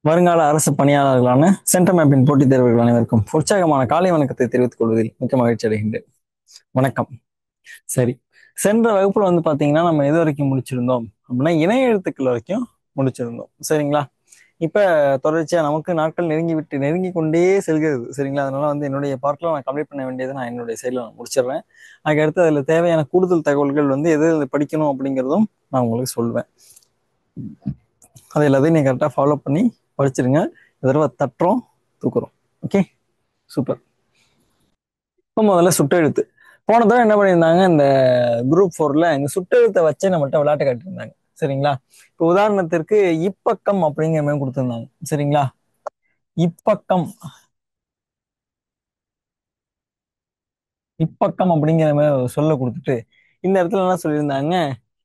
வருங்கால அரசு பணியாளர்களான சென்ட்ரம் மேப்பின் போட்டித் தேர்வுகள் அனைவருக்கும் உற்சாகமான காலை வணக்கத்தை தெரிவித்துக் கொள்வதில் மிக்க மகிழ்ச்சி அடைகின்றேன். வணக்கம். சரி, சென்ற வகுப்புல பாத்தீங்கன்னா நம்ம எது வரைக்கும் முடிச்சிருந்தோம் அப்படின்னா இணைய எழுத்துக்கள் வரைக்கும் முடிச்சிருந்தோம். சரிங்களா? இப்ப தொடர்ச்சியா நமக்கு நாட்கள் நெருங்கி கொண்டே செல்கிறது. சரிங்களா? அதனால என்னுடைய பார்ட்ல நான் கம்ப்ளீட் பண்ண வேண்டியதை நான் என்னுடைய சைட்ல நான் முடிச்சிடுறேன். அதுக்கடுத்து அதுல தேவையான கூடுதல் தகவல்கள் எது படிக்கணும் அப்படிங்கிறதும் நான் உங்களுக்கு சொல்வேன். அதை எல்லாத்தையும் நீங்க கரெக்டாக ஃபாலோ பண்ணி படிச்சிருங்க. தடவை தட்டுறோம், தூக்குறோம். Okay, super. இப்போ முதல்ல சுட்டெழுத்து. போன தடவை என்ன பண்ணியிருந்தாங்க, இந்த குரூப் 4ல இந்த சுட்டெழுத்தை வச்சு நம்மள்ட்ட விளையாட்டு காட்டியிருந்தாங்க. சரிங்களா? இப்போ உதாரணத்திற்கு இப்பக்கம் அப்படிங்கிற மாதிரி கொடுத்துருந்தாங்க. சரிங்களா? இப்பக்கம் அப்படிங்கிற மாதிரி சொல்ல கொடுத்துட்டு இந்த இடத்துல என்ன சொல்லியிருந்தாங்க,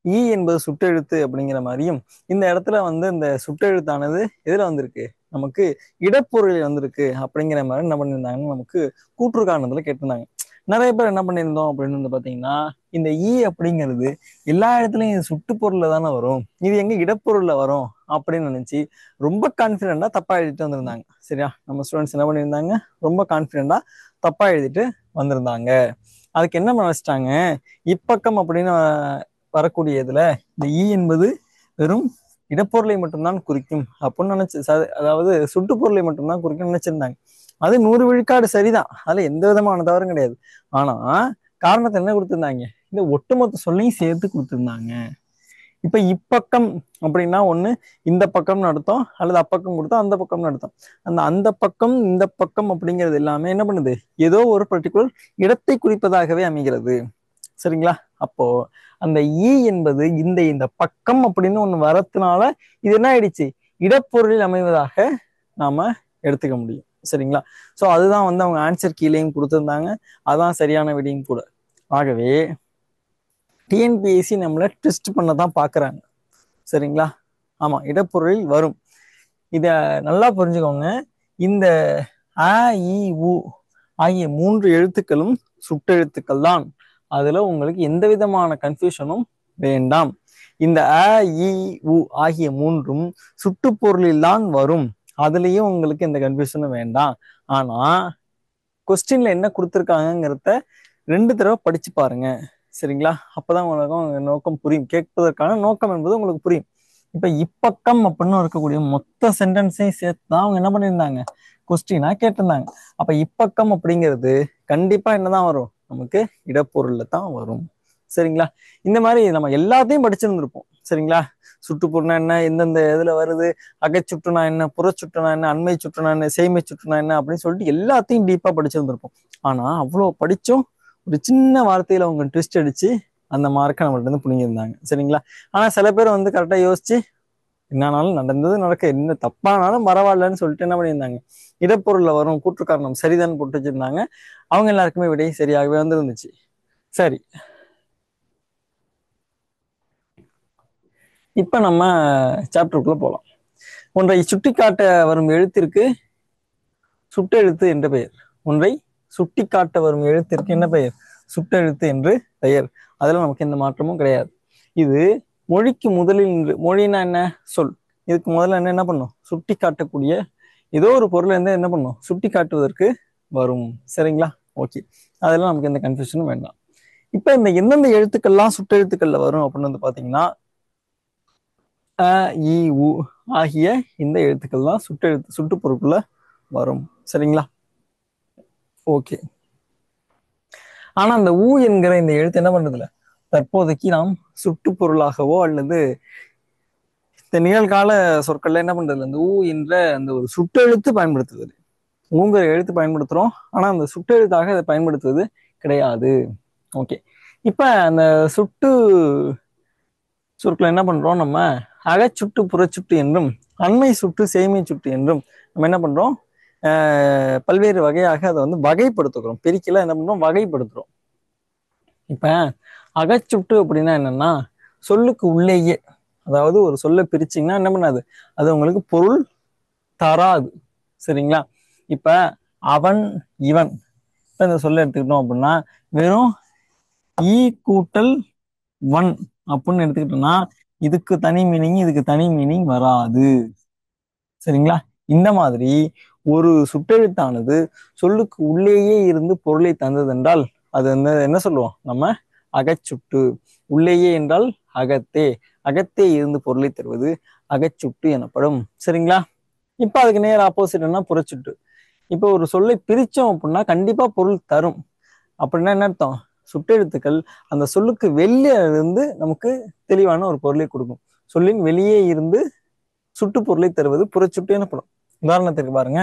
ஈ என்பது சுட்டெழுத்து அப்படிங்கிற மாதிரியும் இந்த இடத்துல இந்த சுட்டெழுத்தானது எதுல வந்திருக்கு, நமக்கு இடப்பொருளில் வந்திருக்கு அப்படிங்கிற மாதிரி என்ன பண்ணியிருந்தாங்கன்னு நமக்கு கூற்று காரணத்துல கேட்டிருந்தாங்க. நிறைய பேர் என்ன பண்ணியிருந்தோம் அப்படின்னு பாத்தீங்கன்னா, இந்த ஈ அப்படிங்கிறது எல்லா இடத்துலயும் இது சுட்டுப்பொருள்ல தானே வரும், இது எங்க இடப்பொருள்ல வரும் அப்படின்னு நினைச்சு ரொம்ப கான்பிடண்டா தப்பா எழுதிட்டு வந்திருந்தாங்க. சரியா? நம்ம ஸ்டூடெண்ட்ஸ் என்ன பண்ணியிருந்தாங்க, ரொம்ப கான்பிடண்டா தப்பா எழுதிட்டு வந்திருந்தாங்க. அதுக்கு என்ன பண்ண வச்சிட்டாங்க, இப்பக்கம் அப்படின்னு வரக்கூடியதுல இந்த ஈ என்பது வெறும் இடப்பொருளை மட்டும்தான் குறிக்கும் அப்படின்னு நினைச்சு, அதாவது சுட்டுப்பொருளை மட்டும்தான் குறிக்கும் நினைச்சிருந்தாங்க. அது 100 விழுக்காடு சரிதான், அதுல எந்த விதமான தவறும் கிடையாது. ஆனா காரணத்தை என்ன கொடுத்திருந்தாங்க, இந்த ஒட்டுமொத்த சொல்லையும் சேர்த்து கொடுத்திருந்தாங்க. இப்ப இப்பக்கம் அப்படின்னா ஒண்ணு இந்த பக்கம்னு அர்த்தம், அல்லது அப்பக்கம் கொடுத்தா அந்த பக்கம்னு அர்த்தம். அந்த பக்கம் இந்த பக்கம் அப்படிங்கிறது எல்லாமே என்ன பண்ணுது, ஏதோ ஒரு பர்டிகுலர் இடத்தை குறிப்பதாகவே அமைகிறது. சரிங்களா? அப்போ அந்த ஈ என்பது இந்த பக்கம் அப்படின்னு ஒண்ணு வரதுனால இது என்ன ஆயிடுச்சு, இடப்பொருளில் அமைவதாக நாம எடுத்துக்க முடியும். சரிங்களா? சோ அதுதான் அவங்க ஆன்சர் கீழேயும் கொடுத்திருந்தாங்க. அதான் சரியான விடையும் கூட. ஆகவே டிஎன்பிஎஸ்சி நம்மள ட்விஸ்ட் பண்ணதான் பாக்குறாங்க. சரிங்களா? ஆமா, இடப்பொருளில் வரும். இத நல்லா புரிஞ்சுக்கோங்க. இந்த அ இ உ ஆகிய 3 எழுத்துக்களும் சுட்டெழுத்துக்கள் தான். அதுல உங்களுக்கு எந்த விதமான கன்ஃபியூஷனும் வேண்டாம். இந்த அ இ உ ஆகிய 3ம் சுட்டுப்பொருளில் தான் வரும். அதுலயும் உங்களுக்கு எந்த கன்ஃபியூஷனும் வேண்டாம். ஆனா கொஸ்டின்ல என்ன கொடுத்துருக்காங்கிறத 2 தடவை படிச்சு பாருங்க. சரிங்களா? அப்பதான் உங்களுக்கு நோக்கம் புரியும், கேட்பதற்கான நோக்கம் என்பது உங்களுக்கு புரியும். இப்ப இப்பக்கம் அப்படின்னு இருக்கக்கூடிய மொத்த சென்டென்ஸையும் சேர்த்துதான் அவங்க என்ன பண்ணியிருந்தாங்க, கொஸ்டினா கேட்டிருந்தாங்க. அப்ப இப்பக்கம் அப்படிங்கிறது கண்டிப்பா என்னதான் வரும், நமக்கு இடப்பொருள்ல தான் வரும். சரிங்களா? இந்த மாதிரி நம்ம எல்லாத்தையும் படிச்சிருந்திருப்போம். சரிங்களா? சுட்டுப்பொருள்னா என்ன, எந்தெந்த இதுல வருது, அகைச்சுற்றுனா என்ன, புறச்சுற்றுனா என்ன, அண்மை சுற்றுனா என்ன, செய்மை சுற்றுனா என்ன அப்படின்னு சொல்லிட்டு எல்லாத்தையும் டீப்பா படிச்சிருந்திருப்போம். ஆனா அவ்வளவு படிச்சும் ஒரு சின்ன வார்த்தையில அவங்க ட்விஸ்ட் அடிச்சு அந்த மார்க்கை நம்மள்ட்ட இருந்து புடிங்கிருந்தாங்க. சரிங்களா? ஆனா சில பேர் கரெக்டா யோசிச்சு என்னானாலும் நடந்தது நடக்க, என்ன தப்பானாலும் பரவாயில்லன்னு சொல்லிட்டு என்ன பண்ணியிருந்தாங்க, இடப்பொருள்ல வரும் கூற்று காரணம் சரிதான் போட்டு வச்சிருந்தாங்க. அவங்க எல்லாருக்குமே விடை சரியாகவே வந்துருந்துச்சு. சரி, இப்ப நம்ம சாப்டருக்குள்ள போலாம். ஒன்றை சுட்டிக்காட்ட வரும் எழுத்திற்கு சுட்டெழுத்து என்று பெயர். ஒன்றை சுட்டிக்காட்ட வரும் எழுத்திற்கு என்ன பெயர், சுட்டெழுத்து என்று பெயர். அதுல நமக்கு எந்த மாற்றமும் கிடையாது. இது மொழிக்கு முதலில் நின்று, மொழினா என்ன, சொல். இதுக்கு முதல்ல என்ன பண்ணும், சுட்டி காட்டக்கூடிய ஏதோ ஒரு பொருள் என்ன பண்ணும், சுட்டி காட்டுவதற்கு வரும். சரிங்களா? ஓகே, அதெல்லாம் நமக்கு எந்த கன்ஃபியூஷனும் வேண்டாம். இப்ப இந்த எந்தெந்த எழுத்துக்கள்லாம் சுட்டெழுத்துக்கள்ல வரும் அப்படின்னு பாத்தீங்கன்னா, அ இ உ ஆகிய இந்த எழுத்துக்கள் தான் சுட்டு பொருட்குள்ள வரும். சரிங்களா? ஓகே. ஆனா அந்த ஊ என்கிற இந்த எழுத்து என்ன பண்றதுல, தற்போதைக்கு நாம் சுட்டு பொருளாகவோ அல்லது இந்த நிகழ்கால சொற்கள்ல என்ன பண்றது, அந்த ஊ என்ற அந்த ஒரு சுட்டெழுத்து பயன்படுத்துவது, ஊங்கிற எழுத்து பயன்படுத்துறோம், ஆனா அந்த சுட்டெழுத்தாக அதை பயன்படுத்துவது கிடையாது. ஓகே. இப்ப அந்த சுட்டு சொற்களை என்ன பண்றோம், நம்ம அகச்சுட்டு புறச்சுட்டு என்றும் அண்மை சுட்டு செய்மை சுட்டு என்றும் நம்ம என்ன பண்றோம், பல்வேறு வகையாக அதை வகைப்படுத்துகிறோம். பெருக்கில என்ன பண்றோம், வகைப்படுத்துறோம். இப்ப அகச்சுட்டு அப்படின்னா என்னன்னா, சொல்லுக்கு உள்ளேயே, அதாவது ஒரு சொல்ல பிரிச்சிங்கன்னா என்ன பண்ணாது, அது உங்களுக்கு பொருள் தராது. சரிங்களா? இப்ப அவன் இவன் இந்த சொல்ல எடுத்துக்கிட்டோம் அப்படின்னா, வெறும் ஈ கூட்டல் ஒன் அப்படின்னு எடுத்துக்கிட்டோம்னா இதுக்கு தனி மீனிங் இதுக்கு தனி மீனிங் வராது. சரிங்களா? இந்த மாதிரி ஒரு சுட்டெழுத்தானது சொல்லுக்கு உள்ளேயே இருந்து பொருளை தந்ததென்றால் அது வந்து என்ன சொல்லுவோம் நம்ம? அகச்சுட்டு. உள்ளேயே என்றால் அகத்தே, அகத்தே இருந்து பொருளை தருவது அகச்சுட்டு எனப்படும். சரிங்களா? இப்ப அதுக்கு நேர் ஆப்போசிட் என்ன? புறச்சுட்டு. இப்ப ஒரு சொல்லை பிரிச்சோம் அப்படின்னா கண்டிப்பா பொருள் தரும். அப்படின்னா என்ன அர்த்தம்? சுட்டெழுத்துக்கள் அந்த சொல்லுக்கு வெளியே இருந்து நமக்கு தெளிவான ஒரு பொருளை கொடுக்கும். சொல்லின் வெளியே இருந்து சுட்டு பொருளை தருவது புறச்சுட்டு எனப்படும். உதாரணத்துக்கு பாருங்க,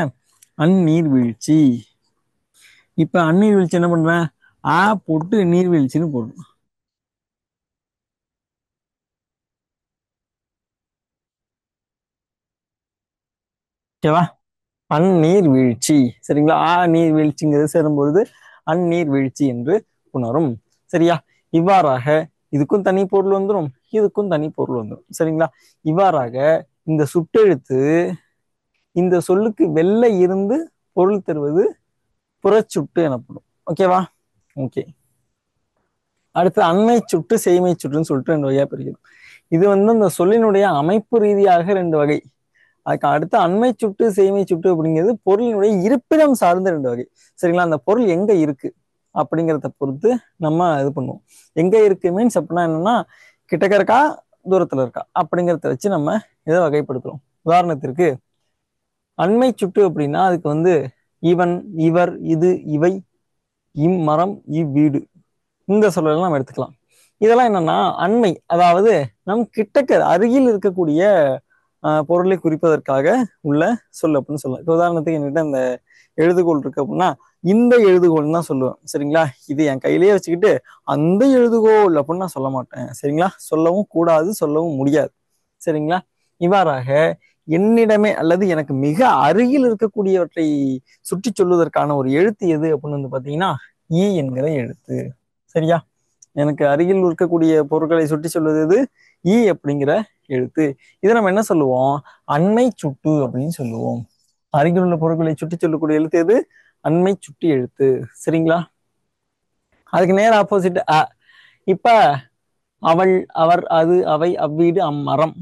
அந்நீர்வீழ்ச்சி. இப்ப அந்நீர்வீழ்ச்சி என்ன பண்றேன்? ஆ போட்டு நீர்வீழ்ச்சின்னு போடணும். ஓகேவா? அந்நீர்வீழ்ச்சி. சரிங்களா? நீர்வீழ்ச்சிங்கிறது சேரும்பொழுது அந்நீர்வீழ்ச்சி என்று உணரும். சரியா? இவ்வாறாக இதுக்கும் தனி பொருள் வந்துடும், இதுக்கும் தனி பொருள் வந்துடும். சரிங்களா? இவ்வாறாக இந்த சுட்டெழுத்து இந்த சொல்லுக்கு வெள்ள இருந்து பொருள் தருவது புறச்சுட்டு எனப்படும். ஓகேவா? ஓகே. அடுத்து அண்மை சுட்டு செய்மை சுட்டுன்னு சொல்லிட்டு 2 வகையா பிரிக்கிறோம். இது வந்து இந்த சொல்லினுடைய அமைப்பு ரீதியாக 2 வகை. அதுக்கு அடுத்து அண்மை சுட்டு செய்மை சுட்டு அப்படிங்கிறது பொருளினுடைய இருப்பிடம் சார்ந்த 2 வகை. சரிங்களா? அந்த பொருள் எங்க இருக்கு அப்படிங்கிறத பொறுத்து நம்ம இது பண்ணுவோம். எங்க இருக்கு மீன்ஸ் அப்படின்னா என்னன்னா, கிட்டக்க இருக்கா தூரத்துல இருக்கா அப்படிங்கிறத வச்சு நம்ம இதை வகைப்படுத்துறோம். உதாரணத்திற்கு அண்மை சுட்டு அப்படின்னா அதுக்கு வந்து இவன், இவர், இது, இவை, இம்மரம், இவ்வீடு, இந்த சொல்லலாம் நம்ம எடுத்துக்கலாம். இதெல்லாம் என்னன்னா அண்மை, அதாவது நம் கிட்டக்க அருகில் இருக்கக்கூடிய பொருளை குறிப்பதற்காக உள்ள சொல் அப்படின்னு சொல்லலாம். இப்போ உதாரணத்துக்கு என்கிட்ட இந்த எழுதுகோள் இருக்கு அப்படின்னா இந்த எழுதுகோள் தான் சொல்லுவேன். சரிங்களா? இது என் கையிலேயே வச்சுக்கிட்டு அந்த எழுதுகோள் அப்படின்னு நான் சொல்ல மாட்டேன். சரிங்களா? சொல்லவும் கூடாது, சொல்லவும் முடியாது. சரிங்களா? இவ்வாறாக என்னிடமே அல்லது எனக்கு மிக அருகில் இருக்கக்கூடியவற்றை சுற்றி சொல்வதற்கான ஒரு எழுத்து எது அப்படின்னு வந்து பாத்தீங்கன்னா ஈ என்கிற எழுத்து. சரியா? எனக்கு அருகில் இருக்கக்கூடிய பொருட்களை சுட்டி சொல்வது எது? ஈ அப்படிங்கிற எழுத்து. இதை நம்ம என்ன சொல்லுவோம்? அண்மை சுட்டு அப்படின்னு சொல்லுவோம். அருகில் உள்ள பொருட்களை சுட்டி சொல்லக்கூடிய எழுத்து எது? அண்மை சுட்டி எழுத்து. சரிங்களா? அதுக்கு நேர் ஆப்போசிட் அ. இப்ப அவள், அவர், அது, அவை, அவ்வீடு, அம்மரம்,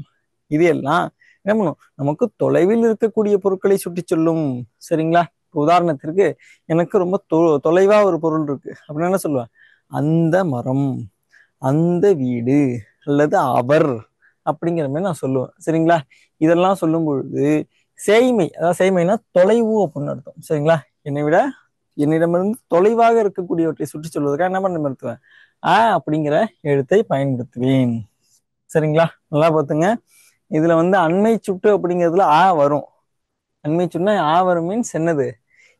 இது எல்லாம் என்ன பண்ணும்? நமக்கு தொலைவில் இருக்கக்கூடிய பொருட்களை சுட்டி சொல்லும். சரிங்களா? உதாரணத்திற்கு எனக்கு ரொம்ப தொலைவா ஒரு பொருள் இருக்கு அப்படின்னு என்ன சொல்லுவேன்? அந்த மரம், அந்த வீடு, அல்லது அவர் அப்படிங்கிற மாதிரி நான் சொல்லுவேன். சரிங்களா? இதெல்லாம் சொல்லும் பொழுது சேய்மை, அதாவது சேய்மைனா தொலைவு அப்படின்னு அர்த்தம். சரிங்களா? என்னை விட என்னிடமிருந்து தொலைவாக இருக்கக்கூடியவற்றை சுற்றி சொல்வதற்காக என்ன பயன்படுத்துவேன்? அப்படிங்கிற எழுத்தை பயன்படுத்துவேன். சரிங்களா? நல்லா பார்த்துங்க. இதுல வந்து அண்மை சுட்டு அப்படிங்கிறதுல வரும். அண்மை சுட்டுனா வரும் மீன்ஸ் என்னது?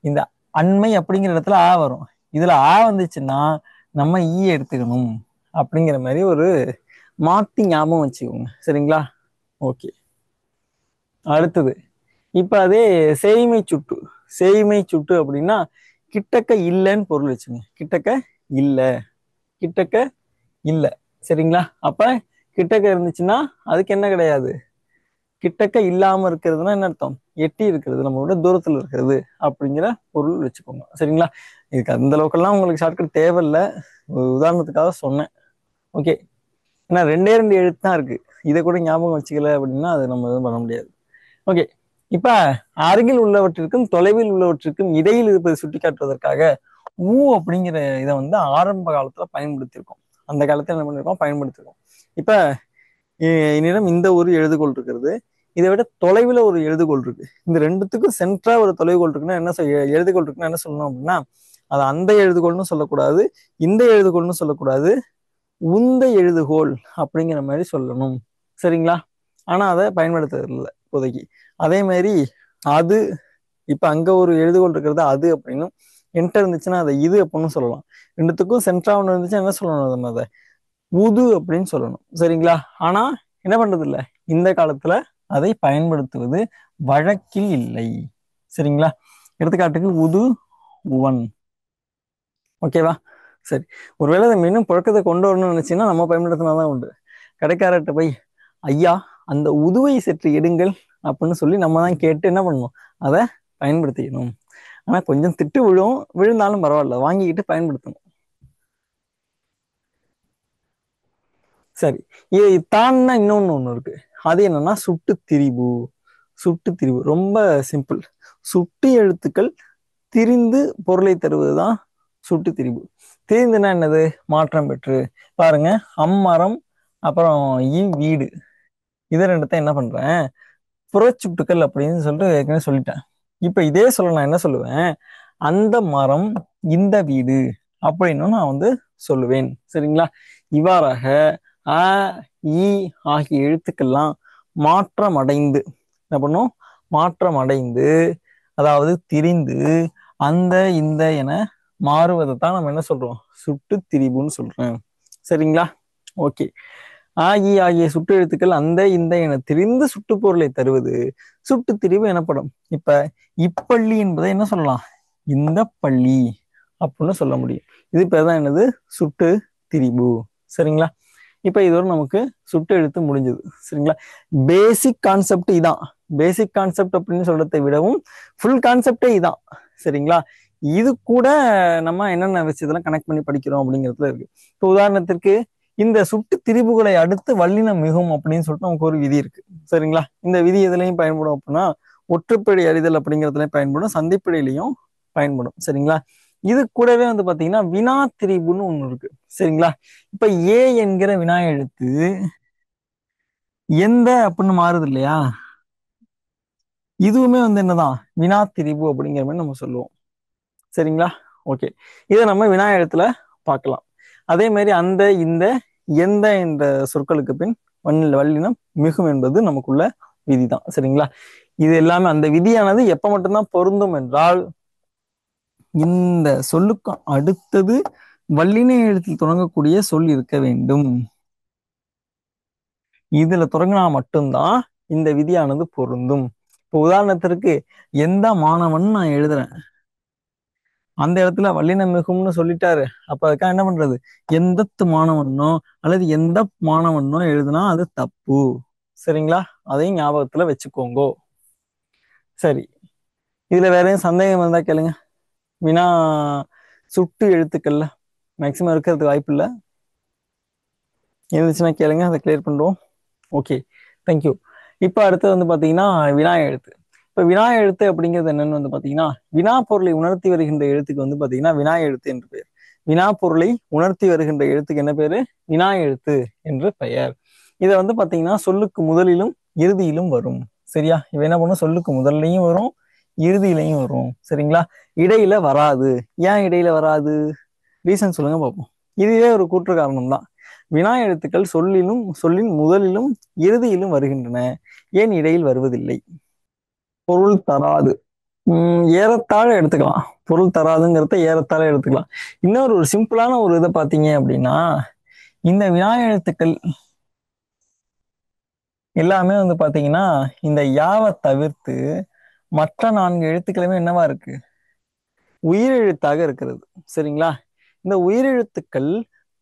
இந்த அண்மை அப்படிங்கிற இடத்துல வரும். இதுல வந்துச்சுன்னா நம்ம எடுத்துக்கணும் அப்படிங்கிற மாதிரி ஒரு மாத்தி ஞாபகம் வச்சுக்கோங்க. சரிங்களா? ஓகே. அடுத்தது இப்ப அதே சேய்மை சுட்டு. சேய்மை சுட்டு அப்படின்னா கிட்டக்க இல்லைன்னு பொருள் வச்சுங்க. கிட்டக்க இல்ல, கிட்டக்க இல்ல. சரிங்களா? அப்ப கிட்டக்க இருந்துச்சுன்னா அதுக்கு என்ன கிடையாது? கிட்டக்க இல்லாம இருக்கிறதுனா என்ன அர்த்தம்? எட்டி இருக்கிறது, நம்மளோட தூரத்துல இருக்கிறது அப்படிங்கிற பொருள் வச்சுக்கோங்க. சரிங்களா? இதுக்கு அந்த அளவுக்கெல்லாம் உங்களுக்கு ஷார்ட்கட் தேவையில்லை, உதாரணத்துக்காக சொன்னேன். ஓகே. ஏன்னா 2 எழுத்து தான் இருக்கு. இதை கூட ஞாபகம் வச்சுக்கல அப்படின்னா அது நம்ம எதுவும் பண்ண முடியாது. ஓகே. இப்ப அருகில் உள்ளவற்றிற்கும் தொலைவில் உள்ளவற்றிற்கும் இடையில் இருப்பதை சுட்டி காட்டுவதற்காக அப்படிங்கிற இதை வந்து ஆரம்ப காலத்துல பயன்படுத்தியிருக்கோம். அந்த காலத்துல என்ன பண்ணிருக்கோம்? பயன்படுத்திருக்கோம். இப்ப என்னிடம் இந்த ஒரு எழுதுகோள் இருக்கிறது, இதை விட தொலைவில் ஒரு எழுதுகோள் இருக்கு. இந்த ரெண்டுத்துக்கும் சென்ட்ரா ஒரு தொலைவுகோள் இருக்குன்னா என்ன எழுதுகோள் இருக்குன்னா என்ன சொல்லணும் அப்படின்னா அது அந்த எழுதுகோள்னு சொல்லக்கூடாது, இந்த எழுதுகோள்னு சொல்லக்கூடாது, உந்த எழுதுகோள் அப்படிங்கிற மாதிரி சொல்லணும். சரிங்களா? ஆனா அதை பயன்படுத்துறது இல்லை இப்போதைக்கு. அதே மாதிரி அது, இப்ப அங்க ஒரு எழுதுகோள் இருக்கிறது அது அப்படின்னும், என்கிட்ட இருந்துச்சுன்னா அதை இது அப்படின்னு சொல்லலாம். ரெண்டுத்துக்கும் சென்ட்ரா ஒன்று இருந்துச்சுன்னா என்ன சொல்லணும்? நம்ம அதை உது அப்படின்னு சொல்லணும். சரிங்களா? ஆனா என்ன பண்றது இல்லை, இந்த காலத்துல அதை பயன்படுத்துவது வழக்கில் இல்லை. சரிங்களா? எடுத்துக்காட்டுக்கு உது, உவன். ஓகேவா? சரி. ஒருவேளை அதை இன்னும் புழக்கத்தை கொண்டு வரணும்னு நினைச்சீங்கன்னா நம்ம பயன்படுத்தினாதான் உண்டு. கடைக்காரர்கிட்ட போய் ஐயா அந்த உதுவை சற்று எடுங்கள் அப்படின்னு சொல்லி நம்ம தான் கேட்டு என்ன பண்ணணும்? அதை பயன்படுத்திக்கணும். ஆனா கொஞ்சம் திட்டு விழுந்தாலும் பரவாயில்ல, வாங்கிக்கிட்டு பயன்படுத்தணும். சரி. இதை தான்னா இன்னொன்னு ஒண்ணு இருக்கு. அது என்னன்னா சுட்டு திரிபு. சுட்டு திரிபு. ரொம்ப சிம்பிள். சுட்டி எழுத்துக்கள் திரிந்து பொருளை தருவதுதான் சுட்டு திரிபு. திரிந்துனா என்னது? மாற்றம் பெற்று. பாருங்க, அம்மரம் அப்புறம் வீடு, இதை ரெண்டுத்த என்ன பண்றேன், புறச்சுட்டுக்கள் அப்படின்னு சொல்லிட்டு ஏற்கனவே சொல்லிட்டேன். இப்ப இதே சொல்ல நான் என்ன சொல்லுவேன், அந்த மரம் இந்த வீடு அப்படின்னு நான் சொல்லுவேன். சரிங்களா? இவ்வாறாக அ இ ஆகிய எழுத்துக்கள்லாம் மாற்றம் அடைந்து என்ன பண்ணும், மாற்றம் அடைந்து, அதாவது திரிந்து அந்த இந்த என மாறுவதை தான் நம்ம என்ன சொல்றோம், சுட்டு திரிபுன்னு சொல்றேன். சரிங்களா? ஓகே. ஆகி ஆகிய சுட்டு எழுத்துக்கள் அந்த இந்த என திரிந்து சுட்டு பொருளை தருவது சுட்டு திரிபு எனப்படும். இப்ப இப்பள்ளி என்பதை என்ன சொல்லலாம், இந்த பள்ளி அப்படின்னு சொல்ல முடியும். இது பேர் தான் என்னது, சுட்டு திரிபு. சரிங்களா? இப்ப இதோட நமக்கு சுட்டு எழுத்து முடிஞ்சது. சரிங்களா? பேசிக் கான்செப்ட் இதான். பேசிக் கான்செப்ட் அப்படின்னு சொல்றதை விடவும் ஃபுல் கான்செப்டே இதான். சரிங்களா? இது கூட நம்ம என்னென்ன விஷயத்தெல்லாம் கனெக்ட் பண்ணி படிக்கிறோம் அப்படிங்கிறதுல இருக்கு. இப்போ உதாரணத்திற்கு இந்த சுட்டு திரிபுகளை அடுத்து வல்லினம் மிகும் அப்படின்னு சொல்லிட்டு நமக்கு ஒரு விதி இருக்கு. சரிங்களா? இந்த விதி எதுலையும் பயன்படும் அப்படின்னா, ஒற்றுப்பிழை அறிதல் அப்படிங்கிறதுலையும் பயன்படும், சந்திப்பிழையிலையும் பயன்படும். சரிங்களா? இது கூடவே பாத்தீங்கன்னா வினா திரிபுன்னு ஒண்ணு இருக்கு. சரிங்களா? இப்ப ஏ என்கிற வினா எழுத்து எந்த அப்படின்னு மாறுது இல்லையா, இதுவுமே என்னதான் வினா திரிபு அப்படிங்கிற மாதிரி நம்ம சொல்லுவோம். சரிங்களா? ஓகே. இதை நம்ம வினா எழுத்துல பார்க்கலாம். அதே மாதிரி அந்த இந்த எந்த என்ற சொற்களுக்கு பின் வல்லினம் மிகும் என்பது நமக்குள்ள விதிதான். சரிங்களா? இது எல்லாமே அந்த விதியானது எப்ப மட்டும்தான் பொருந்தும் என்றால், இந்த சொல்லுக்கு அடுத்தது வல்லின எழுத்தில் தொடங்கக்கூடிய சொல் இருக்க வேண்டும். இதுல தொடங்கினா மட்டும்தான் இந்த விதியானது பொருந்தும். இப்போ உதாரணத்திற்கு எந்த மாணவன் நான் எழுதுறேன், அந்த இடத்துல வல்லினம் மிகும்னு சொல்லிட்டாரு. அப்ப அதுக்காக என்ன பண்றது, எந்த மாணவனோ அல்லது எந்த மாணவனோ எழுதுனா அது தப்பு. சரிங்களா? அதையும் ஞாபகத்துல வச்சுக்கோங்க. சரி, இதுல வேற எதுவும் சந்தேகம் இருந்தா கேளுங்க. வினா சுட்டு எழுத்துக்கள்ல மேக்சிமம் இருக்கிறதுக்கு வாய்ப்பு இல்லை. இருந்துச்சுன்னா கேளுங்க, அதை கிளியர் பண்ணுறோம். Okay, thank you. இப்போ அடுத்து பாத்தீங்கன்னா வினா எழுத்து. இப்போ வினா எழுத்து அப்படிங்கிறது என்னன்னு பாத்தீங்கன்னா, வினா பொருளை உணர்த்தி வருகின்ற எழுத்துக்கு பாத்தீங்கன்னா வினா எழுத்து என்று பெயர். வினா பொருளை உணர்த்தி வருகின்ற எழுத்துக்கு என்ன பேரு, வினா எழுத்து என்று பெயர். இதை பாத்தீங்கன்னா சொல்லுக்கு முதலிலும் இறுதியிலும் வரும். சரியா? இவ என்ன பண்ணும், சொல்லுக்கு முதல்லையும் வரும், இறுதியிலையும் வரும். சரிங்களா? இடையில வராது. ஏன் இடையில வராது, ரீசன் சொல்லுங்க பார்ப்போம். இதுவே ஒரு கூற்று காரணம் தான். வினா எழுத்துக்கள் சொல்லின் முதலிலும் இறுதியிலும் வருகின்றன, ஏன் இடையில் வருவதில்லை? பொருள் தராது. ஏறத்தாழ எடுத்துக்கலாம். பொருள் தராதுங்கிறத ஏறத்தாழ எடுத்துக்கலாம். இன்னொரு ஒரு சிம்பிளான ஒரு இதை பார்த்தீங்க அப்படின்னா, இந்த வினா எழுத்துக்கள் எல்லாமே பாத்தீங்கன்னா இந்த யாவை தவிர்த்து மற்ற 4 எழுத்துக்களுமே என்னவா இருக்கு, உயிரெழுத்தாக இருக்கிறது. சரிங்களா? இந்த உயிரெழுத்துக்கள்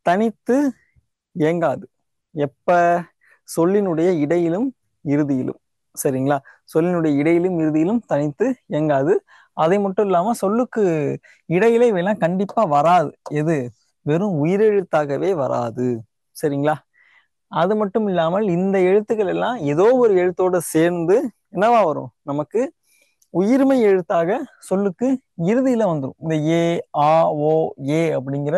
தனித்து இயங்காது. எப்ப, சொல்லினுடைய இடையிலும் இறுதியிலும். சரிங்களா? சொல்லினுடைய இடையிலும் இறுதியிலும் தனித்து இயங்காது. அதை மட்டும் இல்லாம சொல்லுக்கு இடையில இவையெல்லாம் கண்டிப்பா வராது. எது, வெறும் உயிரெழுத்தாகவே வராது. சரிங்களா? அது மட்டும் இல்லாமல் இந்த எழுத்துக்கள் எல்லாம் ஏதோ ஒரு எழுத்தோட சேர்ந்து என்னவா வரும், நமக்கு உயிர்மை எழுத்தாக சொல்லுக்கு இறுதியில வந்துடும். இந்த ஏ, ஆ, ஓ, ஏ அப்படிங்கிற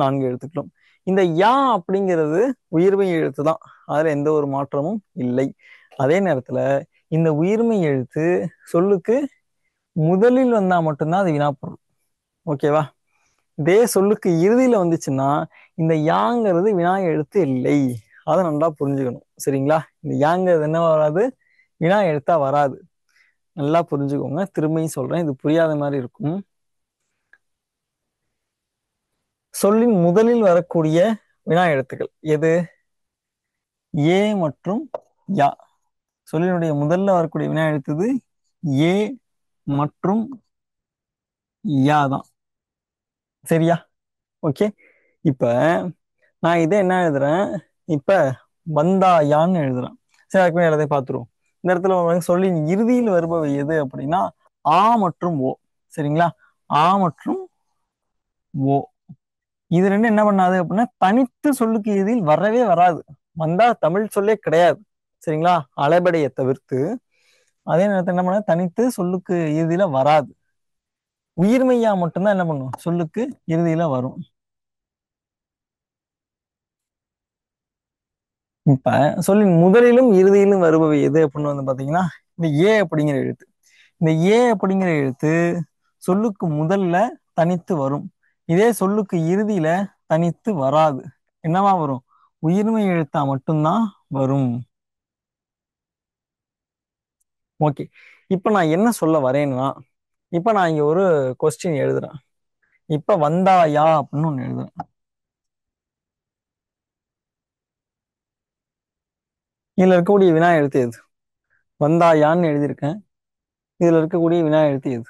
4 எழுத்துக்களும். இந்த யா அப்படிங்கிறது உயிர்மை எழுத்து தான், அதுல எந்த ஒரு மாற்றமும் இல்லை. அதே நேரத்துல இந்த உயிர்மை எழுத்து சொல்லுக்கு முதலில் வந்தா மட்டும்தான் அது வினாப்பொருள். ஓகேவா? இதே சொல்லுக்கு இறுதியில வந்துச்சுன்னா இந்த யாங்கிறது வினா எழுத்து இல்லை. அதை நல்லா புரிஞ்சுக்கணும். சரிங்களா? இந்த யாங்கிறது என்ன வராது, வினா எழுத்தா வராது. நல்லா புரிஞ்சுக்கோங்க. திரும்பியும் சொல்றேன், இது புரியாத மாதிரி இருக்கும். சொல்லின் முதலில் வரக்கூடிய வினா எழுத்துக்கள் எது, ஏ மற்றும் யா. சொல்லினுடைய முதல்ல வரக்கூடிய வினா எழுத்துது ஏ மற்றும் யா தான். சரியா? ஓகே. இப்ப நான் இதை என்ன எழுதுறேன், இப்ப வந்தாயான்னு எழுதுறேன். சரி, அதுக்கு எல்லாத்தையும் பார்த்துருவோம். இந்த இடத்துல சொல்லின் இறுதியில் வருபவை எது அப்படின்னா ஆ மற்றும் ஓ. சரிங்களா? ஆ மற்றும் ஓ, இது ரெண்டு என்ன பண்ணாது அப்படின்னா தனித்து சொல்லுக்கு இறுதியில் வரவே வராது. வந்தா தமிழ் சொல்லே கிடையாது. சரிங்களா? அளபடையை தவிர்த்து அதே நேரத்தில் என்ன பண்ண தனித்து சொல்லுக்கு இறுதியில வராது. உயிர்மெய்யா மட்டும்தான் என்ன பண்ணும் சொல்லுக்கு இறுதியில வரும். இப்ப சொல்லின் முதலிலும் இறுதியிலும் வருபவை எது அப்படின்னு வந்து பாத்தீங்கன்னா இந்த ஏ அப்படிங்கிற எழுத்து. இந்த ஏ அப்படிங்கிற எழுத்து சொல்லுக்கு முதல்ல தனித்து வரும். இதே சொல்லுக்கு இறுதியில தனித்து வராது. என்னவா வரும்? உயிர்மெய் எழுத்தா மட்டும்தான் வரும். ஓகே. இப்ப நான் என்ன சொல்ல வரேன்னா, இப்ப நான் இங்க ஒரு கொஸ்டின் எழுதுறேன். இப்ப வந்தாயா அப்படின்னு ஒண்ணு எழுதுறேன். இதுல இருக்கக்கூடிய வினா எழுத்து எது? வந்தாயான்னு எழுதியிருக்கேன். இதுல இருக்கக்கூடிய வினா எழுத்து எது?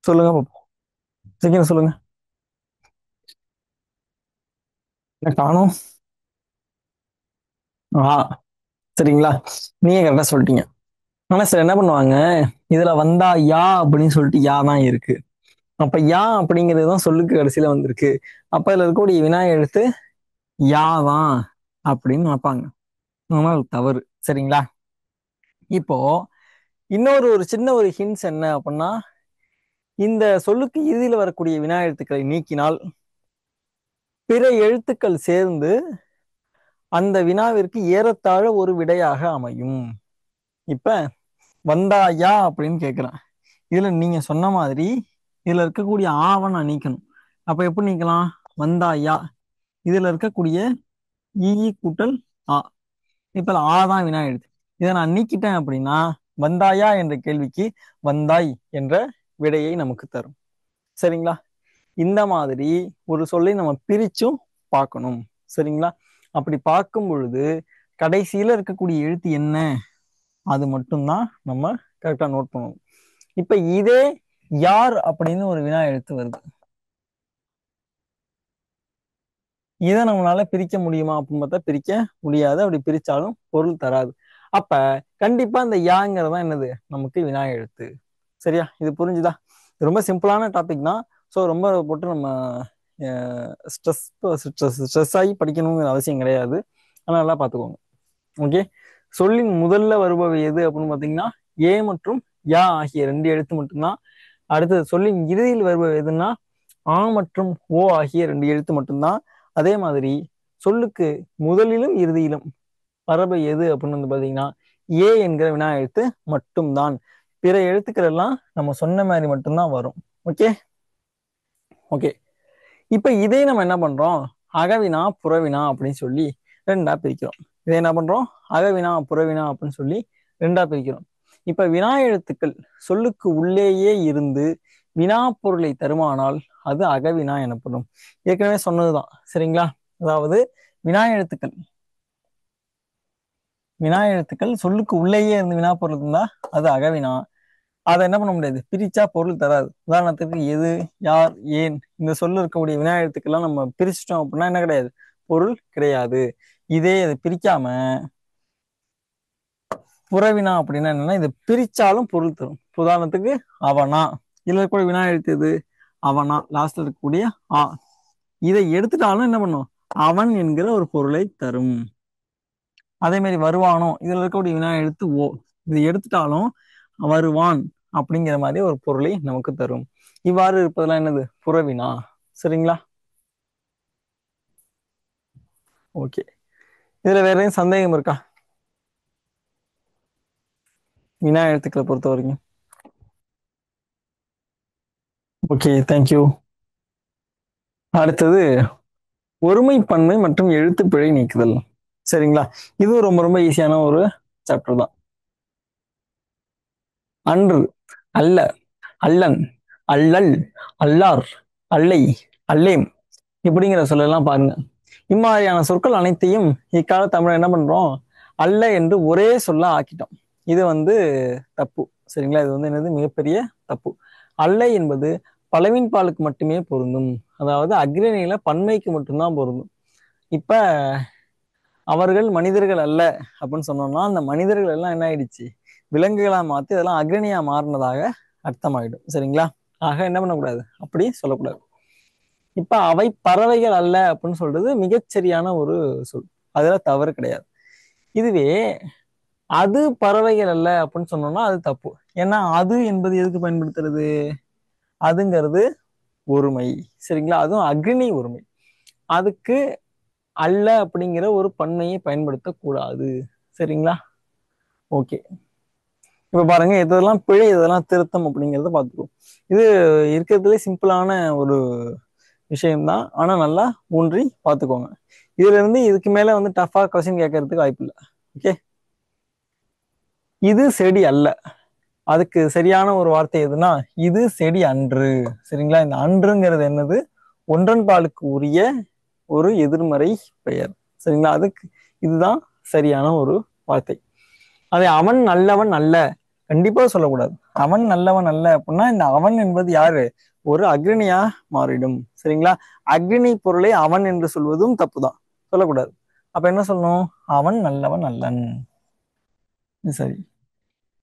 சொல்லுங்க பாப்போம். சீக்கிரம் சொல்லுங்க. என்ன காணோம்? ஆ, சரிங்களா? நீங்க கரெக்டா சொல்லிட்டீங்க. ஆனா சார் என்ன பண்ணுவாங்க, இதுல வந்தா யா அப்படின்னு சொல்லிட்டு யா தான் இருக்கு. அப்ப யா அப்படிங்கிறது தான் சொல்லுக்கு கடைசியில வந்திருக்கு. அப்ப இதுல இருக்கக்கூடிய வினா எழுத்து யா தான் அப்படின்னு நினைப்பாங்க. ஆனா அது தவறு. சரிங்களா? இப்போ இன்னொரு ஒரு சின்ன ஒரு ஹிண்ட்ஸ் என்ன அப்படின்னா, இந்த சொல்லுக்கு இறுதியில வரக்கூடிய வினா எழுத்துக்களை நீக்கினால் பிற எழுத்துக்கள் சேர்ந்து அந்த வினாவிற்கு ஏறத்தாழ ஒரு விடையாக அமையும். இப்ப வந்தாயா அப்படின்னு கேக்குறேன். இதுல நீங்க சொன்ன மாதிரி இதுல இருக்கக்கூடிய ஆவை நான் நீக்கணும். அப்ப எப்படி நீக்கலாம்? வந்தாயா, இதுல இருக்கக்கூடிய ஈ கூட்டல் ஆ. இப்ப ஆ தான் வினா எழுத்து. இதை நான் நீக்கிட்டேன் அப்படின்னா வந்தாயா என்ற கேள்விக்கு வந்தாய் என்ற விடையை நமக்கு தரும். சரிங்களா? இந்த மாதிரி ஒரு சொல்லை நம்ம பிரிச்சும் பார்க்கணும். சரிங்களா? அப்படி பார்க்கும் பொழுது கடைசியில இருக்கக்கூடிய எழுத்து என்ன அது மட்டும்தான் நம்ம கரெக்டா நோட் பண்ணணும். இப்ப இதே யார் அப்படின்னு ஒரு வினா எழுத்து வருது. இதை நம்மளால பிரிக்க முடியுமா அப்படின்னு பார்த்தா பிரிக்க முடியாது. அப்படி பிரிச்சாலும் பொருள் தராது. அப்ப கண்டிப்பா இந்த யாங்கிறதா என்னது நமக்கு வினா எழுத்து. சரியா? இது புரிஞ்சுதா? இது ரொம்ப சிம்பிளான டாபிக் தான். ஸோ ரொம்ப போட்டு நம்ம ஸ்ட்ரெஸ் ஸ்ட்ரெஸ் ஆகி படிக்கணுங்கிற அவசியம் கிடையாது. ஆனால் நல்லா பார்த்துக்கோங்க. ஓகே. சொல்லின் முதல்ல வருபவை எது அப்படின்னு பார்த்தீங்கன்னா ஏ மற்றும் யா ஆகிய ரெண்டு எழுத்து மட்டும்தான். அடுத்தது சொல்லின் இறுதியில் வருபவை எதுன்னா ஆ மற்றும் ஓ ஆகிய ரெண்டு எழுத்து மட்டும்தான். அதே மாதிரி சொல்லுக்கு முதலிலும் இறுதியிலும் வரபை எது அப்படின்னு வந்து பாத்தீங்கன்னா ஏ என்கிற வினா எழுத்து மட்டும்தான். பிற எழுத்துக்கள் எல்லாம் நம்ம சொன்ன மாதிரி மட்டும்தான் வரும். ஓகே. ஓகே. இப்ப இதே நம்ம என்ன பண்றோம்? அகவினா புறவினா அப்படின்னு சொல்லி ரெண்டா பிரிக்கிறோம். இதை என்ன பண்றோம்? அகவினா புறவினா அப்படின்னு சொல்லி ரெண்டா பிரிக்கிறோம். இப்ப வினா எழுத்துக்கள் சொல்லுக்கு உள்ளேயே இருந்து வினா பொருளை தருமானால் அது அகவினா எனப்படும். ஏற்கனவே சொன்னதுதான். சரிங்களா? அதாவது வினா எழுத்துக்கள் வினா எழுத்துக்கள் சொல்லுக்கு உள்ளேயே இருந்து வினா பொருள் இருந்தா அது அகவினா. அதை என்ன பண்ண முடியாது, பிரிச்சா பொருள் தராது. உதாரணத்துக்கு எது, யார், ஏன் இந்த சொல்லு இருக்கக்கூடிய வினா எழுத்துக்கெல்லாம் நம்ம பிரிச்சிட்டோம் அப்படின்னா என்ன கிடையாது, பொருள் கிடையாது. இதே இது பிரிக்காம புறவினா அப்படின்னா என்னன்னா இது பிரிச்சாலும் பொருள் தரும். உதாரணத்துக்கு அவனா, இதுல இருக்கக்கூடிய வினா எழுத்து எது, அவனா, லாஸ்ட்ல இருக்கக்கூடிய ஆ. இதை எடுத்துட்டாலும் என்ன பண்ணும், அவன் என்கிற ஒரு பொருளை தரும். அதே மாதிரி வருவானோ, இதுல இருக்கக்கூடிய வினா எழுத்து ஓ. இதை எடுத்துட்டாலும் வருவான் அப்படிங்கிற மாதிரி ஒரு பொருளை நமக்கு தரும். இவ்வாறு இருப்பதெல்லாம் என்னது, புறவினா. சரிங்களா? ஓகே. இதுல வேற எதுவும் சந்தேகம் இருக்கா வினா எழுத்துக்களை பொறுத்த வரைக்கும்? Okay, thank you. அடுத்தது ஒருமைப்பன்மை மற்றும் எழுத்துப்பிழை நீக்குதல். சரிங்களா? இதுவும் ரொம்ப ரொம்ப ஈஸியான ஒரு சாப்டர் தான். அன்று, அல்ல, அல்லன், அல்லல், அல்லார், அல்லை, அல்லேம் இப்படிங்கிற சொல்லலாம் பாருங்க. இம்மாதிரியான சொற்கள் அனைத்தையும் இக்கால தமிழ் என்ன பண்றோம், அல்ல என்று ஒரே சொல்ல ஆக்கிட்டோம். இது வந்து தப்பு. சரிங்களா? இது வந்து என்னது, மிகப்பெரிய தப்பு. அல்ல என்பது பலவின் பாலுக்கு மட்டுமே பொருந்தும். அதாவது அக்ரணியில பன்மைக்கு மட்டும்தான் பொருந்தும். இப்ப அவர்கள் மனிதர்கள் அல்ல அப்படின்னு சொன்னோம்னா அந்த மனிதர்கள் எல்லாம் என்ன ஆயிடுச்சு, விலங்குகளா மாத்தி அதெல்லாம் அக்ரணியா மாறினதாக அர்த்தமாயிடும். சரிங்களா? ஆக என்ன பண்ணக்கூடாது, அப்படி சொல்லக்கூடாது. இப்ப அவை பறவைகள் அல்ல அப்படின்னு சொல்றது மிகச்சரியான ஒரு சொல். அதுல தவறு கிடையாது. இதுவே அது பறவைகள் அல்ல அப்படின்னு சொன்னோம்னா அது தப்பு. ஏன்னா அது என்பது எதுக்கு பயன்படுத்துறது? அதுங்கிறது ஒருமை. சரிங்களா? அதுவும் அக்னி ஒருமை. அதுக்கு அல்ல அப்படிங்கிற ஒரு பன்மையை பயன்படுத்தக்கூடாது. சரிங்களா? ஓகே. இப்ப பாருங்க, இதெல்லாம் பிழை, இதெல்லாம் திருத்தம் அப்படிங்கிறத பார்த்துக்குவோம். இது இருக்கிறதுலே சிம்பிளான ஒரு விஷயம்தான். ஆனா நல்லா ஊன்றி பார்த்துக்கோங்க. இதுல இருந்து இதுக்கு மேல வந்து டஃபா கொஸ்டின் கேட்கறதுக்கு வாய்ப்பு இல்லை. ஓகே. இது செடி அல்ல, அதுக்கு சரியான ஒரு வார்த்தை எதுனா இது செடி அன்று. சரிங்களா? இந்த அன்றுங்கிறது என்னது? ஒன்றன் பாலுக்கு உரிய ஒரு எதிர்மறை பெயர். சரிங்களா? அதுக்கு இதுதான் சரியான ஒரு வார்த்தை. அதை அவன் நல்லவன் அல்ல கண்டிப்பா சொல்லக்கூடாது. அவன் நல்லவன் அல்ல அப்படின்னா இந்த அவன் என்பது யாரு? ஒரு அக்னியா மாறிடும். சரிங்களா? அக்னி பொருளை அவன் என்று சொல்வதும் தப்புதான், சொல்லக்கூடாது. அப்ப என்ன சொல்லணும்? அவன் நல்லவன் அல்லன். சரி.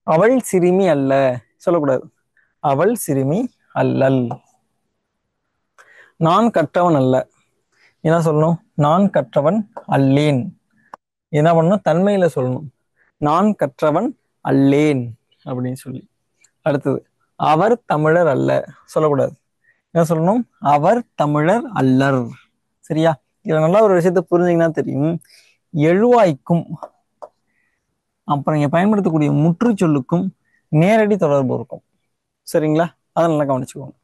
அவள் சிறுமி அல்ல, சொல்லக்கூடாது. அவள் சிறுமி அல்லல். நான் கற்றவன் அல்ல, என்ன சொல்லணும்? நான் கற்றவன் அல்லேன். என்ன பண்ணணும்? தன்மையில சொல்லணும். நான் கற்றவன் அல்லேன் அப்படின்னு சொல்லி. அடுத்தது, அவர் தமிழர் அல்ல, சொல்லக்கூடாது. என்ன சொல்லணும்? அவர் தமிழர் அல்லர். சரியா? இதுல நல்லா ஒரு விஷயத்த புரிஞ்சிங்கன்னா தெரியும். எழுவாய்க்கும் அப்புறம் இங்க பயன்படுத்தக்கூடிய முற்று சொல்லுக்கும் நேரடி தொடர்பு இருக்கும். சரிங்களா? அதை நல்லா கவனிச்சுக்கோங்க.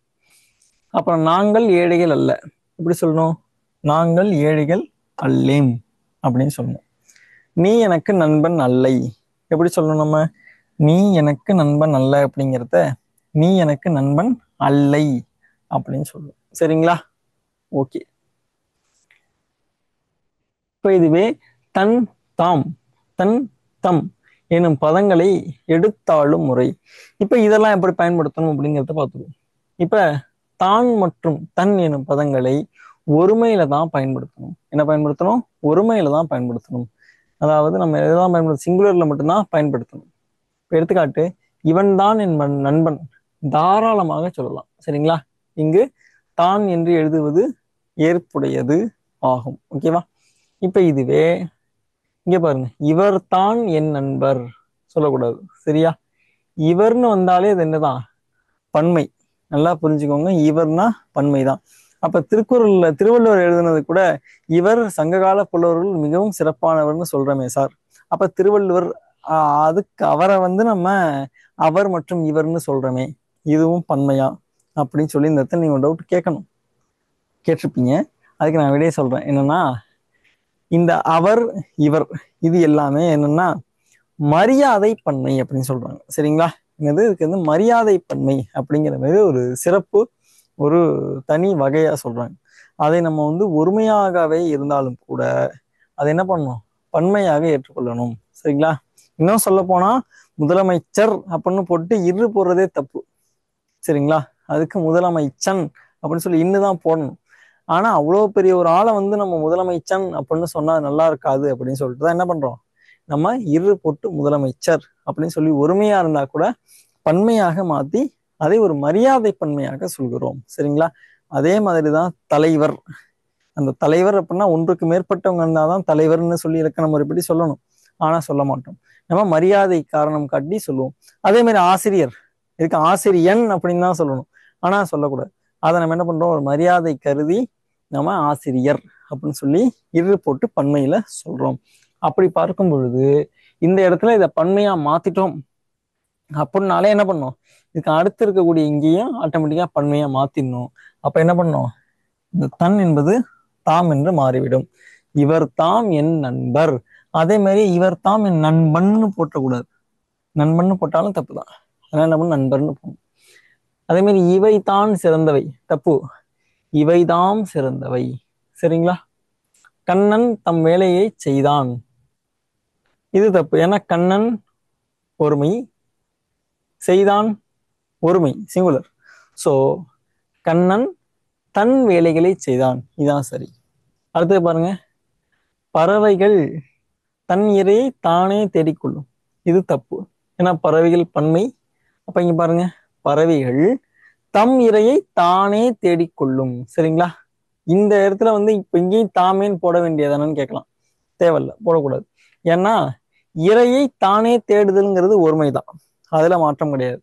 அப்புறம் நாங்கள் ஏழைகள் அல்ல, எப்படி சொல்லணும்? நாங்கள் ஏழைகள் அல்லேம் அப்படின்னு சொல்லணும். நீ எனக்கு நண்பன் அல்லை, எப்படி சொல்லணும் நம்ம? நீ எனக்கு நண்பன் அல்ல அப்படிங்கிறத நீ எனக்கு நண்பன் அல்லை அப்படின்னு சொல்லணும். சரிங்களா? ஓகே. இப்ப இதுவே தன், தாம், தன், தம் எனும் பதங்களை எடுத்தாளும் முறை. இப்ப இதெல்லாம் எப்படி பயன்படுத்தணும் அப்படிங்கிறத பார்த்துருவோம். இப்ப தான் மற்றும் தன் எனும் பதங்களை ஒருமையில தான் பயன்படுத்தணும். என்ன பயன்படுத்தணும்? ஒருமையில தான் பயன்படுத்தணும். அதாவது நம்ம எதுதான் பயன்படுத்தணும்? சிங்குலர்ல மட்டும்தான் பயன்படுத்தணும். இப்ப எடுத்துக்காட்டு, இவன் தான் என் நண்பன், தாராளமாக சொல்லலாம். சரிங்களா? இங்கு தான் என்று எழுதுவது ஏற்புடையது ஆகும். ஓகேவா? இப்ப இதுவே இங்க பாருங்க, இவர் தான் என் நண்பர், சொல்லக்கூடாது. சரியா? இவர்னு வந்தாலே அது என்னதான்? பன்மை. நல்லா புரிஞ்சுக்கோங்க, இவர்னா பன்மைதான். அப்ப திருக்குறள்ல திருவள்ளுவர் எழுதுனது கூட இவர் சங்ககால புலவர்கள் மிகவும் சிறப்பானவர்னு சொல்றமே சார். அப்ப திருவள்ளுவர் அதுக்கு அவரை வந்து நம்ம அவர் மற்றும் இவர்னு சொல்றோமே, இதுவும் பன்மையா அப்படின்னு சொல்லி இந்த இடத்துல நீங்க டவுட் கேட்கணும், கேட்டிருப்பீங்க. அதுக்கு நான் விடையே சொல்றேன். என்னன்னா, இந்த அவர் இவர் இது எல்லாமே என்னன்னா மரியாதை பன்மை அப்படின்னு சொல்றாங்க. சரிங்களா? இதுக்கு வந்து மரியாதை பன்மை அப்படிங்கிற மாதிரி ஒரு சிறப்பு, ஒரு தனி வகையா சொல்றாங்க. அதை நம்ம வந்து ஒருமையாகவே இருந்தாலும் கூட அதை என்ன பண்ணணும்? பன்மையாக ஏற்றுக்கொள்ளணும். சரிங்களா? இன்னும் சொல்ல போனா முதலமைச்சர் அப்படின்னு போட்டு இரு போடுறதே தப்பு. சரிங்களா? அதுக்கு முதலமைச்சன் அப்படின்னு சொல்லி இன்னுதான் போடணும். ஆனா அவ்வளவு பெரிய ஒரு ஆளை வந்து நம்ம முதலமைச்சன் அப்படின்னு சொன்னா நல்லா இருக்காது அப்படின்னு சொல்லிட்டு தான் என்ன பண்றோம்? நம்ம இரு போட்டு முதலமைச்சர் அப்படின்னு சொல்லி ஒருமையா இருந்தா கூட பன்மையாக மாத்தி அதை ஒரு மரியாதை பன்மையாக சொல்கிறோம். சரிங்களா? அதே மாதிரிதான் தலைவர். அந்த தலைவர் அப்படின்னா ஒன்றுக்கு மேற்பட்டவங்க இருந்தாதான் தலைவர்னு சொல்லி இலக்கண முறைப்படி சொல்லணும். ஆனா சொல்ல மாட்டோம், நம்ம மரியாதை காரணம் காட்டி சொல்லுவோம். அதே மாதிரி ஆசிரியர், இதுக்கு ஆசிரியன் அப்படின்னு தான் சொல்லணும். ஆனா சொல்லக்கூடாது. அதை நம்ம என்ன பண்றோம்? ஒரு மரியாதை கருதி நம்ம ஆசிரியர் அப்படின்னு சொல்லி இரு போட்டு பன்மையில சொல்றோம். அப்படி பார்க்கும் பொழுது இந்த இடத்துல இதை பன்மையா மாத்திட்டோம் அப்படின்னாலே என்ன பண்ணோம்? இதுக்கு அடுத்து இருக்கக்கூடிய இங்கேயும் ஆட்டோமேட்டிக்கா பன்மையா மாத்திடணும். அப்ப என்ன பண்ணோம்? இந்த தன் என்பது தாம் என்று மாறிவிடும். இவர் தாம் என் நண்பர். அதே மாதிரி இவர் தாம் என் நண்பன்னு போட்டக்கூடாது. நண்பன்னு போட்டாலும் தப்புதான். அதனால என்ன பண்ணணும்? நண்பர்னு போகணும். அதே மாதிரி இவை தான் சிறந்தவை, தப்பு. இவைதாம் சிறந்தவை. சரிங்களா? கண்ணன் தம் வேலையை செய்தான், இது தப்பு. ஏன்னா கண்ணன் ஒருமை, செய்தான் ஒருமை, சிங்குலர். சோ கண்ணன் தன் வேலைகளை செய்தான், இதான் சரி. அடுத்தது பாருங்க, பறவைகள் தன் இரையை தானே தேடிக்கொள்ளும், இது தப்பு. ஏன்னா பறவைகள் பன்மை. அப்ப இங்க பாருங்க, பறவைகள் தம் இரையை தானே தேடிக்கொள்ளும். சரிங்களா? இந்த இடத்துல வந்து இப்ப இங்கேயும் தாமேன்னு போட வேண்டியதானு கேட்கலாம். தேவையில்ல, போடக்கூடாது. ஏன்னா இரையை தானே தேடுதல்ங்கிறது ஒருமைதான், அதுல மாற்றம் கிடையாது.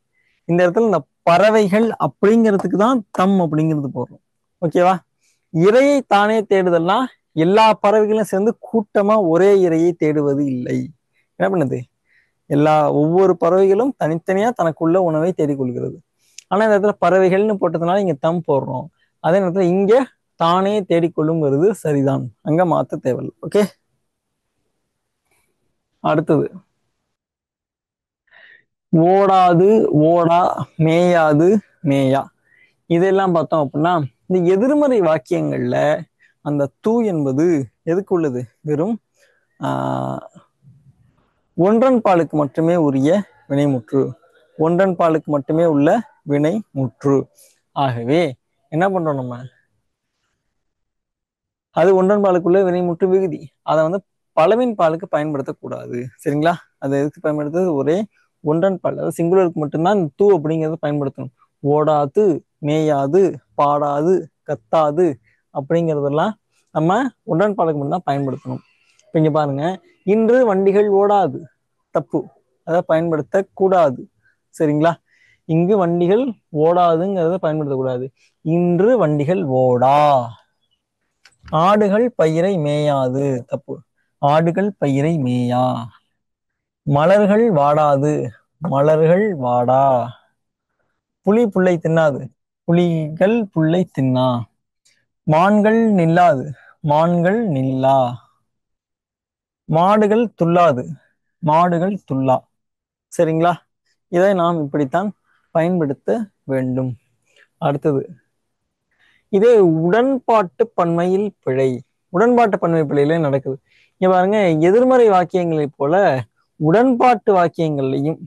இந்த இடத்துல இந்த பறவைகள் அப்படிங்கிறதுக்கு தான் தம் அப்படிங்கிறது போடுறோம். ஓகேவா? இரையை தானே தேடுதல்னா எல்லா பறவைகளும் சேர்ந்து கூட்டமா ஒரே இரையை தேடுவது இல்லை. என்ன பண்ணுது? ஒவ்வொரு பறவைகளும் தனித்தனியா தனக்குள்ள உணவை தேடிக்கொள்கிறது. ஆனா இந்த இடத்துல பறவைகள்னு போட்டதுனால இங்க தம் போடுறோம். அதே நேரத்துல இங்க தானே தேடிக்கொள்ளும் வருது, சரிதான், அங்க மாத்த தேவையில்லை. ஓகே, அடுத்தது ஓடாது, ஓடா, மேயாது, மேயா. இதெல்லாம் பார்த்தோம் அப்படின்னா இந்த எதிர்மறை வாக்கியங்கள்ல அந்த தூ என்பது எதுக்கு உள்ளது? வெறும் ஆஹ் ஒன்றன் பாலுக்கு மட்டுமே உரிய வினைமுற்று, ஒன்றன் பாலுக்கு மட்டுமே உள்ள வினை முற்று. ஆகவே என்ன பண்றோம் நம்ம? அது ஒன்றன் பாலுக்குள்ள வினைமுற்று விகுதி, அதை வந்து பலவின் பாலுக்கு பயன்படுத்தக்கூடாது. சரிங்களா? அதை எதுக்கு பயன்படுத்துறது? ஒரே ஒன்றன் பால், அதாவது சிங்குலருக்கு மட்டும்தான் இந்த தூ அப்படிங்கிறத பயன்படுத்தணும். ஓடாது, மேயாது, பாடாது, கத்தாது அப்படிங்கிறதெல்லாம் நம்ம ஒன்றன் பாலுக்கு மட்டும்தான் பயன்படுத்தணும். இப்ப இங்க பாருங்க, இன்று வண்டிகள் ஓடாது, தப்பு, அதை பயன்படுத்தக்கூடாது. சரிங்களா? இங்கு வண்டிகள் ஓடாதுங்கிறத பயன்படுத்தக்கூடாது. இன்று வண்டிகள் ஓடா. ஆடுகள் பயிரை மேயாது, தப்பு, ஆடுகள் பயிரை மேயா. மலர்கள் வாடாது, மலர்கள் வாடா. புலி புல்லை தின்னாது, புலிகள் புல்லை தின்னா. மான்கள் நில்லாது, மான்கள் நில்லா. மாடுகள் துள்ளாது, மாடுகள் துள்ளா. சரிங்களா? இதை நாம் இப்படித்தான் பயன்படுத்த வேண்டும். அடுத்தது, இதே உடன்பாட்டு பன்மையில் பிழை. உடன்பாட்டு பன்மை பிழையில நடக்குது. இங்க பாருங்க, எதிர்மறை வாக்கியங்களை போல உடன்பாட்டு வாக்கியங்கள்லையும்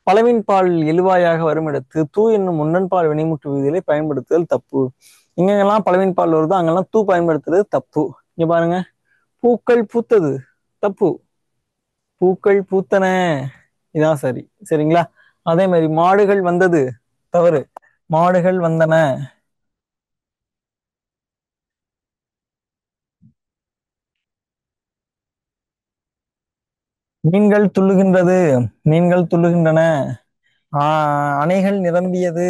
பலவின் பால் எழுவாயாக வரும் இடத்து தூ என்னும் முன்னன்பால் வினைமுற்று விதிகளை பயன்படுத்துதல் தப்பு. எங்கெங்கெல்லாம் பலவின் பால் வருதோ அங்கெல்லாம் தூ பயன்படுத்துறது தப்பு. இங்க பாருங்க, பூக்கள் பூத்தது, தப்பு, பூக்கள் பூத்தன, இதான் சரி. சரிங்களா? அதே மாதிரி மாடுகள் வந்தது, தவறு, மாடுகள் வந்தன. மீன்கள் துள்ளுகின்றது, மீன்கள் துள்ளுகின்றன. அணைகள் நிரம்பியது,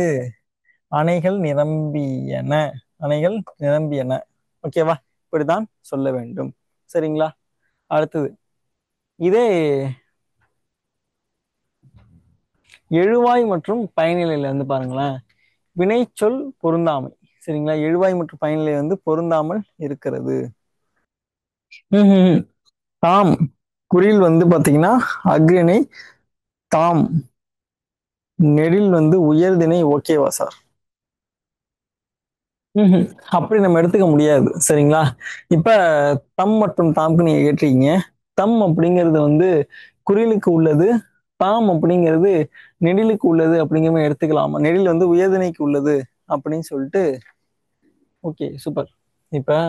அணைகள் நிரம்பியன, அணைகள் நிரம்பியன. ஓகேவா? இப்படித்தான் சொல்ல வேண்டும். சரிங்களா? அடுத்தது, இதே எழுவாய் மற்றும் பயனிலையில வந்து பாருங்களேன், வினைச்சொல் பொருந்தாமை. சரிங்களா? எழுவாய் மற்றும் பயனிலை வந்து பொருந்தாமல் இருக்கிறது. தாம் குறில் வந்து பாத்தீங்கன்னா அக்ரிணை, தாம் நெடில் வந்து உயர்திணை. ஓகேவா சார்? அப்படி நம்ம எடுத்துக்க முடியாது. சரிங்களா? இப்ப தம் மற்றும் தாம்க்கு நீங்க கேட்டிருக்கீங்க. தம் அப்படிங்கிறது வந்து குறிலுக்கு உள்ளது, தாம் அப்படிங்கிறது நெடிலுக்கு உள்ளது அப்படிங்கிற மாதிரி எடுத்துக்கலாமா? நெடில் வந்து உயர்திணைக்கு உள்ளது அப்படின்னு சொல்லிட்டு. Okay, super. இப்ப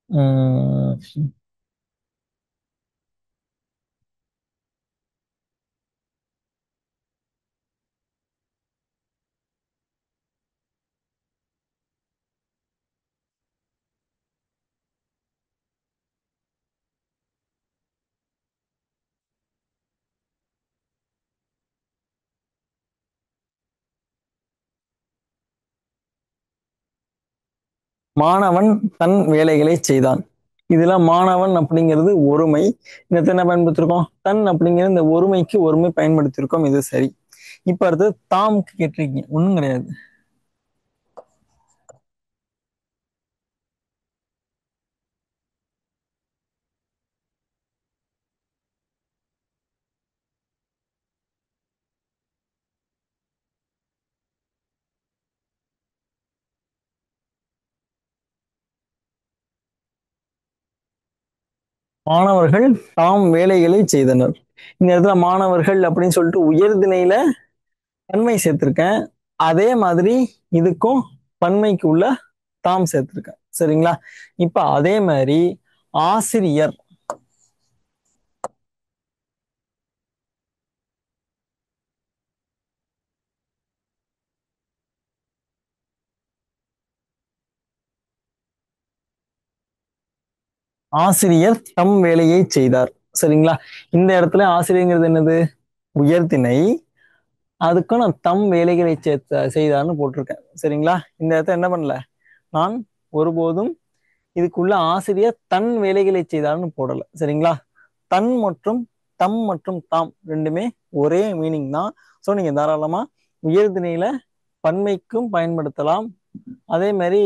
உம் மாணவன் தன் வேலைகளை செய்தான். இதுல மாணவன் அப்படிங்கிறது ஒருமை. இந்த என்ன பயன்படுத்திருக்கோம்? தன் அப்படிங்கிற இந்த ஒருமைக்கு ஒருமை பயன்படுத்தியிருக்கோம். இது சரி. இப்ப அடுத்து தாம்க்கு கேட்டிருக்கீங்க, ஒண்ணும் கிடையாது. மாணவர்கள் தாம் வேலைகளை செய்தனர். இந்த இடத்துல மாணவர்கள் அப்படின்னு சொல்லிட்டு உயர்திணையில பன்மை சேர்த்திருக்கேன். அதே மாதிரி இதுக்கும் பன்மைக்கு உள்ள தாம் சேர்த்திருக்கேன். சரிங்களா? இப்ப அதே மாதிரி ஆசிரியர். ஆசிரியர் தம் வேலையை செய்தார். சரிங்களா? இந்த இடத்துல ஆசிரியங்கிறது என்னது? உயர்திணை. அதுக்கும் நான் தம் வேலைகளை செய்தார்னு போட்டிருக்கேன். சரிங்களா? இந்த இடத்துல என்ன பண்ணல, நான் ஒருபோதும் இதுக்குள்ள ஆசிரியர் தன் வேலைகளை செய்தார்னு போடல. சரிங்களா? தன் மற்றும் தம் மற்றும் தாம் ரெண்டுமே ஒரே மீனிங் தான். ஸோ நீங்க தாராளமா உயர்திணையில பன்மைக்கும் பயன்படுத்தலாம். அதே மாதிரி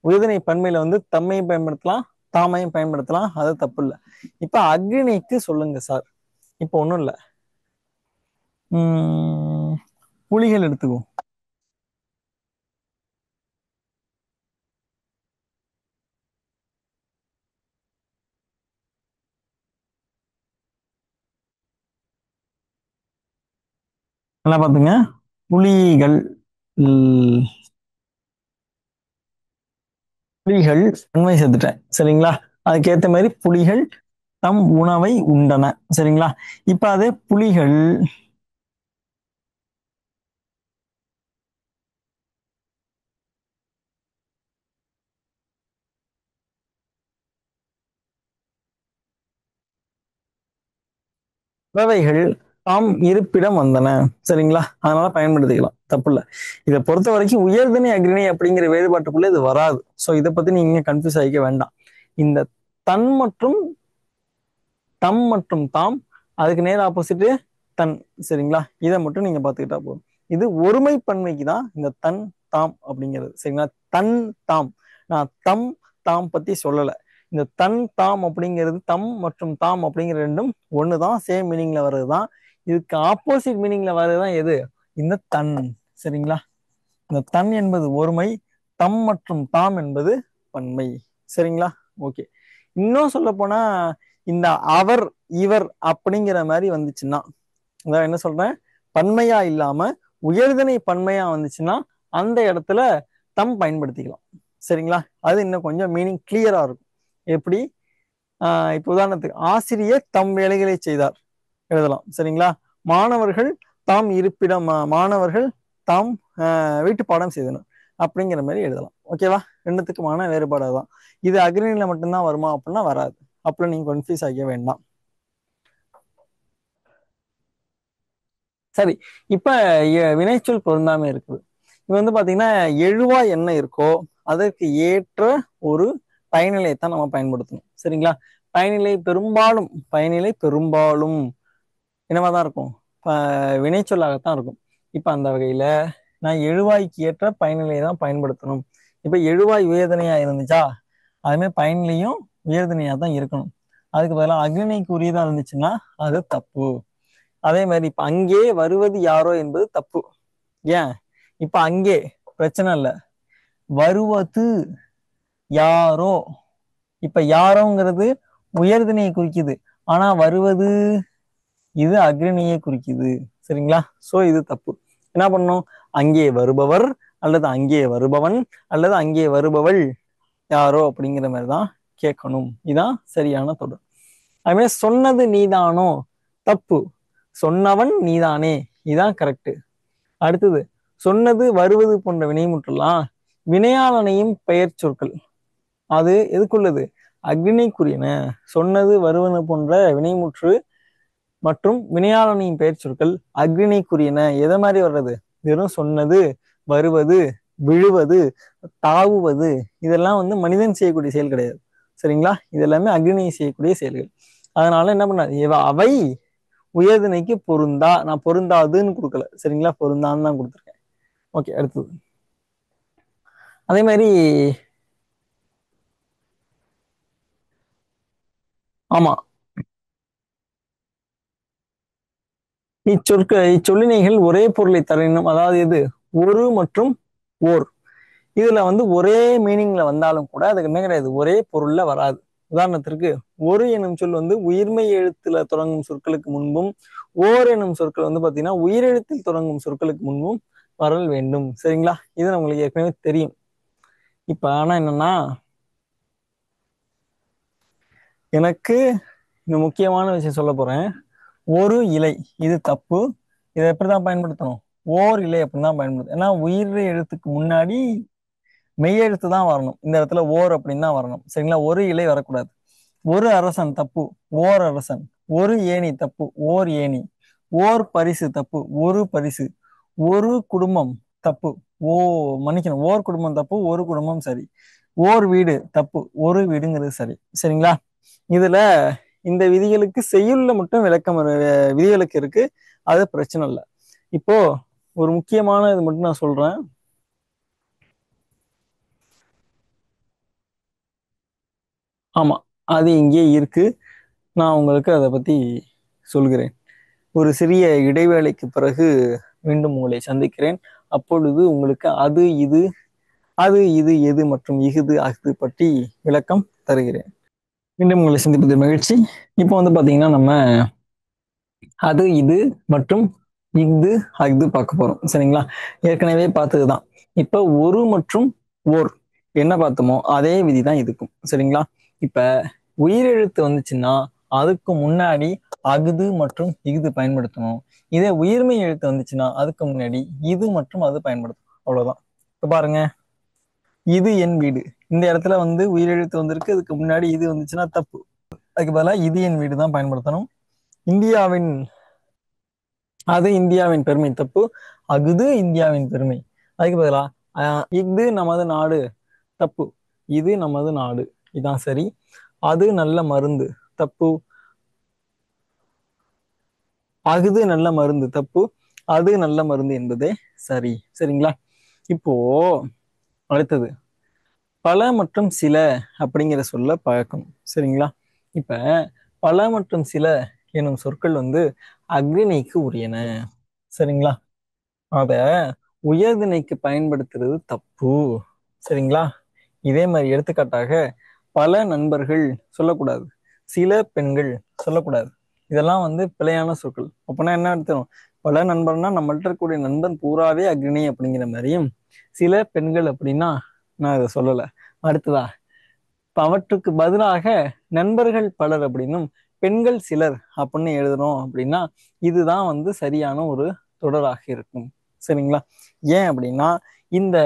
உயர்திணை பன்மையில வந்து தம்மையும் பயன்படுத்தலாம், தாமையும் பயன்படுத்தலாம். அது தப்பு இல்லை. இப்ப அக்னிக்கு சொல்லுங்க சார். இப்ப ஒண்ணும் இல்லை, புலிகள் எடுத்துக்குவோம். நல்லா பாத்துங்க. புலிகள் புலிகள் உண்மை சேர்த்துட்டேன். சரிங்களா? அதுக்கேத்த மாதிரி புலிகள் தம் உணவை உண்டன. சரிங்களா? இப்ப அதே புலிகள் பறவைகள் தாம் இருப்பிடம் வந்தன. சரிங்களா? அதனால பயன்படுத்திக்கலாம், தப்பு இல்லை. இதை பொறுத்த வரைக்கும் உயர்திணை அக்ரிணை அப்படிங்கிற வேறுபாட்டுக்குள்ள இது வராது. ஸோ இதை பத்தி நீங்க கன்ஃபியூஸ் ஆகிக்க வேண்டாம். இந்த தன் மற்றும் தம் மற்றும் தாம், அதுக்கு நேர் ஆப்போசிட் தன். சரிங்களா? இதை மட்டும் நீங்க பாத்துக்கிட்டா போதும். இது ஒருமை பன்மைக்கு தான் இந்த தன் தாம் அப்படிங்கிறது. சரிங்களா? தன் தாம். நான் தம் தாம் பத்தி சொல்லல. இந்த தன் தாம் அப்படிங்கிறது தம் மற்றும் தாம் அப்படிங்கிற ரெண்டும் ஒண்ணுதான், சேம் மீனிங்ல வர்றதுதான். இதுக்கு ஆப்போசிட் மீனிங்ல வர்றதுதான் எது? இந்த தன். சரிங்களா? இந்த தன் என்பது ஒருமை, தம் மற்றும் தாம் என்பது பன்மை. சரிங்களா? ஓகே. இன்னும் சொல்ல போனா இந்த அவர் இவர் அப்படிங்கிற மாதிரி வந்துச்சுன்னா, அதான் என்ன சொல்றேன், பன்மையா இல்லாம உயர்திணை பன்மையா வந்துச்சுன்னா அந்த இடத்துல தம் பயன்படுத்திக்கலாம். சரிங்களா? அது இன்னும் கொஞ்சம் மீனிங் கிளியரா இருக்கும். எப்படி? இப்ப உதாரணத்துக்கு ஆசிரியர் தம் வேலைகளை செய்தார் எழுதலாம். சரிங்களா? மாணவர்கள் தாம் இருப்பிடம், மாணவர்கள் தாம் வீட்டு பாடம் செய்தனர் அப்படிங்கிற மாதிரி எழுதலாம். ஓகேவா? ரெண்டுத்துக்குமான வேறுபாடு தான். இது அக்ரிணில மட்டும்தான் வருமா அப்படின்னா வராது. அப்படி நீங்க கன்ஃபியூஸ் ஆக வேண்டாம். சரி. இப்ப வினைச்சொல் பொருந்தாம இருக்குது. இது வந்து பாத்தீங்கன்னா எழுவாய் என்ன இருக்கோ அதற்கு ஏற்ற ஒரு பயனிலையத்தான் நம்ம பயன்படுத்தணும். சரிங்களா? பயனிலை பெரும்பாலும் என்னவாதான் இருக்கும்? வினைச்சொல்லாகத்தான் இருக்கும். இப்ப அந்த வகையில நான் எழுவாய்க்கு ஏற்ற பயனிலையை தான் பயன்படுத்தணும். இப்ப எழுவாய் உயர்தனையா இருந்துச்சா, அதுமாதிரி பயனிலையும் உயர்தனையா தான் இருக்கணும். அதுக்கு பதிலாக அக்னிக்கு உரியதா இருந்துச்சுன்னா அது தப்பு. அதே மாதிரி இப்ப அங்கே வருவது யாரோ என்பது தப்பு. ஏன்? இப்ப அங்கே பிரச்சனை இல்லை, வருவது யாரோ. இப்ப யாரோங்கிறது உயர்திணையை குறிக்குது, ஆனா வருவது இது அக்னியை குறிக்குது. சரிங்களா? சோ இது தப்பு. என்ன பண்ணணும்? அங்கே வருபவர் அல்லது அங்கே வருபவன் அல்லது அங்கே வருபவள் யாரோ அப்படிங்கிற மாதிரிதான் கேட்கணும். இதான் சரியான தொடர். அதுமாதிரி சொன்னது நீதானோ தப்பு, சொன்னவன் நீதானே, இதான் கரெக்ட். அடுத்தது சொன்னது வருவது போன்ற வினைமுற்றலாம் வினையாளனையும் பெயர் சொற்கள். அது எதுக்குள்ளது? அக்னிக்குரியன. சொன்னது வருவன போன்ற வினைமுற்று மற்றும் வினையாளனின் பெயர் சொற்கள் அக்னிக்குரியன. எதை மாதிரி வர்றது? வெறும் சொன்னது, வருவது, விழுவது, தாவுவது, இதெல்லாம் வந்து மனிதன் செய்யக்கூடிய செயல் கிடையாது. சரிங்களா? இது எல்லாமே அக்னியை செய்யக்கூடிய செயல்கள். அதனால என்ன பண்ணாது, அவை உயர்திணைக்கு பொருந்தா. நான் பொருந்தாதுன்னு கொடுக்கல. சரிங்களா? பொருந்தான்னு தான் கொடுத்துருக்கேன். ஓகே. அடுத்தது அதே மாதிரி ஆமா, இச்சொல்லினைகள் ஒரே பொருளை தரணும். அதாவது எது? ஒரு மற்றும் ஓர். இதுல வந்து ஒரே மீனிங்ல வந்தாலும் கூட அதுக்கு என்ன கிடையாது, ஒரே பொருள்ல வராது. உதாரணத்திற்கு ஒரு எனும் சொல் வந்து உயிர்மை எழுத்துல தொடங்கும் சொற்களுக்கு முன்பும், ஓர் எனும் சொற்கள் வந்து பாத்தீங்கன்னா உயிரெழுத்தில் தொடங்கும் சொற்களுக்கு முன்பும் வரல் வேண்டும். சரிங்களா? இது நம்மளுக்கு ஏற்கனவே தெரியும். இப்ப ஆனா என்னன்னா, எனக்கு இந்த முக்கியமான விஷயம் சொல்ல போறேன். ஒரு இலை, இது தப்பு. இதை எப்படிதான் பயன்படுத்தணும்? ஓர் இலை அப்படின்னு தான் பயன்படுத்தணும். ஏன்னா உயிர் எழுத்துக்கு முன்னாடி மெய் எழுத்து தான் வரணும். இந்த இடத்துல ஓர் அப்படின்னு தான் வரணும். சரிங்களா? ஒரு இலை வரக்கூடாது. ஒரு அரசன் தப்பு, ஓர் அரசன். ஒரு ஏணி தப்பு, ஓர் ஏணி. ஓர் பரிசு தப்பு, ஒரு பரிசு. ஒரு குடும்பம் தப்பு, ஓ மன்னிக்கணும், ஓர் குடும்பம் தப்பு, ஒரு குடும்பம் சரி. ஓர் வீடு தப்பு, ஒரு வீடுங்கிறது சரி. சரிங்களா? இதுல இந்த விதிகளுக்கு செய்யுள்ல மட்டும் விளக்கம் விதிகளுக்கு இருக்கு, அது பிரச்சனை இல்லை. இப்போ ஒரு முக்கியமான இது மட்டும் நான் சொல்றேன். ஆமா, அது இங்கே இருக்கு. நான் உங்களுக்கு அதை பத்தி சொல்கிறேன். ஒரு சிறிய இடைவேளைக்கு பிறகு மீண்டும் உங்களை சந்திக்கிறேன். அப்பொழுது உங்களுக்கு அது இது எது மற்றும் இஃது அஃது பற்றி விளக்கம் தருகிறேன். மீண்டும் உங்களை சந்திப்பது மகிழ்ச்சி. இப்போ வந்து பாத்தீங்கன்னா நம்ம அது இது மற்றும் இஃது அஃது பார்க்க போறோம். சரிங்களா? ஏற்கனவே பார்த்ததுதான். இப்ப ஒரு மற்றும் ஓர் என்ன பார்த்தோமோ அதே விதிதான் இதுக்கும். சரிங்களா? இப்ப உயிரெழுத்து வந்துச்சுன்னா அதுக்கு முன்னாடி அஃது மற்றும் இஃது பயன்படுத்தணும். இதே உயிர்மை எழுத்து வந்துச்சுன்னா அதுக்கு முன்னாடி இது மற்றும் அது பயன்படுத்தணும். அவ்வளவுதான். இப்ப பாருங்க, இது என் வீடு. இந்த இடத்துல வந்து உயிரெழுத்து வந்திருக்கு, அதுக்கு முன்னாடி இது வந்துச்சுன்னா தப்பு. அதுக்கு பதிலாக இது என் வீடு தான் பயன்படுத்தணும். இந்தியாவின் அது இந்தியாவின் பெருமை தப்பு, அஃது இந்தியாவின் பெருமை. அதுக்கு பதிலா இஃது நமது நாடு தப்பு, இது நமது நாடு, இதான் சரி. அது நல்ல மருந்து தப்பு, அஃது நல்ல மருந்து தப்பு, அது நல்ல மருந்து என்பதே சரி. சரிங்களா? இப்போ அடுத்தது பல மற்றும் சில அப்படிங்கிற சொல்ல பார்க்கணும். சரிங்களா? இப்ப பல மற்றும் சில எனும் சொற்கள் வந்து அஃறிணைக்கு உரியன. சரிங்களா? அத உயர்திணைக்கு பயன்படுத்துறது தப்பு. சரிங்களா? இதே மாதிரி எடுத்துக்காட்டாக பல நண்பர்கள் சொல்லக்கூடாது, சில பெண்கள் சொல்லக்கூடாது. இதெல்லாம் வந்து பிழையான சொற்கள். அப்பனா என்ன அர்த்தம்? பல நண்பர்னா நம்மள்ட்ட இருக்கக்கூடிய நண்பன் பூராவே அக்னி அப்படிங்கிற மாதிரியும், சில பெண்கள் அப்படின்னா நான் இதை சொல்லல. அடுத்ததா இப்ப அவற்றுக்கு பதிலாக நண்பர்கள் பலர் அப்படின்னும் பெண்கள் சிலர் அப்படின்னு எழுதணும் அப்படின்னா இதுதான் வந்து சரியான ஒரு தொடராக இருக்கும். சரிங்களா? ஏன் அப்படின்னா இந்த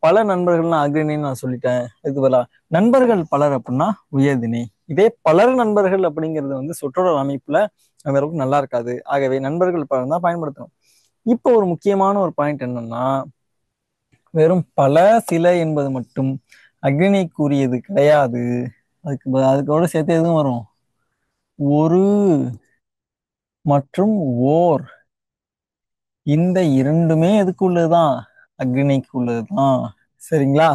பல நண்பர்கள்னா அக்ரணின்னு நான் சொல்லிட்டேன். இதுக்கு பதிலா நண்பர்கள் பலர் அப்படின்னா உயர்திணை. இதே பலர் நண்பர்கள் அப்படிங்கிறது வந்து சொற்றொடர் அமைப்புல அந்த அளவுக்கு நல்லா இருக்காது. ஆகவே நண்பர்கள் பலர் தான் பயன்படுத்தணும். இப்போ ஒரு முக்கியமான ஒரு பாயிண்ட் என்னன்னா, வெறும் பல சில என்பது மட்டும் அக்னிக்குரியது கிடையாது. அதுக்கோட சேர்த்து எதுவும் வரும், ஒரு மற்றும் ஓர். இந்த இரண்டுமே எதுக்கு உள்ளதுதான், அக்னிக்கு உள்ளதுதான். சரிங்களா?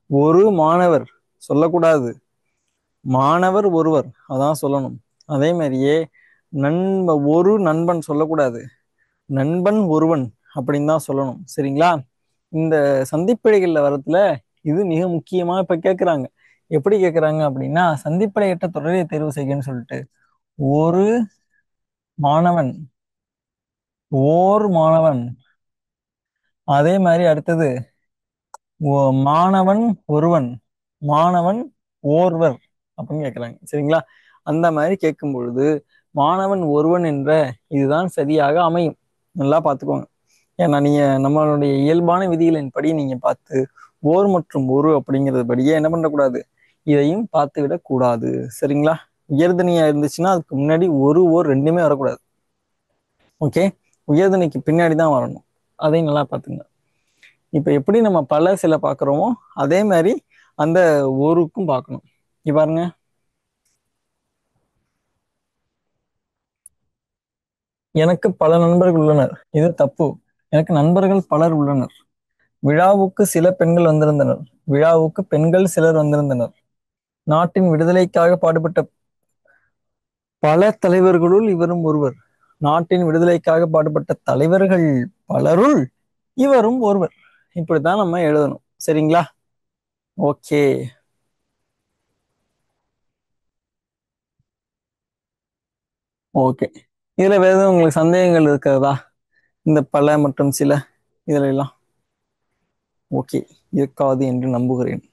ஒரு மாணவர் சொல்லக்கூடாது, மாணவர் ஒருவர் அதான் சொல்லணும். அதே மாதிரியே ஒரு நண்பன் சொல்லக்கூடாது, நண்பன் ஒருவன் அப்படின்னு தான் சொல்லணும். சரிங்களா? இந்த சந்திப்பிழைகள்ல வரதுல இது மிக முக்கியமா இப்ப கேக்குறாங்க. எப்படி கேக்குறாங்க அப்படின்னா, சந்திப்பிழையற்ற தொடரை தேர்வு செய்யன்னு சொல்லிட்டு ஒரு மாணவன், ஓர் மாணவன். அதே மாதிரி அடுத்தது மாணவன் ஒருவன், மாணவன் ஓர்வர் அப்படின்னு கேட்குறாங்க. சரிங்களா? அந்த மாதிரி கேட்கும் பொழுது மாணவன் ஒருவன் என்ற இதுதான் சரியாக அமையும். நல்லா பார்த்துக்கோங்க. ஏன்னா நீங்க நம்மளுடைய இயல்பான விதிகளின் படி நீங்க பார்த்து ஓர் மற்றும் ஒரு அப்படிங்கிறது படியே என்ன பண்ணக்கூடாது, இதையும் பார்த்து விடக்கூடாது. சரிங்களா? உயர்தனியா இருந்துச்சுன்னா அதுக்கு முன்னாடி ஒரு ஓர் ரெண்டுமே வரக்கூடாது. ஓகே, உயர்தனிக்கு பின்னாடி தான் வரணும். அதையும் நல்லா பார்த்துங்க. இப்ப எப்படி நம்ம பல சில பாக்குறோமோ அதே மாதிரி அந்த ஊருக்கும் பார்க்கணும். இங்க பாருங்க, எனக்கு பல நண்பர்கள் உள்ளனர், இது தப்பு. எனக்கு நண்பர்கள் பலர் உள்ளனர். விழாவுக்கு சில பெண்கள் வந்திருந்தனர், விழாவுக்கு பெண்கள் சிலர் வந்திருந்தனர். நாட்டின் விடுதலைக்காக பாடுபட்ட பல தலைவர்களுள் இவரும் ஒருவர். நாட்டின் விடுதலைக்காக பாடுபட்ட தலைவர்கள் பலருள் இவரும் ஒருவர். இப்படித்தான் நம்ம எழுதணும். சரிங்களா? ஓகே. ஓகே, இதுல வேற எதுவும் உங்களுக்கு சந்தேகங்கள் இருக்கிறதா, இந்த பல மற்றும் சில இதுல எல்லாம்? ஓகே, இருக்காது என்று நம்புகிறேன்.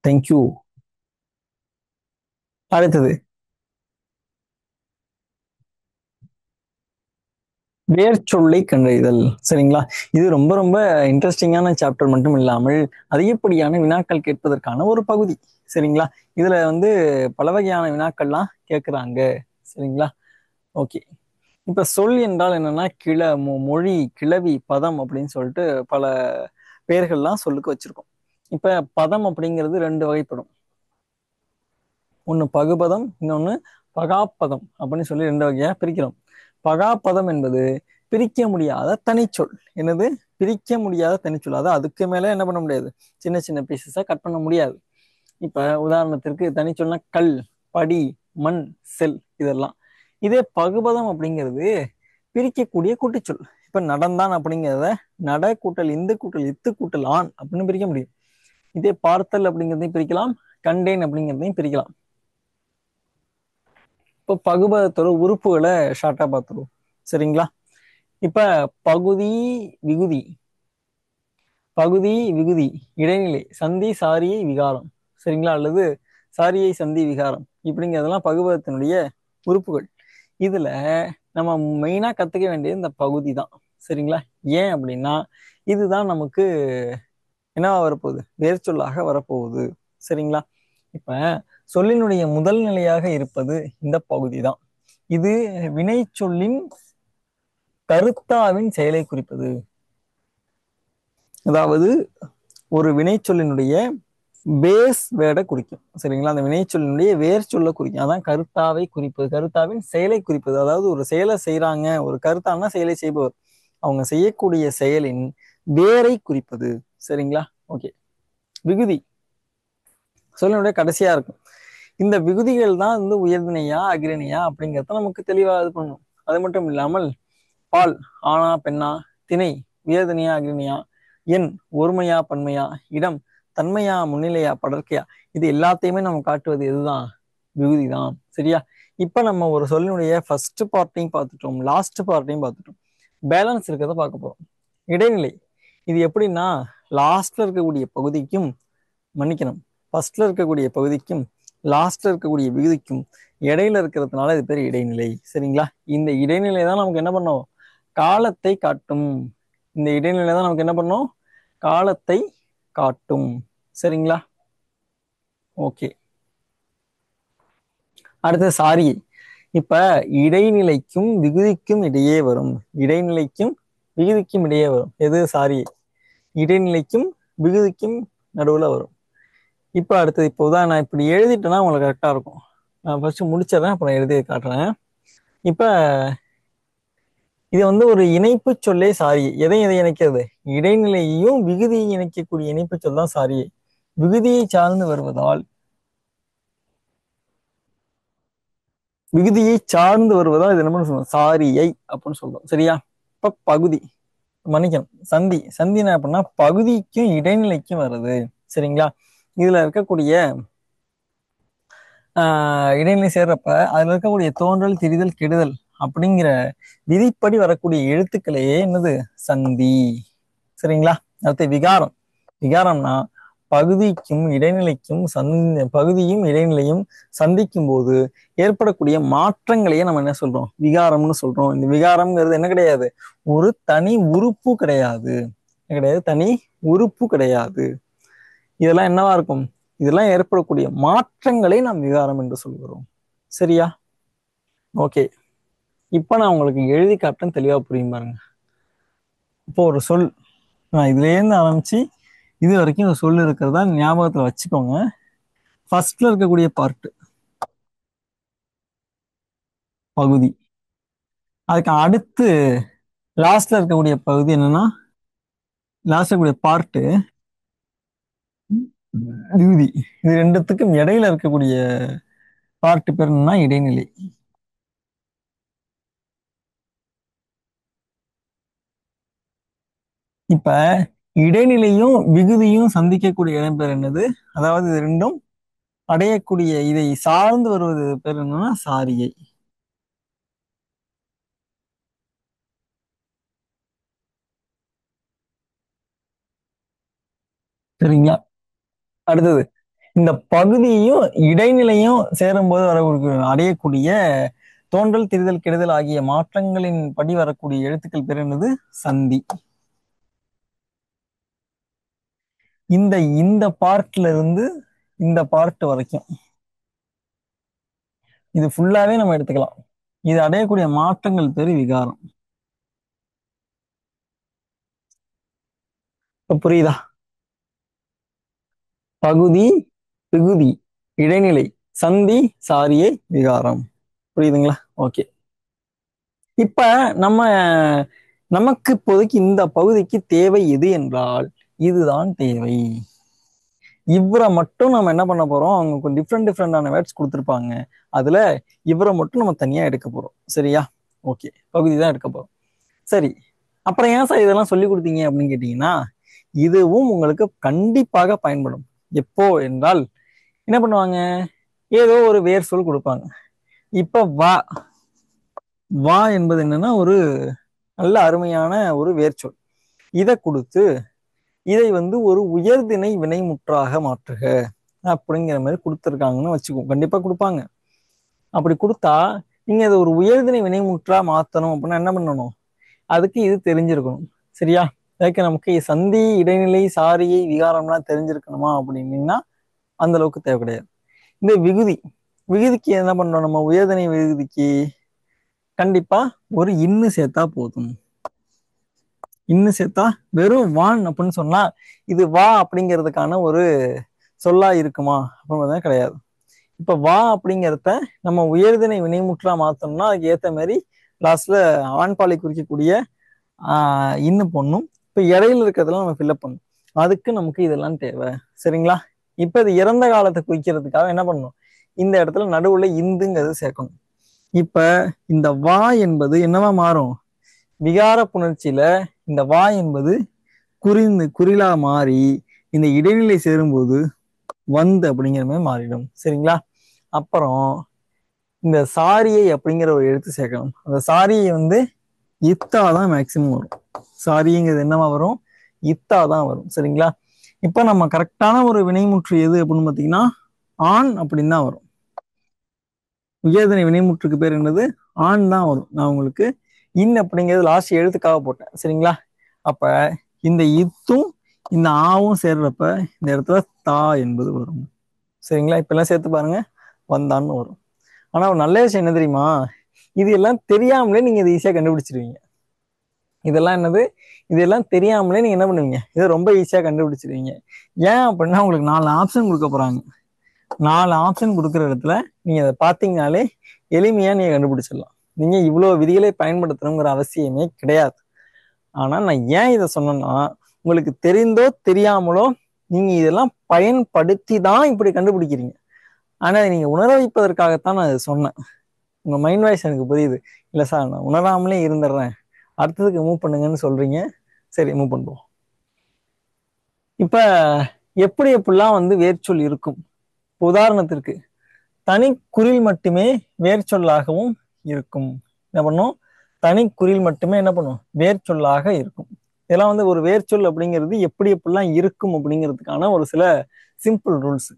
தேங்க்யூ. அடுத்தது வேர் சொல்லை கண்டறிதல். சரிங்களா? இது ரொம்ப ரொம்ப இன்ட்ரெஸ்டிங்கான சாப்டர் மட்டும் இல்லாமல் அதிகப்படியான வினாக்கள் கேட்பதற்கான ஒரு பகுதி. சரிங்களா? இதுல வந்து பல வகையான வினாக்கள்லாம் கேட்குறாங்க. சரிங்களா? ஓகே. இப்ப சொல் என்றால் என்னன்னா மொழி, கிளவி, பதம் அப்படின்னு சொல்லிட்டு பல பெயர்கள்லாம் சொல்லுக்கு வச்சிருக்கோம். இப்ப பதம் அப்படிங்கிறது ரெண்டு வகைப்படும். ஒண்ணு பகுபதம், இன்னொன்னு பகாப்பதம் அப்படின்னு சொல்லி ரெண்டு வகையா பிரிக்கிறோம். பகாப்பதம் என்பது பிரிக்க முடியாத தனிச்சொல். என்னது? பிரிக்க முடியாத தனிச்சொல். அதாவது அதுக்கு மேல என்ன பண்ண முடியாது, சின்ன சின்ன பீசஸா கட் பண்ண முடியாது. இப்ப உதாரணத்திற்கு தனிச்சொல்னா கல், படி, மண், செல், இதெல்லாம். இதே பகுபதம் அப்படிங்கிறது பிரிக்கக்கூடிய கூட்டுச்சொல். இப்ப நடந்தான் அப்படிங்கிறத நட கூட்டல் இந்து கூட்டல் இத்து கூட்டல் ஆண் அப்படின்னு பிரிக்க முடியும். இதே பார்த்தல் அப்படிங்கிறதையும் பிரிக்கலாம், கண்டேன் அப்படிங்கிறதையும் பிரிக்கலாம். இப்போ பகுபதத்தோட உறுப்புகளை ஷார்ட்டா பார்த்துருவோம். சரிங்களா? இப்ப பகுதி, விகுதி, பகுதி, விகுதி, இடைநிலை, சந்தி, சாரியை, விகாரம். சரிங்களா? அல்லது சாரியை, சந்தி, விகாரம், இப்படிங்கிறதெல்லாம் பகுபதத்தினுடைய உறுப்புகள். இதுல நம்ம மெயினா கத்துக்க வேண்டியது இந்த பகுதி தான். சரிங்களா? ஏன் அப்படின்னா இதுதான் நமக்கு என்னவா வரப்போகுது, வேர்ச்சொல்லாக வரப்போகுது. சரிங்களா? இப்ப சொல்லினுடைய முதல் நிலையாக இருப்பது இந்த பகுதி தான். இது வினை சொல்லின் கருத்தாவின் செயலை குறிப்பது. அதாவது ஒரு வினைச்சொல்லினுடைய பேஸ் வேர்டை குறிக்கும். சரிங்களா? அந்த வினைச்சொல்லினுடைய வேர் சொல்ல குறிக்கும். அதான் கருத்தாவை குறிப்பது, கருத்தாவின் செயலை குறிப்பது. அதாவது ஒரு செயலை செய்யறாங்க, ஒரு கருத்தானா செயலை செய்பவர், அவங்க செய்யக்கூடிய செயலின் வேரை குறிப்பது. சரிங்களா? ஓகே. விகுதி சொல்லினுடைய கடைசியா இருக்கும். இந்த விகுதிகள் தான் வந்து உயர்திணையா அகிரிணையா அப்படிங்கிறத நமக்கு தெளிவா இது பண்ணும். அது மட்டும் இல்லாமல் பால் ஆணா பெண்ணா, திணை உயர்திணையா அகிரிணையா, எண் ஒருமையா பன்மையா, இடம் தன்மையா முன்னிலையா படர்க்கையா, இது எல்லாத்தையுமே நம்ம காட்டுவது எதுதான்? விகுதி தான். சரியா? இப்ப நம்ம ஒரு சொல்லினுடைய ஃபர்ஸ்ட் பார்ட்டையும் பார்த்துட்டோம், லாஸ்ட் பார்ட்டையும் பார்த்துட்டோம். பேலன்ஸ் இருக்கிறத பார்க்க போறோம். இடைநிலை இது எப்படின்னா லாஸ்ட்ல இருக்கக்கூடிய பகுதிக்கும், மன்னிக்கணும், ஃபர்ஸ்ட்ல இருக்கக்கூடிய பகுதிக்கும் லாஸ்ட்ல இருக்கக்கூடிய விகுதிக்கும் இடையில இருக்கிறதுனால இது பேர் இடைநிலை. சரிங்களா? இந்த இடைநிலை தான் நமக்கு என்ன பண்ணும், காலத்தை காட்டும். இந்த இடைநிலை தான் நமக்கு என்ன பண்ணும், காலத்தை காட்டும். சரிங்களா? ஓகே. அடுத்த சாரியை. இப்ப இடைநிலைக்கும் விகுதிக்கும் இடையே வரும், இடைநிலைக்கும் விகுதிக்கும் இடையே வரும் எது? சாரியை. இடைநிலைக்கும் விகுதிக்கும் நடுவுல வரும். இப்ப அடுத்தது, இப்போதான் நான் இப்படி எழுதிட்டேன்னா உங்களுக்கு கரெக்டா இருக்கும். நான் ஃபர்ஸ்ட் முடிச்சிடறேன், அப்புறம் எழுதி காட்டுறேன். இப்ப இது வந்து ஒரு இணைப்பு சொல்லே சாரியை. எதை இணைக்கிறது? இடைநிலையையும் விகுதியை இணைக்கக்கூடிய இணைப்பு சொல் தான் சாரியை. விகுதியை சார்ந்து வருவதால், விகுதியை சார்ந்து வருவதால் இது என்ன சொல்றோம், சாரியை அப்படின்னு சொல்றோம். சரியா? இப்ப பகுதி, மன்னிக்கணும், சந்தி. சந்தினா அப்படின்னா பகுதிக்கும் இடைநிலைக்கும் வருது. சரிங்களா? இதுல இருக்கக்கூடிய இடைநிலை சேர்றப்ப அதுல இருக்கக்கூடிய தோன்றல், திரிதல், கெடுதல் அப்படிங்கிற விதிப்படி வரக்கூடிய எழுத்துக்களையே என்னது? சந்தி. சரிங்களா? அடுத்து விகாரம். விகாரம்னா பகுதிக்கும் இடைநிலைக்கும் பகுதியும் இடைநிலையும் சந்திக்கும் போது ஏற்படக்கூடிய மாற்றங்களையே நம்ம என்ன சொல்றோம்? விகாரம்னு சொல்றோம். இந்த விகாரம்ங்கிறது என்ன கிடையாது, ஒரு தனி உறுப்பு கிடையாது. கிடையாது, தனி உறுப்பு கிடையாது. இதெல்லாம் என்னவா இருக்கும்? இதெல்லாம் ஏற்படக்கூடிய மாற்றங்களை நாம் விகாரம் என்று சொல்கிறோம். சரியா? ஓகே. இப்ப நான் உங்களுக்கு எழுதி காட்டுறேன், தெளிவா புரியும் பாருங்க. இப்போ ஒரு சொல், நான் இதுல இருந்து ஆரம்பிச்சு இது வரைக்கும் ஒரு சொல் இருக்கிறதா ஞாபகத்துல வச்சுக்கோங்க. ஃபர்ஸ்ட்ல இருக்கக்கூடிய பார்ட் பகுதி, அதுக்கு அடுத்து லாஸ்ட்ல இருக்கக்கூடிய பகுதி என்னன்னா, லாஸ்ட்ல இருக்கக்கூடிய பார்ட் விகுதி. இது ரெண்டுத்துக்கும் இடையில இருக்கக்கூடிய பார்ட் பேர் என்னன்னா இடைநிலை. இப்ப இடைநிலையும் விகுதியும் சந்திக்கக்கூடிய இடம் பேர் என்னது? அதாவது இது ரெண்டும் அடையக்கூடிய, இதை சார்ந்து வருவது பேர் என்னன்னா சாரியை. சரிங்களா? அடுத்தது, இந்த பகுதியும் இடைநிலையும் சேரும் போது வரக்கூடிய அடையக்கூடிய தோன்றல் திரிதல் கெடுதல் ஆகிய மாற்றங்களின் படி வரக்கூடிய எழுத்துக்கள் பேர் என்னது? சந்தி. இந்த இந்த பார்ட்ல இருந்து இந்த பார்ட் வரைக்கும் இது ஃபுல்லாவே நம்ம எடுத்துக்கலாம். இது அடையக்கூடிய மாற்றங்கள் பேரு விகாரம். இப்ப புரியுதா? பகுதி, விகுதி, இடைநிலை, சந்தி, சாரியை, விகாரம். புரியுதுங்களா? ஓகே. இப்ப நம்ம நமக்கு இப்போதைக்கு இந்த பகுதிக்கு தேவை எது என்றால் இதுதான் தேவை. இவரை மட்டும் நம்ம என்ன பண்ண போறோம்? அவங்க டிஃப்ரெண்டான வேர்ட்ஸ் கொடுத்துருப்பாங்க. அதுல இவரை மட்டும் நம்ம தனியா எடுக்க போறோம். சரியா? ஓகே, பகுதி தான் எடுக்க போறோம். சரி, அப்புறம் ஏன் சார் இதெல்லாம் சொல்லி கொடுத்தீங்க அப்படின்னு கேட்டீங்கன்னா, இதுவும் உங்களுக்கு கண்டிப்பாக பயன்படும். எப்போ என்றால் என்ன பண்ணுவாங்க? ஏதோ ஒரு வேர் சொல் கொடுப்பாங்க. இப்ப வா, வா என்பது என்னன்னா ஒரு நல்ல அருமையான ஒரு வேர்ச்சொல். இதை கொடுத்து இதை ஒரு உயர்திணை வினைமுற்றாக மாற்றுக அப்படிங்கிற மாதிரி கொடுத்துருக்காங்கன்னு வச்சுக்கோ. கண்டிப்பா கொடுப்பாங்க. அப்படி கொடுத்தா நீங்க இதை ஒரு உயர்திணை வினைமுற்றா மாத்தணும் அப்படின்னா என்ன பண்ணணும்? அதுக்கு இது தெரிஞ்சிருக்கணும். சரியா? அதுக்கு நமக்கு சந்தி, இடைநிலை, சாரியை, விகாரம்லாம் தெரிஞ்சிருக்கணுமா அப்படின்னீங்கன்னா அந்த அளவுக்கு தேவை கிடையாது. இந்த விகுதி, விகுதிக்கு என்ன பண்றோம்? நம்ம உயர்திணை விகுதிக்கு கண்டிப்பா ஒரு இன்னு சேர்த்தா போதும். இன்னு சேர்த்தா வெறும் வான் அப்படின்னு சொன்னா இது வா அப்படிங்கிறதுக்கான ஒரு சொல்லா இருக்குமா அப்படின்னு கிடையாது. இப்ப வா அப்படிங்கிறத நம்ம உயர்திணை வினைமுற்றா மாத்தோம்னா அதுக்கு ஏத்த மாதிரி லாஸ்ட்ல ஆண்பாலை குறிக்கக்கூடிய இன்னு பொண்ணும் இப்ப இடையில இருக்கிறதெல்லாம் நம்ம ஃபில்அப் பண்ணணும். அதுக்கு நமக்கு இதெல்லாம் தேவை. சரிங்களா? இப்ப இது இறந்த காலத்தை குறிக்கிறதுக்காக என்ன பண்ணணும்? இந்த இடத்துல நடுவுல இந்துங்கிறது சேர்க்கணும். இப்ப இந்த வா என்பது என்னவா மாறும்? விகார புணர்ச்சியில இந்த வா என்பது குறிலா மாறி இந்த இடைநிலை சேரும்போது அப்படிங்கிற மாதிரி மாறிடும். சரிங்களா? அப்புறம் இந்த சாரியை அப்படிங்கிற ஒரு எழுத்து சேர்க்கணும். அந்த சாரியை இத்தா தான் மேக்சிமம் வரும். சாரிங்கிறது என்னவா வரும்? இத்தா தான் வரும். சரிங்களா? இப்ப நம்ம கரெக்டான ஒரு வினைமுற்று எது அப்படின்னு பாத்தீங்கன்னா ஆண் அப்படின்னு தான் வரும். உயர்திணை வினைமுற்றுக்கு பேர் என்னது? ஆண் தான் வரும். நான் உங்களுக்கு இன் அப்படிங்கிறது லாஸ்ட் எழுத்துக்காக போட்டேன். சரிங்களா? அப்ப இந்த இத்தும் இந்த ஆவும் சேர்றப்ப இந்த இடத்துல தா என்பது வரும். சரிங்களா? இப்ப எல்லாம் சேர்த்து பாருங்க, வந்தான்னு வரும். ஆனா ஒரு நல்ல விஷயம் என்ன தெரியுமா? இது எல்லாம் தெரியாமலே நீங்க இதை ஈஸியா கண்டுபிடிச்சிருவீங்க. இதெல்லாம் என்னது? இதெல்லாம் தெரியாமலே நீங்க என்ன பண்ணுவீங்க? இதை ரொம்ப ஈஸியா கண்டுபிடிச்சிருவீங்க. ஏன் அப்படின்னா உங்களுக்கு 4 ஆப்ஷன் கொடுக்க போறாங்க. 4 ஆப்ஷன் கொடுக்குற இடத்துல நீங்க அதை பார்த்தீங்கனாலே எளிமையா நீங்க கண்டுபிடிச்சிடலாம். நீங்க இவ்வளவு விதிகளை பயன்படுத்தணுங்கிற அவசியமே கிடையாது. ஆனா நான் ஏன் இதை சொன்னேன்னா, உங்களுக்கு தெரிந்தோ தெரியாமலோ நீங்க இதெல்லாம் பயன்படுத்தி தான் இப்படி கண்டுபிடிக்கிறீங்க. ஆனா நீங்க உணர வைப்பதற்காகத்தான் நான் இதை சொன்னேன். உங்க மைண்ட் வாய்ஸ் எனக்கு புரியுது. இல்ல சார் நான் உணராமலே இருந்துடுறேன், அடுத்ததுக்கு மூவ் பண்ணுங்கன்னு சொல்றீங்க. சரி, மூவ் பண்ணுவோம். இப்ப எப்படிலாம் வேர்ச்சொல் இருக்கும்? உதாரணத்திற்கு தனி குறில் மட்டுமே வேர்ச்சொல்லாகவும் இருக்கும். என்ன பண்ணும்? தனி குறில் மட்டுமே என்ன பண்ணும்? வேர்ச்சொல்லாக இருக்கும். இதெல்லாம் ஒரு வேர்ச்சொல் அப்படிங்கிறது எப்படிலாம் இருக்கும் அப்படிங்கிறதுக்கான ஒரு சில சிம்பிள் ரூல்ஸ்.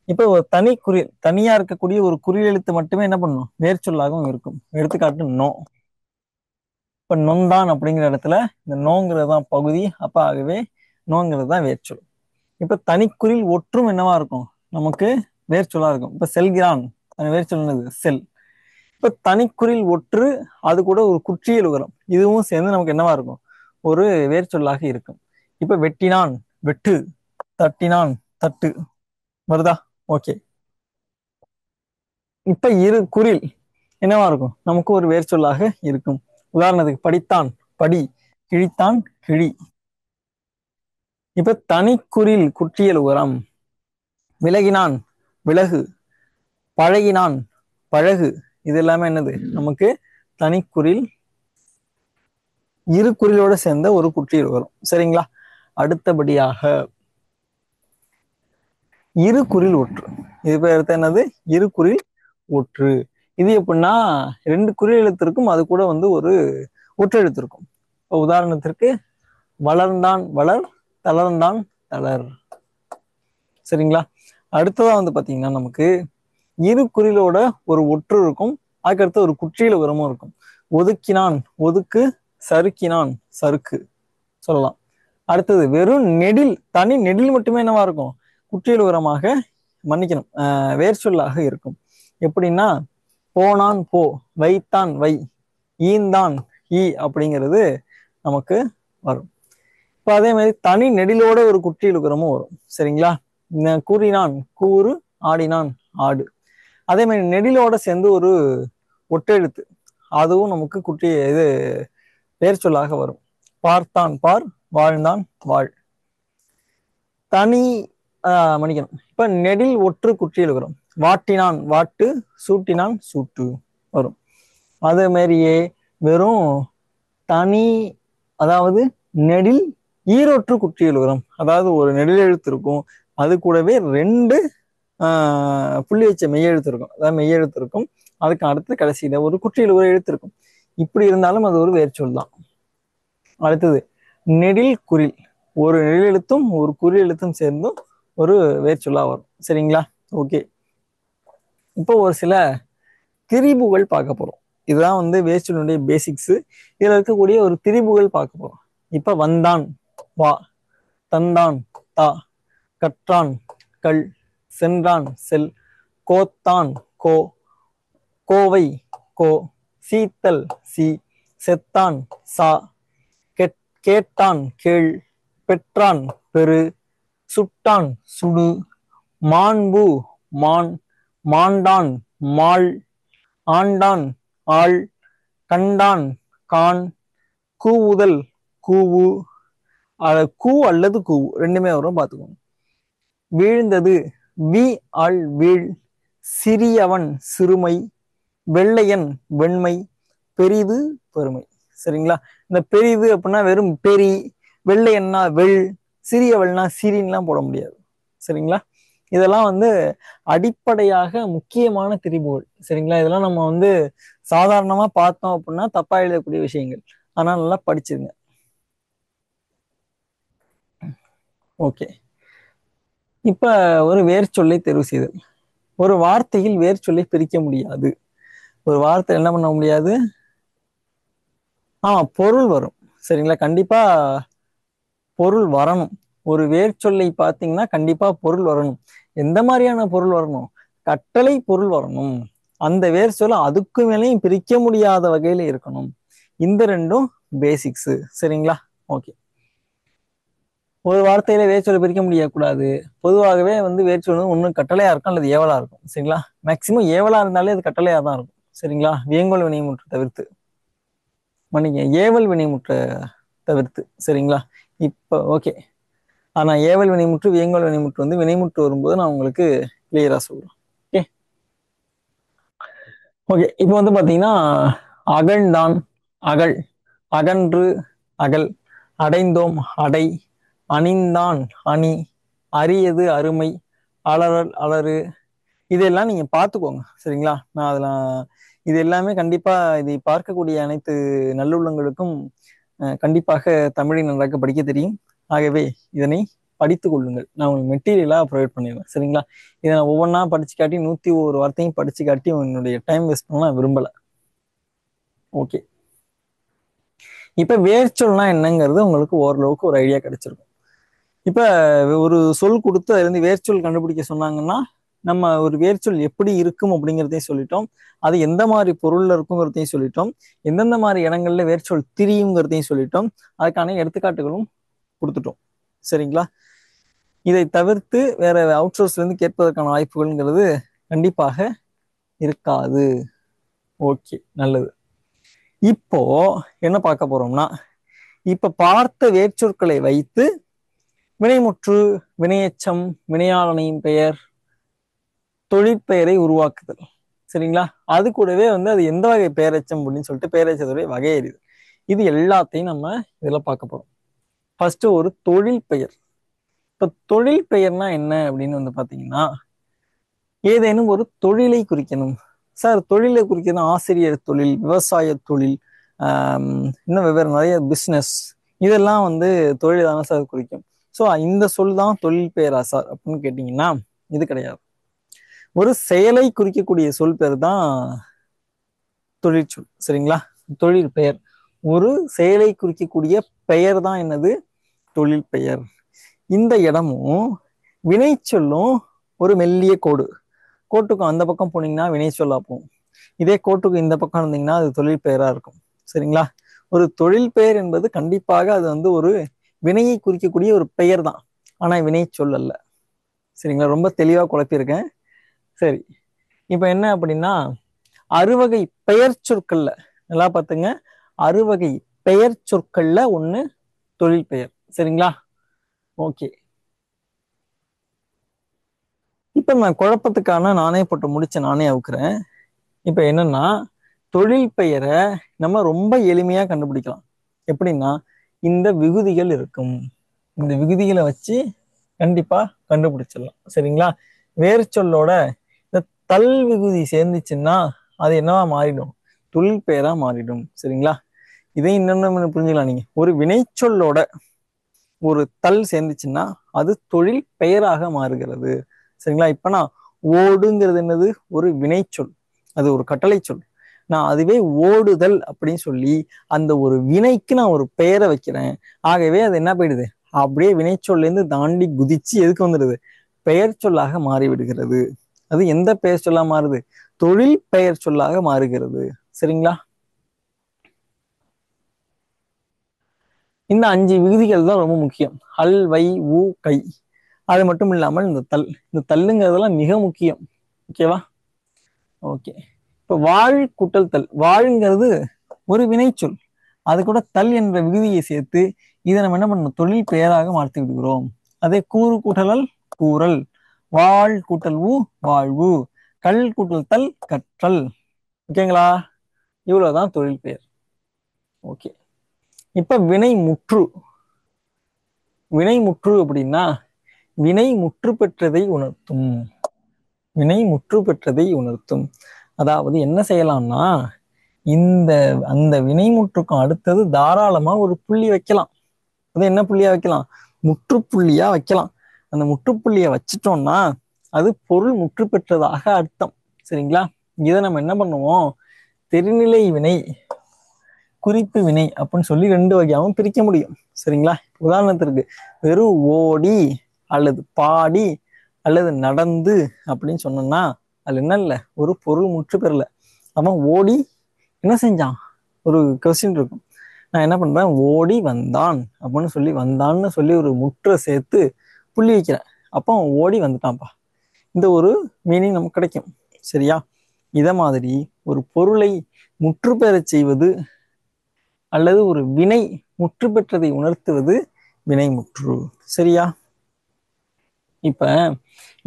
இப்ப ஒரு தனி குறில், தனியா இருக்கக்கூடிய ஒரு குறில் எழுத்து மட்டுமே என்ன பண்ணும்? வேர்ச்சொல்லாகவும் இருக்கும். எடுத்துக்காட்டு நோ. இப்ப நொந்தான் அப்படிங்கிற இடத்துல இந்த நோங்கிறது தான் பகுதி. அப்ப ஆகவே நோங்கிறது தான் வேர்ச்சொல். இப்ப தனிக்குறில் ஒற்றும் என்னவா இருக்கும்? நமக்கு வேர்ச்சொல்லா இருக்கும். இப்ப செல்கிறான், வேர்ச்சொல் என்னது? செல். இப்ப தனிக்குறில் ஒற்று, அது கூட ஒரு குற்றியல் உகரம், இதுவும் சேர்ந்து நமக்கு என்னவா இருக்கும்? ஒரு வேர்ச்சொல்லாக இருக்கும். இப்ப வெட்டினான், வெட்டு. தட்டினான், தட்டு. வருதா? ஓகே. இப்ப இரு குறில் என்னவா இருக்கும்? நமக்கு ஒரு வேர்ச்சொல்லாக இருக்கும். உதாரணத்துக்கு படித்தான், படி. கிழித்தான், கிழி. இப்ப தனிக்குறில் குற்றியல் உகரம். விலகினான், விலகு. பழகினான், பழகு. இது எல்லாமே என்னது? நமக்கு தனிக்குறில் இரு குறிலோட சேர்ந்த ஒரு குற்றியல் வரும். சரிங்களா? அடுத்தபடியாக இரு குறில் ஒற்று. இது பேர் என்னது? இரு குறில் ஒற்று. இது எப்படின்னா 2 குறில் எழுத்திற்கும் அது கூட ஒரு ஒற்று எழுத்து இருக்கும். இப்போ உதாரணத்திற்கு வளர்ந்தான், வளர். தளர்ந்தான், தளர். சரிங்களா? அடுத்ததா பாத்தீங்கன்னா நமக்கு இரு குறிலோட ஒரு ஒற்று இருக்கும், அதுக்கடுத்து ஒரு குற்றியல் உரமும் இருக்கும். ஒதுக்கினான், ஒதுக்கு, சறுக்கினான், சறுக்கு சொல்லலாம். அடுத்தது வெறும் நெடில், தனி நெடில் மட்டுமே என்னவா இருக்கும்? குற்றியல் உரமாக, மன்னிக்கணும், வேர் சொல்லாக இருக்கும். எப்படின்னா போனான் போ, வைத்தான் வை, ஈந்தான் ஈ அப்படிங்கிறது நமக்கு வரும். இப்போ அதே மாதிரி தனி நெடிலோட ஒரு குற்றியல் உரமும் வரும். சரிங்களா? கூறினான் கூறு, ஆடினான் ஆடு. அதே மாதிரி நெடிலோட சேர்ந்து ஒரு ஒட்டெழுத்து, அதுவும் நமக்கு இது வேர் சொல்லாக வரும். பார்த்தான் பார், வாழ்ந்தான் வாழ். தனி மன்னிக்கணும், இப்ப நெடில் ஒற்று குற்றியல் வரும். வாட்டினான் வாட்டு, சூட்டினான் சூட்டு வரும். அதே மாதிரியே வெறும் தனி, அதாவது நெடில் ஈரொற்று குற்றியல் வரும். அதாவது ஒரு நெடில் எழுத்து இருக்கும், அது கூடவே 2 புள்ளி வச்ச மெய்யெழுத்து இருக்கும். அதாவது மெய்யெழுத்து இருக்கும், அதுக்கு அடுத்து கடைசியில ஒரு குற்றியல் ஒரு எழுத்து இருக்கும். இப்படி இருந்தாலும் அது ஒரு வேர்ச்சொல் தான். அடுத்தது நெடில் குறில், ஒரு நெடில் எழுத்தும் ஒரு குறில் எழுத்தும் சேர்ந்தும் ஒரு வேர்ச்சொல்லா வரும். சரிங்களா? ஓகே, இப்போ ஒரு சில திரிபுகள் பார்க்க போறோம். இதுதான் வந்து வேர்ச்சொல்லுடைய பேசிக்ஸ். இதுல இருக்கக்கூடிய ஒரு திரிபுகள் பார்க்க போறோம். இப்ப வந்தான் வா, தந்தான் தா, கற்றான் கல், சென்றான் செல், கோத்தான் கோ, கோவை கோ, சீத்தல் சி, செத்தான் சா, கேட்டான் கேள், பெற்றான் பெரு, சுட்டான் சுடு, மாண்பு மான், மாண்டான் மாள், ஆண்டான் ஆள், கண்டான் கான், கூவுதல் கூவு, கூ அல்லது கூவு ரெண்டுமே வரும், பார்த்துக்கோங்க. வீழ்ந்தது வி ஆள் வீழ், சிறியவன் சிறுமை, வெள்ளையன் வெண்மை, பெரிது பெருமை. சரிங்களா? இந்த பெரிது அப்படின்னா வெறும் பெரி, வெள்ளையன்னா வெள், சிறியவள்னா சிறின்லாம் போட முடியாது. சரிங்களா? இதெல்லாம் வந்து அடிப்படையாக முக்கியமான திரிபுகள். சரிங்களா? இதெல்லாம் நம்ம வந்து சாதாரணமா பார்த்தோம் அப்படின்னா தப்பா எழுதக்கூடிய விஷயங்கள். ஆனா நல்லா படிச்சிருங்க. ஓகே, இப்ப ஒரு வேர்ச்சொல்லை தேர்வு செய்தல். ஒரு வார்த்தையில் வேர்ச்சொல்லை பிரிக்க முடியாது. ஒரு வார்த்தை என்ன பண்ண முடியாது? பொருள் வரும். சரிங்களா? கண்டிப்பா பொருள் வரணும். ஒரு வேர்ச்சொல்லை பார்த்தீங்கன்னா கண்டிப்பா பொருள் வரணும். எந்த மாதிரியான பொருள் வரணும்? கட்டளை பொருள் வரணும். அந்த வேர்ச்சொல் அதுக்கு மேலேயும் பிரிக்க முடியாத வகையில இருக்கணும். இந்த 2ம் பேசிக்ஸ். சரிங்களா? ஓகே, ஒரு வார்த்தையில வேர்ச்சொல்லை பிரிக்க முடியக்கூடாது. பொதுவாகவே வந்து வேர்ச்சொல் ஒண்ணு கட்டளையா இருக்கும் அல்லது ஏவலா இருக்கும். சரிங்களா? மேக்சிமம் ஏவலா இருந்தாலே அது கட்டளையா தான் இருக்கும். சரிங்களா? வேங்கோல் வினைமுற்று தவிர்த்து, மன்னிக்க, ஏவல் வினைமுற்ற தவிர்த்து. சரிங்களா? இப்ப ஓகே, ஆனா ஏவல் வினைமுற்று வேங்கோல் வினைமுற்று வந்து வினைமுற்று வரும்போது நான் உங்களுக்கு கிளியரா சொல்றேன். ஓகே ஓகே, இப்போ வந்து பாத்தீங்கன்னா அகழ்ந்தான் அகழ், அகன்று அகல், அடைந்தோம் அடை, அணிந்தான் அணி, அரியது அருமை, அலறல் அலறு. இதெல்லாம் நீங்க பார்த்துக்கோங்க. சரிங்களா? நான் அதெல்லாம் இது எல்லாமே கண்டிப்பா இதை பார்க்கக்கூடிய அனைத்து நல்லுள்ளங்களுக்கும் கண்டிப்பாக தமிழை நன்றாக படிக்க தெரியும். ஆகவே இதனை படித்துக் கொள்ளுங்கள். நான் உங்களுக்கு மெட்டீரியலா ப்ரொவைட் பண்ணிடுவேன். சரிங்களா? இதை நான் ஒவ்வொன்றா படிச்சு காட்டி 101 வார்த்தையும் படிச்சு காட்டி என்னுடைய டைம் வேஸ்ட் பண்ண விரும்பல. ஓகே, இப்ப வேர்ச்சொல்னா என்னங்கிறது உங்களுக்கு ஓரளவுக்கு ஒரு ஐடியா கிடைச்சிருக்கும். இப்ப ஒரு சொல் கொடுத்து அதுல இருந்து வேர்ச்சொல் கண்டுபிடிக்க சொன்னாங்கன்னா நம்ம ஒரு வேர்ச்சொல் எப்படி இருக்கும் அப்படிங்கிறதையும் சொல்லிட்டோம். அது எந்த மாதிரி பொருள்ல இருக்குங்கிறதையும் சொல்லிட்டோம். எந்தெந்த மாதிரி இடங்கள்ல வேர்ச்சொல் திரியுங்கிறதையும் சொல்லிட்டோம். அதுக்கான எடுத்துக்காட்டுகளும் கொடுத்துட்டோம். சரிங்களா? இதை தவிர்த்து வேற அவுட் சோர்ஸ்ல இருந்து கேட்பதற்கான வாய்ப்புகள்ங்கிறது கண்டிப்பாக இருக்காது. ஓகே, நல்லது. இப்போ என்ன பார்க்க போறோம்னா, இப்ப பார்த்த வேர்ச்சொற்களை வைத்து வினைமுற்று, வினையெச்சம், வினையாளனின் பெயர், தொழிற்பெயரை உருவாக்குதல். சரிங்களா? அது கூடவே வந்து அது எந்த வகை பெயரெச்சம் அப்படின்னு சொல்லிட்டு பெயரெச்சத்துடைய வகை எறிது. இது எல்லாத்தையும் நம்ம இதுல பார்க்க போறோம். ஃபர்ஸ்ட் ஒரு தொழில் பெயர். இப்ப தொழில் பெயர்னா என்ன அப்படின்னு வந்து பாத்தீங்கன்னா, ஏதேனும் ஒரு தொழிலை குறிக்கணும். சார் தொழிலை குறிக்கணும், ஆசிரியர் தொழில், விவசாய தொழில், இன்னும் வெவ்வேறு நிறைய பிஸ்னஸ், இதெல்லாம் வந்து தொழில் தானே சார் குறிக்கும். ஸோ இந்த சொல் தான் தொழில் பெயரா சார் அப்படின்னு கேட்டீங்கன்னா இது கிடையாது. ஒரு செயலை குறிக்கக்கூடிய சொல் பேர் தான் தொழிற்சொல். சரிங்களா? தொழில் பெயர், ஒரு செயலை குறிக்கக்கூடிய பெயர் தான் என்னது? தொழில் பெயர். இந்த இடமும் வினை சொல்லும் ஒரு மெல்லிய கோடு. கோட்டுக்கும் அந்த பக்கம் போனீங்கன்னா வினை சொல்லா போகும். இதே கோட்டுக்கு இந்த பக்கம் இருந்தீங்கன்னா அது தொழில் பெயரா இருக்கும். சரிங்களா? ஒரு தொழில் பெயர் என்பது கண்டிப்பாக அது வந்து ஒரு வினையை குறிக்கக்கூடிய ஒரு பெயர் தான், ஆனா வினை சொல்லல்ல. சரிங்களா? ரொம்ப தெளிவா குழப்பியிருக்கேன். சரி, இப்ப என்ன அப்படின்னா, அறுவகை பெயர் சொற்கள்ல நல்லா பார்த்துங்க, அறுவகை பெயர் சொற்கள்ல ஒண்ணு தொழில் பெயர். சரிங்களா? ஓகே, இப்ப நான் குழப்பத்துக்கான நானே போட்டு முடிச்ச நானே அவுக்குறேன். இப்ப என்னன்னா, தொழில் பெயரை நம்ம ரொம்ப எளிமையா கண்டுபிடிக்கலாம். எப்படின்னா, இந்த விகுதிகள் இருக்கும், இந்த விகுதிகளை வச்சு கண்டிப்பா கண்டுபிடிச்சிடலாம். சரிங்களா? வேறு சொல்லோட இந்த தல் விகுதி சேர்ந்துச்சுன்னா அது என்னவா மாறிடும்? தொழில் பெயரா மாறிடும். சரிங்களா? இதை இன்னொன்னு புரிஞ்சுக்கலாம். நீங்க ஒரு வினைச்சொல்லோட ஒரு தல் சேர்ந்துச்சுன்னா அது தொழில் பெயராக மாறுகிறது. சரிங்களா? இப்ப நான் ஓடுங்கிறது என்னது? ஒரு வினைச்சொல், அது ஒரு கட்டளை சொல். நான் அதுவே ஓடுதல் அப்படின்னு சொல்லி அந்த ஒரு வினைக்கு நான் ஒரு பெயரை வைக்கிறேன். ஆகவே அது என்ன போயிடுது? அப்படியே வினைச்சொல்ல இருந்து தாண்டி குதிச்சு எதுக்கு வந்துடுது? பெயர் சொல்லாக மாறிவிடுகிறது. அது எந்த பெயர் சொல்லா மாறுது? தொழில் பெயர் சொல்லாக மாறுகிறது. சரிங்களா? இந்த 5 விகுதிகள் தான் ரொம்ப முக்கியம். அல், வை, உ, கை. அது மட்டும் இல்லாமல் இந்த தள்ளுங்கிறதெல்லாம் மிக முக்கியம். ஓகேவா? ஓகே, இப்ப வாழ் கூட்டல் தல். வாழ்ங்கிறது ஒரு வினைச்சொல், அது கூட தல் என்ற விகுதியை சேர்த்து இதை நம்ம என்ன பண்ணணும்? தொழில் பெயராக மாற்றி விடுகிறோம். அதே கூறு கூட்டல் கூறல், வாழ் கூட்டல் ஊ வாழ்வு, கல் கூட்டல் தல் கற்றல். ஓகேங்களா? இவ்வளவுதான் தொழில் பெயர். ஓகே, இப்ப வினை முற்று. வினை முற்று அப்படின்னா வினை முற்று பெற்றதை உணர்த்தும். வினை முற்று பெற்றதை உணர்த்தும். அதாவது என்ன செய்யலாம்னா, இந்த அந்த வினைமுற்றுக்கும் அடுத்தது தாராளமா ஒரு புள்ளி வைக்கலாம். அது என்ன புள்ளியா வைக்கலாம்? முற்றுப்புள்ளியா வைக்கலாம். அந்த முற்றுப்புள்ளியை வச்சிட்டோம்னா அது பொருள் முற்று பெற்றதாக அர்த்தம். சரிங்களா? இதை நம்ம என்ன பண்ணுவோம்? தெரிநிலை வினை, குறிப்பு வினை அப்படின்னு சொல்லி 2 வகையாகவும் பிரிக்க முடியும். சரிங்களா? உதாரணத்திற்கு வெறும் ஓடி அல்லது பாடி அல்லது நடந்து அப்படின்னு சொன்னோம்னா அதுல என்ன இல்லை? ஒரு பொருள் முற்று பெறல. அவன் ஓடி என்ன செஞ்சான்? ஒரு கொஸ்டின் இருக்கும். நான் என்ன பண்றேன்? ஓடி வந்தான் அப்படின்னு சொல்லி வந்தான்னு சொல்லி ஒரு முற்றை சேர்த்து புள்ளி வைக்கிறேன். அப்போ அவன் ஓடி வந்துட்டான்ப்பா. இந்த ஒரு மீனிங் நமக்கு கிடைக்கும். சரியா? இத மாதிரி ஒரு பொருளை முற்று பெறச் செய்வது அல்லது ஒரு வினை முற்று பெற்றதை உணர்த்துவது வினைமுற்று. சரியா? இப்ப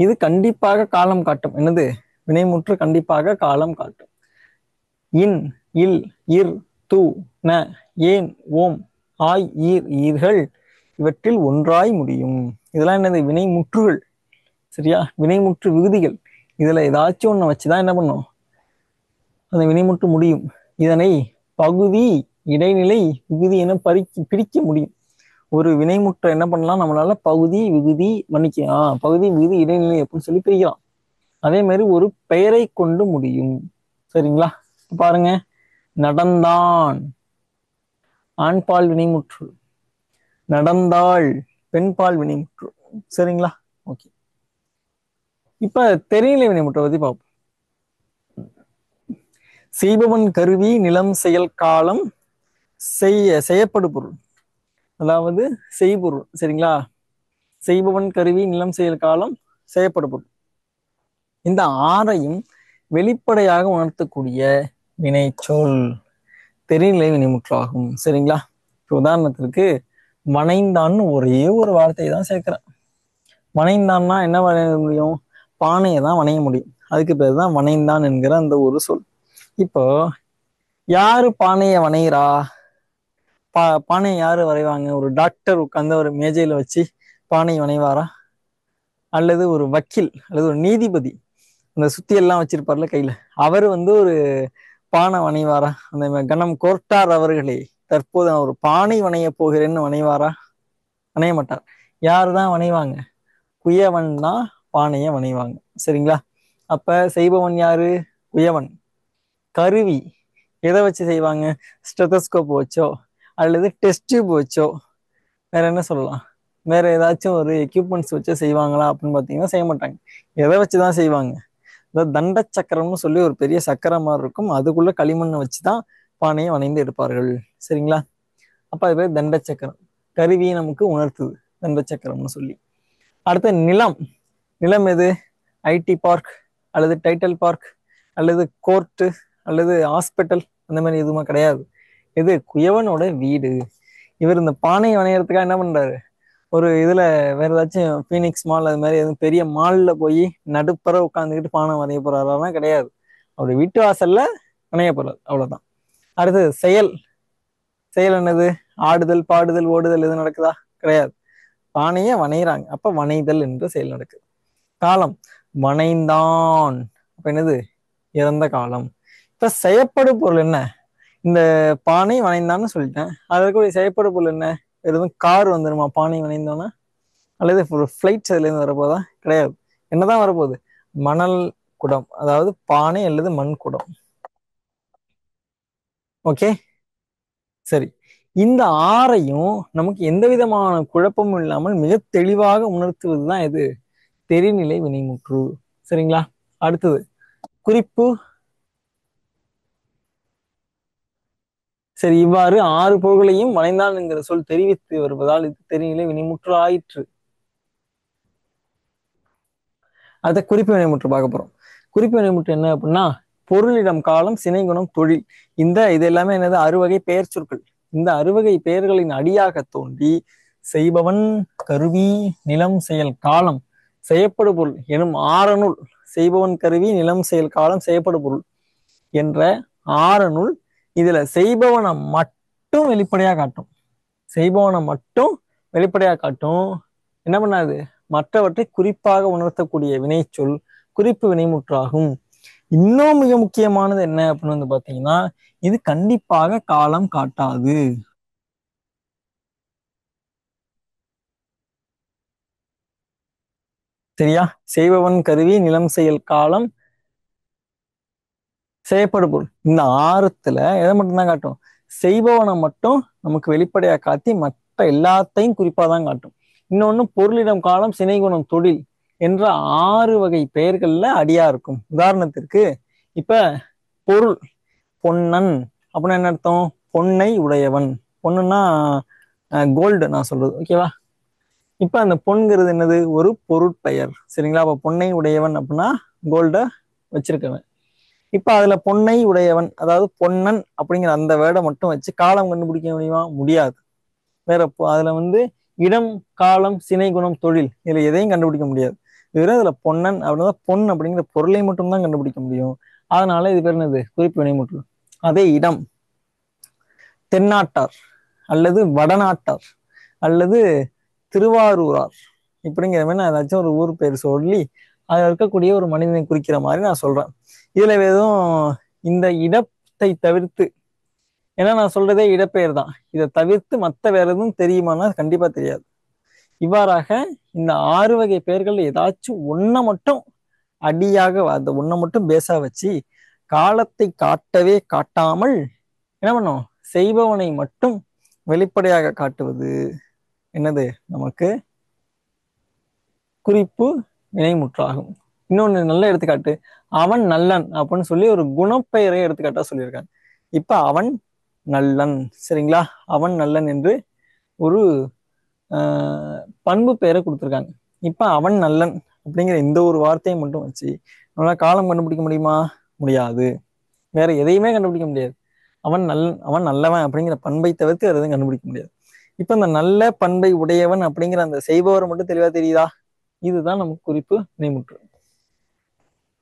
இது கண்டிப்பாக காலம் காட்டும். என்னது? வினைமுற்று கண்டிப்பாக காலம் காட்டும். இன், இல், இர், து, ந, ஏன், ஓம், ஆய், ஈர், ஈர்கள் இவற்றில் ஒன்றாய் முடியும். இதெல்லாம் என்னது? வினைமுற்றுகள். சரியா? வினைமுற்று விகுதிகள். இதுல ஏதாச்சும் ஒண்ணு வச்சுதான் என்ன பண்ணும்? அந்த வினைமுற்று முடியும். இதனை பகுதி, இடைநிலை, விகுதி என பிரிக்க முடியும். ஒரு வினைமுற்றை என்ன பண்ணலாம்? நம்மளால பகுதி, விகுதி, பகுதி, விகுதி, இடைநிலை அப்படின்னு சொல்லி பிரிக்கலாம். அதே மாதிரி ஒரு பெயரை கொண்டு முடியும். சரிங்களா? பாருங்க, நடந்தான் ஆண்பால் வினைமுற்று, நடந்தாள் பெண்பால் வினைமுற்று. சரிங்களா? ஓகே, இப்ப தெரிநிலை வினைமுற்றை பத்தி பார்ப்போம். செய்பவன் கருவி நிலம் செயல் காலம் செய்யப்படு பொருள், அதாவது செய்பொருள். சரிங்களா? செய்பவன் கருவி நிலம் செயல் காலம் செய்யப்படு பொருள். இந்த 6ஐயும் வெளிப்படையாக உணர்த்தக்கூடிய வினைச்சொல் தெரிநிலை வினைமுற்றாகும். சரிங்களா? உதாரணத்திற்கு வனைந்தான்னு ஒரே ஒரு வார்த்தையை தான் சேர்க்கிறேன். வனைந்தான்னா என்ன வரைய முடியும்? பானையை தான் வணைய முடியும். அதுக்கு பேர் தான் வனைந்தான் என்கிற அந்த ஒரு சொல். இப்போ யாரு பானையை வணைகிறா? பானையை யாரு வரைவாங்க? ஒரு டாக்டர் உட்கார்ந்து ஒரு மேஜையில வச்சு பானை வணைவாரா? அல்லது ஒரு வக்கீல் அல்லது ஒரு நீதிபதி அந்த சுத்தி எல்லாம் வச்சிருப்பார்ல கையில, அவர் வந்து ஒரு பானை வணைவாரா? அந்த கணம் கோர்ட்டார் அவர்களே, தற்போது நான் ஒரு பானை வணைய போகிறேன்னு வணைவாரா? வணைய மாட்டார். யாரு தான் வணைவாங்க? குயவன் தான் பானைய வணைவாங்க. சரிங்களா? அப்ப செய்பவன் யாரு? குயவன். கருவி எதை வச்சு செய்வாங்க? ஸ்டெத்தஸ்கோப் வச்சோ அல்லது டெஸ்ட் டியூப் வச்சோ, வேற என்ன சொல்லலாம், வேற ஏதாச்சும் ஒரு எக்யூப்மெண்ட்ஸ் வச்சு செய்வாங்களா அப்படின்னு பார்த்தீங்கன்னா செய்ய மாட்டாங்க. எதை வச்சுதான் செய்வாங்க? இந்த தண்ட சக்கரம்னு சொல்லி ஒரு பெரிய சக்கரம் மாதிரி இருக்கும், அதுக்குள்ள களிமண்ணை வச்சுதான் பானையை வணைந்து எடுப்பார்கள். சரிங்களா? அப்ப அது பேர் தண்ட சக்கரம். கருவியை நமக்கு உணர்த்துது தண்ட சக்கரம்னு சொல்லி. அடுத்த நிலம். நிலம் எது? ஐடி பார்க் அல்லது டைட்டல் பார்க் அல்லது கோர்ட்டு அல்லது ஹாஸ்பிட்டல், அந்த மாதிரி எதுவுமே கிடையாது. இது குயவனோட வீடு. இவர் இந்த பானை வணையறதுக்காக என்ன பண்றாரு, ஒரு இதுல வேற ஏதாச்சும் பீனிக்ஸ் மால் அது மாதிரி எதுவும் பெரிய மால்ல போய் நடுப்பற உட்காந்துக்கிட்டு பானை வரைய போறாருன்னா கிடையாது. அவருடைய வீட்டு வாசல்ல வணைய போறாரு, அவ்வளவுதான். அடுத்தது செயல். செயல் என்னது? ஆடுதல், பாடுதல், ஓடுதல் எது நடக்குதா? கிடையாது. பானைய வணையிறாங்க, அப்ப வணைதல் என்று செயல் நடக்குது. காலம். வணைந்தான், அப்ப என்னது? இறந்த காலம். இப்ப செய்யப்படும் பொருள் என்ன? இந்த பானை வணைந்தான்னு சொல்லிட்டேன், அதற்கு செய்யப்படும் பொருள் என்ன? எதுவும் கார் வந்துருமா பானை வணைந்தோன்னா? அல்லது ஒரு ஃபிளைட் அதுல இருந்து வரப்போதா? கிடையாது. என்னதான் வரப்போகுது? மணல் குடம், அதாவது பானை அல்லது மண் குடம். ஓகே, சரி. இந்த ஆறையும் நமக்கு எந்த விதமான குழப்பமும் இல்லாமல் மிக தெளிவாக உணர்த்துவதுதான் எது? தெரிநிலை வினைமுற்று. சரிங்களா? அடுத்தது குறிப்பு. சரி, இவ்வாறு ஆறு பொருள்களையும் வளைந்தான் என்கிற சொல் தெரிவித்து வருவதால் இது தெரிநிலை வினைமுற்று ஆயிற்று. அடுத்த குறிப்பு வினைமுற்று பார்க்க போறோம். குறிப்பு வினைமுற்று என்ன அப்படின்னா, பொருளிடம், காலம், சினைகுணம், தொழில், இது எல்லாமே என்னது? அறுவகை பெயர் சொற்கள். இந்த அறுவகை பெயர்களின் அடியாக தோன்றி செய்பவன், கருவி, நிலம், செயல், காலம், செய்யப்படு பொருள் எனும் ஆறனுள், செய்பவன், கருவி, நிலம், செயல், காலம், செய்யப்படு பொருள் என்ற ஆறனுள் இதுல செய்பவனை மட்டும் வெளிப்படையா காட்டும். செய்பவனை மட்டும் வெளிப்படையா காட்டும். என்ன பண்ணாது? மற்றவற்றை குறிப்பாக உணர்த்தக்கூடிய வினைச்சொல் குறிப்பு வினைமுற்றாகும். இன்னும் மிக முக்கியமானது என்ன அப்படின்னு வந்து பாத்தீங்கன்னா, இது கண்டிப்பாக காலம் காட்டாது. சரியா? செய்பவன், கருவி, நிலம், செயல், காலம், செய்யப்படும் பொருள், இந்த ஆறுத்துல எதை மட்டும்தான் காட்டும்? செய்பவனை மட்டும் நமக்கு வெளிப்படையா காட்டி மற்ற எல்லாத்தையும் குறிப்பா தான் காட்டும். இன்னொன்னு பொருளிடம், காலம், சினைகுணம், தொழில் என்ற ஆறு வகை பெயர்கள்ல அடியா இருக்கும். உதாரணத்திற்கு இப்ப பொருள் பொன்னன் அப்படின்னா என்ன அர்த்தம்? பொன்னை உடையவன். பொண்ணுன்னா கோல்டு நான் சொல்றது, ஓகேவா? இப்ப அந்த பொன்கிறது என்னது? ஒரு பொருட்பெயர். சரிங்களா? அப்ப பொன்னை உடையவன் அப்படின்னா கோல்ட வச்சிருக்கவன். இப்ப அதுல பொன்னை உடையவன், அதாவது பொன்னன் அப்படிங்கிற அந்த வேர்டை மட்டும் வச்சு காலம் கண்டுபிடிக்க முடியுமா? முடியாது. வேற அதுல இடம், காலம், சினை, குணம், தொழில் இதுல எதையும் கண்டுபிடிக்க முடியாது. வெறும் இதுல பொன்னன் அப்படின்னா பொன் அப்படிங்கிற பொருளை மட்டும்தான் கண்டுபிடிக்க முடியும். அதனால இது பேர் என்னது? குறிப்பு வினைமுற்று. அதே இடம், தென்னாட்டார் அல்லது வடநாட்டார் அல்லது திருவாரூரார் இப்படிங்கிற மாதிரி நான் ஏதாச்சும் ஒரு ஊர் பேர் சொல்லி அதில் இருக்கக்கூடிய ஒரு மனிதனை குறிக்கிற மாதிரி நான் சொல்றேன். இதுல எதுவும் இந்த இடத்தை தவிர்த்து, ஏன்னா நான் சொல்றதே இடப்பெயர் தான், இதை தவிர்த்து மற்ற வேற எதுவும் தெரியுமானா கண்டிப்பா தெரியாது. இவ்வாறாக இந்த ஆறு வகை பெயர்கள் ஏதாச்சும் ஒன்றை மட்டும் அடியாக, அந்த ஒன்றை மட்டும் பேசா வச்சு காலத்தை காட்டவே காட்டாமல் என்ன பண்ணும்? செய்பவனை மட்டும் வெளிப்படையாக காட்டுவது என்னது? நமக்கு குறிப்பு வினைமுற்றாகும். இன்னொன்னு நல்ல எடுத்துக்காட்டு, அவன் நல்லன் அப்படின்னு சொல்லி ஒரு குணப்பெயரை எடுத்துக்காட்டா சொல்லியிருக்காங்க. இப்ப அவன் நல்லன், சரிங்களா? அவன் நல்லன் என்று ஒரு பண்பு பெயரை கொடுத்துருக்காங்க. இப்ப அவன் நல்லன் அப்படிங்கிற இந்த ஒரு வார்த்தையை மட்டும் வச்சு நம்மளால காலம் கண்டுபிடிக்க முடியுமா? முடியாது. வேற எதையுமே கண்டுபிடிக்க முடியாது. அவன் நல்லன், அவன் நல்லவன் அப்படிங்கிற பண்பை தவிர்த்து வேற எதுவும் கண்டுபிடிக்க முடியாது. இப்ப இந்த நல்ல பண்பை உடையவன் அப்படிங்கிற அந்த செய்பவரை மட்டும் தெளிவா தெரியுதா? இதுதான் நமக்கு குறிப்பு வினைமுற்று.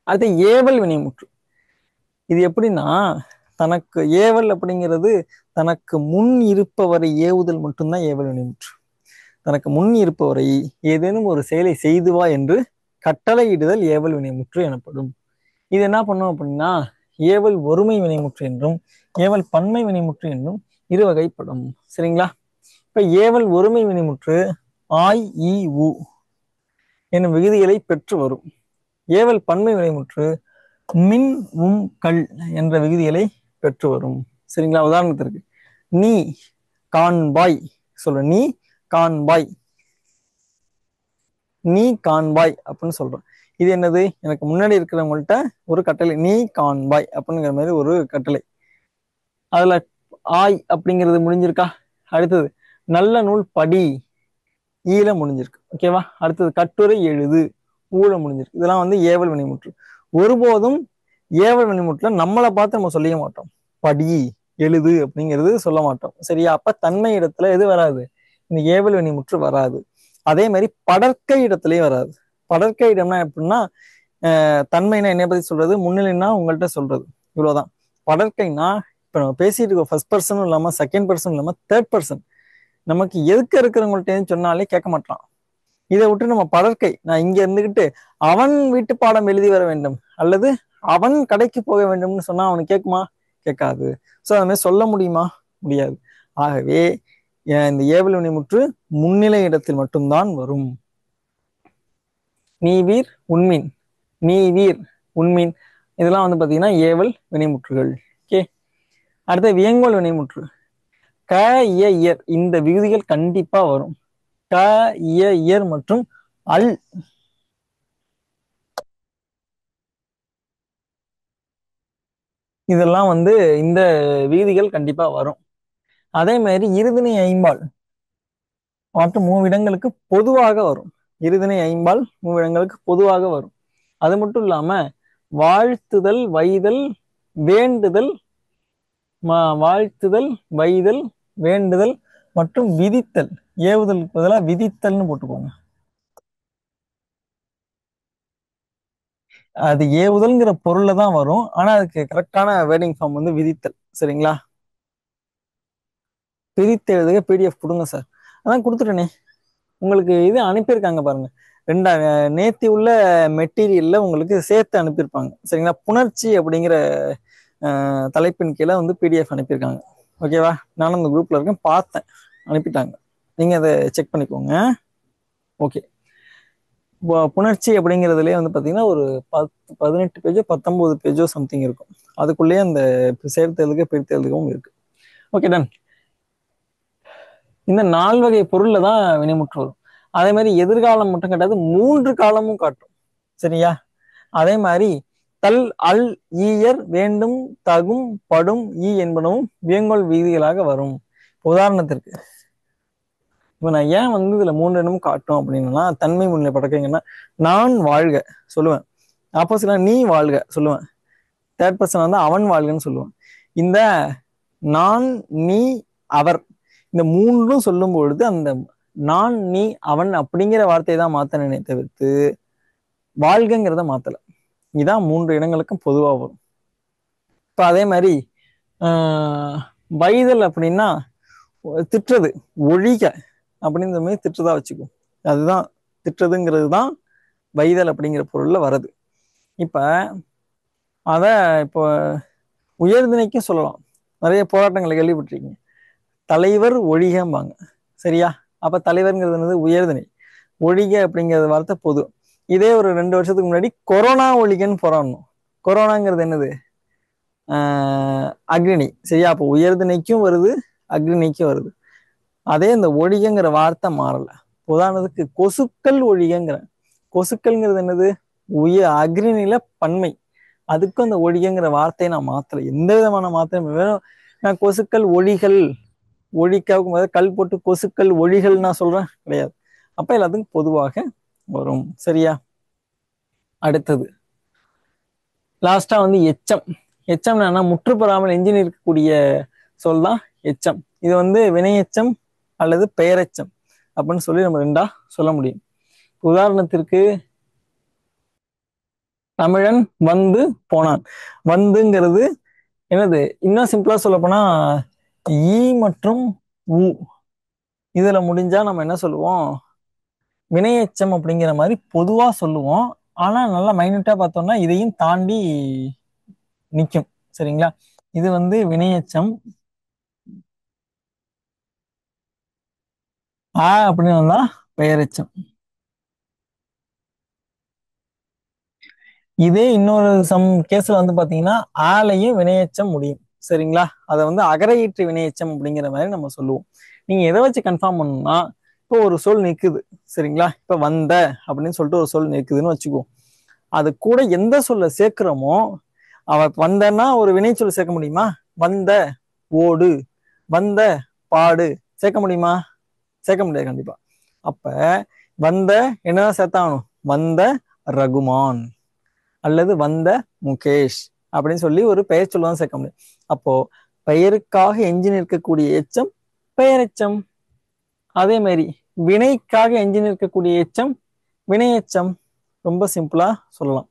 அது ஏவல் வினைமுற்று. இது எப்படின்னா, தனக்கு ஏவல் அப்படிங்கிறது தனக்கு முன் இருப்பவரை ஏவுதல் மட்டும்தான் ஏவல் வினைமுற்று. தனக்கு முன் இருப்பவரை ஏதேனும் ஒரு செயலை செய்து வா என்று கட்டளையிடுதல் ஏவல் வினைமுற்று எனப்படும். இது என்ன பண்ணும் அப்படின்னா, ஏவல் ஒருமை வினைமுற்று என்றும் ஏவல் பன்மை வினைமுற்று என்றும் இரு வகைப்படும். சரிங்களா? இப்ப ஏவல் ஒருமை வினைமுற்று ஆய், ஈ, உ என்னும் விகுதிகளை பெற்று வரும். ஏவல் பன்மை வினைமுற்று மின், உம், கல் என்ற விகுதிகளை பெற்று வரும். சரிங்களா? உதாரணத்திற்கு நீ காண்பாய் சொல்ற, நீ காண்பாய், நீ காண்பாய் அப்படின்னு சொல்றோம். இது என்னது? எனக்கு முன்னாடி இருக்கிறவங்கள்ட்ட ஒரு கட்டளை, நீ காண்பாய் அப்படிங்கிற மாதிரி ஒரு கட்டளை. அதுல ஆய் அப்படிங்கிறது முடிஞ்சிருக்கா? அடுத்தது நல்ல நூல் படி, ஈல முடிஞ்சிருக்கு. ஓகேவா? அடுத்தது கட்டுரை எழுது, ஊழ முடிஞ்சிருக்கு. இதெல்லாம் வந்து ஏவல் வினைமுற்று. ஒருபோதும் ஏவல் வினைமுற்றுல நம்மளை பார்த்து நம்ம சொல்லிக்க மாட்டோம். படி எழுது அப்படிங்கிறது சொல்ல மாட்டோம். சரியா? அப்ப தன்மை இடத்துல எது வராது? இந்த ஏவல் வினைமுற்று வராது. அதே மாதிரி படற்கை இடத்துலயும் வராது. படற்கை இடம்னா எப்படின்னா, தன்மைனா என்னை பத்தி சொல்றது, முன்னிலைன்னா உங்கள்கிட்ட சொல்றது, இவ்வளவுதான். படற்கைனா இப்ப நம்ம பேசிட்டு இருக்கோம், ஃபர்ஸ்ட் பர்சனும் இல்லாம செகண்ட் பர்சன் இல்லாம தேர்ட் பர்சன். நமக்கு எதுக்க இருக்கிறவங்கள்ட்ட சொன்னாலே கேட்க மாட்டான். இதை விட்டு நம்ம படற்கை, நான் இங்க இருந்துகிட்டு அவன் வீட்டு பாடம் எழுதி வர வேண்டும் அல்லது அவன் கடைக்கு போக வேண்டும்னு சொன்னா அவனுக்கு கேட்குமா? கேட்காது. சோ அது மாதிரி சொல்ல முடியுமா? முடியாது. ஆகவே இந்த ஏவல் வினைமுற்று முன்னிலை இடத்தில் மட்டும்தான் வரும். நீவீர் உண்மீன், நீவீர் உண்மீன், இதெல்லாம் வந்து பாத்தீங்கன்னா ஏவல் வினைமுற்றுகள். ஓகே. அடுத்த வியங்கோல் வினைமுற்று. க இய இயர், இந்த விகுதிகள் கண்டிப்பா வரும். க இய இயர் மற்றும் அல், இதெல்லாம் வந்து இந்த விகுதிகள் கண்டிப்பா வரும். அதே மாதிரி இருதிணை ஐம்பால் மற்றும் மூவிடங்களுக்கு பொதுவாக வரும். இருதிணை ஐம்பால் மூவிடங்களுக்கு பொதுவாக வரும். அது மட்டும் இல்லாம வாழ்த்துதல், வைதல், வேண்டுதல், வாழ்த்துதல், வைதல், வேண்டுதல் மற்றும் விதித்தல், ஏவுதலுக்கு பதிலாக விதித்தல்னு போட்டுக்கோங்க. அது ஏவுதல்ங்கிற பொருள்ல தான் வரும். ஆனா அதுக்கு கரெக்டான வேர்டிங் ஃபார்ம் வந்து விதித்தல். சரிங்களா? பிரித்து எழுதுக பிடிஎஃப் கொடுங்க சார். அதான் கொடுத்துட்டேனே உங்களுக்கு. இது அனுப்பியிருக்காங்க பாருங்க. நேத்தி உள்ள மெட்டீரியல்ல உங்களுக்கு சேர்த்து அனுப்பியிருப்பாங்க. சரிங்களா? புணர்ச்சி அப்படிங்கிற தலைப்பின் கீழே வந்து பிடிஎஃப் அனுப்பியிருக்காங்க. ஓகேவா? நானும் அந்த குரூப்ல இருக்கேன், பார்த்தேன், அனுப்பிட்டாங்க. நீங்க அதை செக் பண்ணிக்கோங்க. ஓகே. புணர்ச்சி அப்படிங்கிறதுலேயே வந்து பார்த்தீங்கன்னா ஒரு 18 பேஜோ 19 பேஜோ சம்திங் இருக்கும். அதுக்குள்ளேயே அந்த சேர்த்தெழுதுக பிரித்தெழுதுகவும் இருக்கு. Okay, done. இந்த 4 வகை பொருள்ல தான் வினைமுற்று வரும். அதே மாதிரி எதிர்காலம் மட்டும் காட்டாது, 3 காலமும் காட்டும். சரியா? அதே மாதிரி தல், அல், ஈயர், வேண்டும், தகும், படும், ஈ என்பனவும் வியங்கோல் விதிகளாக வரும். உதாரணத்திற்கு இப்ப நான் ஏன் வந்து இதுல 3 இடமும் காட்டும் அப்படின்னா, தன்மை முன்னிலை படக்கைங்கன்னா, நான் வாழ்க சொல்லுவேன், ஆப்போசிட்ல நீ வாழ்க சொல்லுவேன், தேர்ட் பர்சன் வந்து அவன் வாழ்கன்னு சொல்லுவேன். இந்த நான், நீ, அவர், இந்த மூன்றும் சொல்லும் பொழுது அந்த நான், நீ, அவன் அப்படிங்கிற வார்த்தையை தான் மாத்தனே தவிர்த்து வாழ்கங்கிறத மாத்தல. இதான் 3 இடங்களுக்கும் பொதுவா வரும். இப்ப அதே மாதிரி வைதல் அப்படின்னா திட்டுறது, ஒழிக அப்படிங்கிற மாதிரி திட்டுறதா வச்சுக்கும். அதுதான் திட்டுறதுங்கிறது தான் வைதல் அப்படிங்கிற பொருள்ல வருது. இப்ப அத இப்போ உயர்திணைக்கும் சொல்லலாம். நிறைய போராட்டங்களை கேள்விப்பட்டிருக்கீங்க, தலைவர் ஒழிகம்பாங்க. சரியா? அப்ப தலைவர்ங்கிறது என்னது? உயர்திணை. ஒழிக அப்படிங்கிறது வார்த்தை பொது. இதே ஒரு 2 வருஷத்துக்கு முன்னாடி கொரோனா ஒழிகன்னு போராடணும். கொரோனாங்கிறது என்னது? அக்னி. சரியா? அப்போ உயர்திணைக்கும் வருது, அக்னிக்கும் வருது. அதே இந்த ஒழிகங்கிற வார்த்தை மாறல. உதாரணத்துக்கு கொசுக்கள் ஒழிகங்கிற, கொசுக்கள்ங்கிறது என்னது? அக்னியில பன்மை. அதுக்கும் அந்த ஒழிகங்கிற வார்த்தையை நான் மாத்தல, எந்த விதமான மாத்திரம் வேணும். நான் கொசுக்கள் ஒழிகள், ஒழிக்காவுக்கு கல் போட்டு கொசுக்கள் ஒழிகள் நான் சொல்றேன் கிடையாது. அப்ப எல்லாத்துக்கும் பொதுவாக வரும். சரியா? அடுத்தது லாஸ்டா வந்து எச்சம். எச்சம் என்ன? முற்றுப்பெறாமல் எஞ்சின் இருக்கக்கூடிய சொல் தான் எச்சம். இது வந்து வினையெச்சம் அல்லது பெயரெச்சம் அப்படின்னு சொல்லி நம்ம 2ஆ சொல்ல முடியும். உதாரணத்திற்கு தமிழன் வந்து போனான். வந்துங்கிறது என்னது? இன்னும் சிம்பிளா சொல்ல போனா ஈ மற்றும் உ, இதுல முடிஞ்சா நம்ம என்ன சொல்லுவோம்? வினையெச்சம் அப்படிங்கிற மாதிரி பொதுவா சொல்லுவோம். ஆனா நல்லா மைனூட்டா பார்த்தோம்னா இதையும் தாண்டி நிற்கும். சரிங்களா? இது வந்து வினையெச்சம். அப்படின்னு வந்தா பெயரெச்சம். இதே இன்னொரு கேஸ்ல வந்து பாத்தீங்கன்னா ஆலையும் வினையெச்சம் முடியும். சரிங்களா. அதை வந்து அகரஈற்று வினையெச்சம் அப்படிங்கிற மாதிரி நம்ம சொல்லுவோம். நீங்க எதை வச்சு கன்ஃபார்ம் பண்ணணும்னா, இப்போ ஒரு சொல் நிற்குது சரிங்களா. இப்ப வந்த அப்படின்னு சொல்லிட்டு ஒரு சொல் நிற்குதுன்னு வச்சுக்குவோம். அது கூட எந்த சொல்ல சேர்க்கிறோமோ, அவ வந்தன்னா ஒரு வினை சொல் சேர்க்க முடியுமா? வந்த ஓடு, வந்த பாடு சேர்க்க முடியுமா? சேர்க்க முடியாது கண்டிப்பா. அப்ப வந்த என்னதான் சேர்த்தாகணும்? வந்த ரகுமான் அல்லது வந்த முகேஷ் அப்படின்னு சொல்லி ஒரு பெயர் சொல்லதான் சேர்க்க முடியும். அப்போ பெயருக்காக எஞ்சி நிற்கக்கூடிய எச்சம் பெயரெச்சம். அதே மாதிரி வினைக்காக எஞ்சி நிற்கக்கூடிய எச்சம் வினையெச்சம். ரொம்ப சிம்பிளா சொல்லலாம்.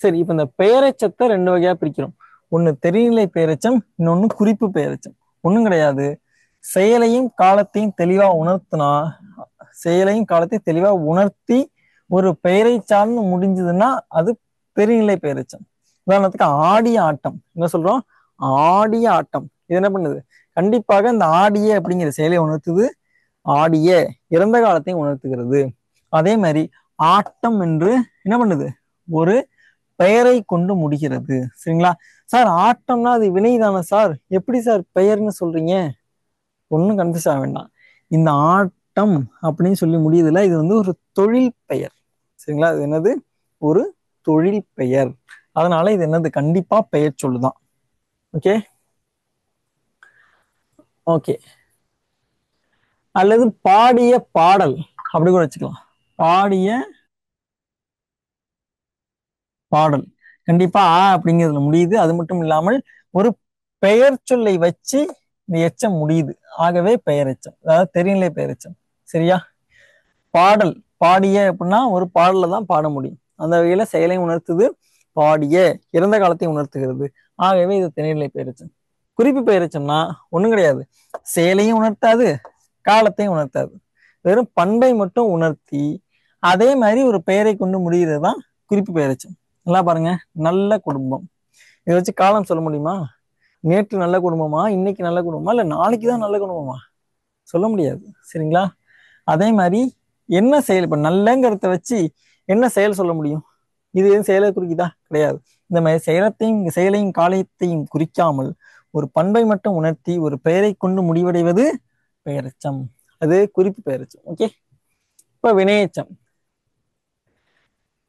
சரி, இப்ப இந்த பெயரெச்சத்தை ரெண்டு வகையா பிரிக்கிறோம். ஒண்ணு தெரிநிலை பெயரெச்சம், இன்னொன்னு குறிப்பு பெயரெச்சம். ஒண்ணும் கிடையாது, செயலையும் காலத்தையும் தெளிவா உணர்த்தினா, செயலையும் காலத்தையும் தெளிவா உணர்த்தி ஒரு பெயரை சார்ந்து முடிஞ்சதுன்னா அது பெருநிலை பெயரெச்சம். உதாரணத்துக்கு ஆடிய ஆட்டம் என்ன சொல்றோம்? ஆடிய ஆட்டம். இது என்ன பண்ணுது? கண்டிப்பாக இந்த ஆடிய அப்படிங்கிற செயலை உணர்த்துது. ஆடிய இறந்த காலத்தையும் உணர்த்துகிறது. அதே மாதிரி ஆட்டம் என்று என்ன பண்ணுது? ஒரு பெயரை கொண்டு முடிகிறது. சரிங்களா. சார் ஆட்டம்னா அது வினைதானே சார், எப்படி சார் பெயர்னு சொல்றீங்க? ஒன்றும் கன்ஃபியூஸ் ஆக வேண்டாம். இந்த ஆட்டம் அப்படின்னு சொல்லி முடியுதுல, இது வந்து ஒரு தொழில் பெயர். சரிங்களா. இது என்னது? ஒரு தொழில் பெயர். அதனால இது என்னது? கண்டிப்பா பெயர் சொல்லுதான். Okay okay. அல்லது பாடிய பாடல் அப்படி கூட வச்சுக்கலாம். பாடிய பாடல் கண்டிப்பா அப்படிங்கிறதுல முடியுது. அது மட்டும் இல்லாமல் ஒரு பெயர் சொல்லை வச்சு இந்த எச்சம் முடியுது. ஆகவே பெயரெச்சம், அதாவது தெரிநிலை பெயரெச்சம். சரியா. பாடல் பாடிய அப்படின்னா ஒரு பாடல தான் பாட முடியும். அந்த வகையில செயலை உணர்த்துது. பாடிய இறந்த காலத்தை உணர்த்துகிறது. ஆகவே இது தெரிநிலை பெயரெச்சம். குறிப்பு பெயரெச்சம்னா ஒண்ணும் கிடையாது, செயலையும் உணர்த்தாது காலத்தையும் உணர்த்தாது, வெறும் பண்பை மட்டும் உணர்த்தி அதே மாதிரி ஒரு பெயரை கொண்டு முடிகிறது தான் குறிப்பு பெயரெச்சம். நல்லா பாருங்க. நல்ல குடும்பம், இதை வச்சு காலம் சொல்ல முடியுமா? நேற்று நல்ல குடும்பமா, இன்னைக்கு நல்ல குடும்பமா, இல்ல நாளைக்கு தான் நல்ல குடும்பமா? சொல்ல முடியாது. சரிங்களா. அதே மாதிரி என்ன செயல், இப்ப நல்லங்கிறத வச்சு என்ன செயல் சொல்ல முடியும்? இது எதுவும் செயலை குறிக்குதா? கிடையாது. இந்த மாதிரி செயலையும் காலத்தையும் குறிக்காமல் ஒரு பண்பை மட்டும் உணர்த்தி ஒரு பெயரை கொண்டு முடிவடைவது பெயரெச்சம். அது குறிப்பு பெயரெச்சம். ஓகே. இப்ப வினையெச்சம்.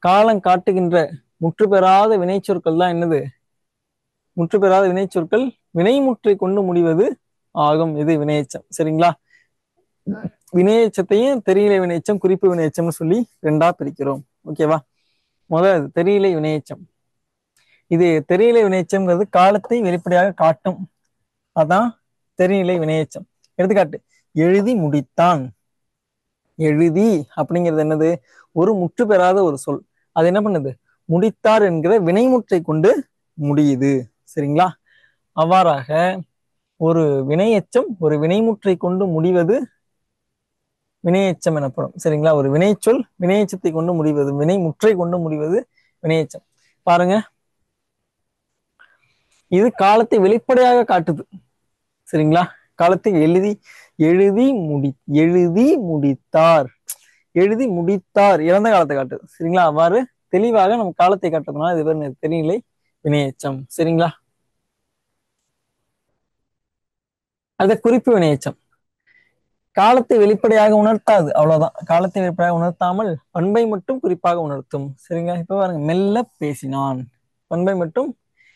காலம் காட்டுகின்ற முற்று பெறாத வினை சொற்கள் தான் என்னது? முற்று பெறாத வினை சொற்கள் வினைமுற்றை கொண்டு முடிவது ஆகும். இது வினையெச்சம். சரிங்களா. வினையெச்சத்தையும் தெரிநிலை வினையெச்சம் குறிப்பு வினையெச்சம்னு சொல்லி ரெண்டா பிரிக்கிறோம். ஓகேவா. முதல் தெரிநிலை வினையெச்சம். இது தெரிநிலை வினையெச்சம்ங்கிறது காலத்தை வெளிப்படையாக காட்டும். அதான் தெரிநிலை வினையெச்சம். எடுத்துக்காட்டு, எழுதி முடித்தான். எழுதி அப்படிங்கிறது என்னது? ஒரு முற்று பெறாத ஒரு சொல். அது என்ன பண்ணுது? முடித்தார் என்கிற வினைமுற்றை கொண்டு முடியுது. சரிங்களா. அவ்வாறாக ஒரு வினையெச்சம் ஒரு வினைமுற்றை கொண்டு முடிவது வினையெச்சம் எனப்படும். சரிங்களா. ஒரு வினைச்சொல் வினையெச்சத்தை கொண்டு முடிவது, வினைமுற்றை கொண்டு முடிவது வினையெச்சம். பாருங்க, இது காலத்தை வெளிப்படையாக காட்டுது. சரிங்களா. காலத்தை எழுதி முடித்தார், எழுதி முடித்தார் இறந்த காலத்தை காட்டுது. சரிங்களா. அவ்வாறு தெளிவாக நம்ம காலத்தை காட்டுறதுனால இது பேர் தெரிநிலை வினையெச்சம். சரிங்களா. அது குறிப்பு வினையெச்சம். காலத்தை வெளிப்படையாக உணர்த்தாது, அவ்வளவுதான். காலத்தை வெளிப்படையாக உணர்த்தாமல் பண்பை மட்டும் குறிப்பாக உணர்த்தும். சரிங்களா. இப்ப பாருங்க, மெல்ல பேசினான், பண்பை மட்டும்.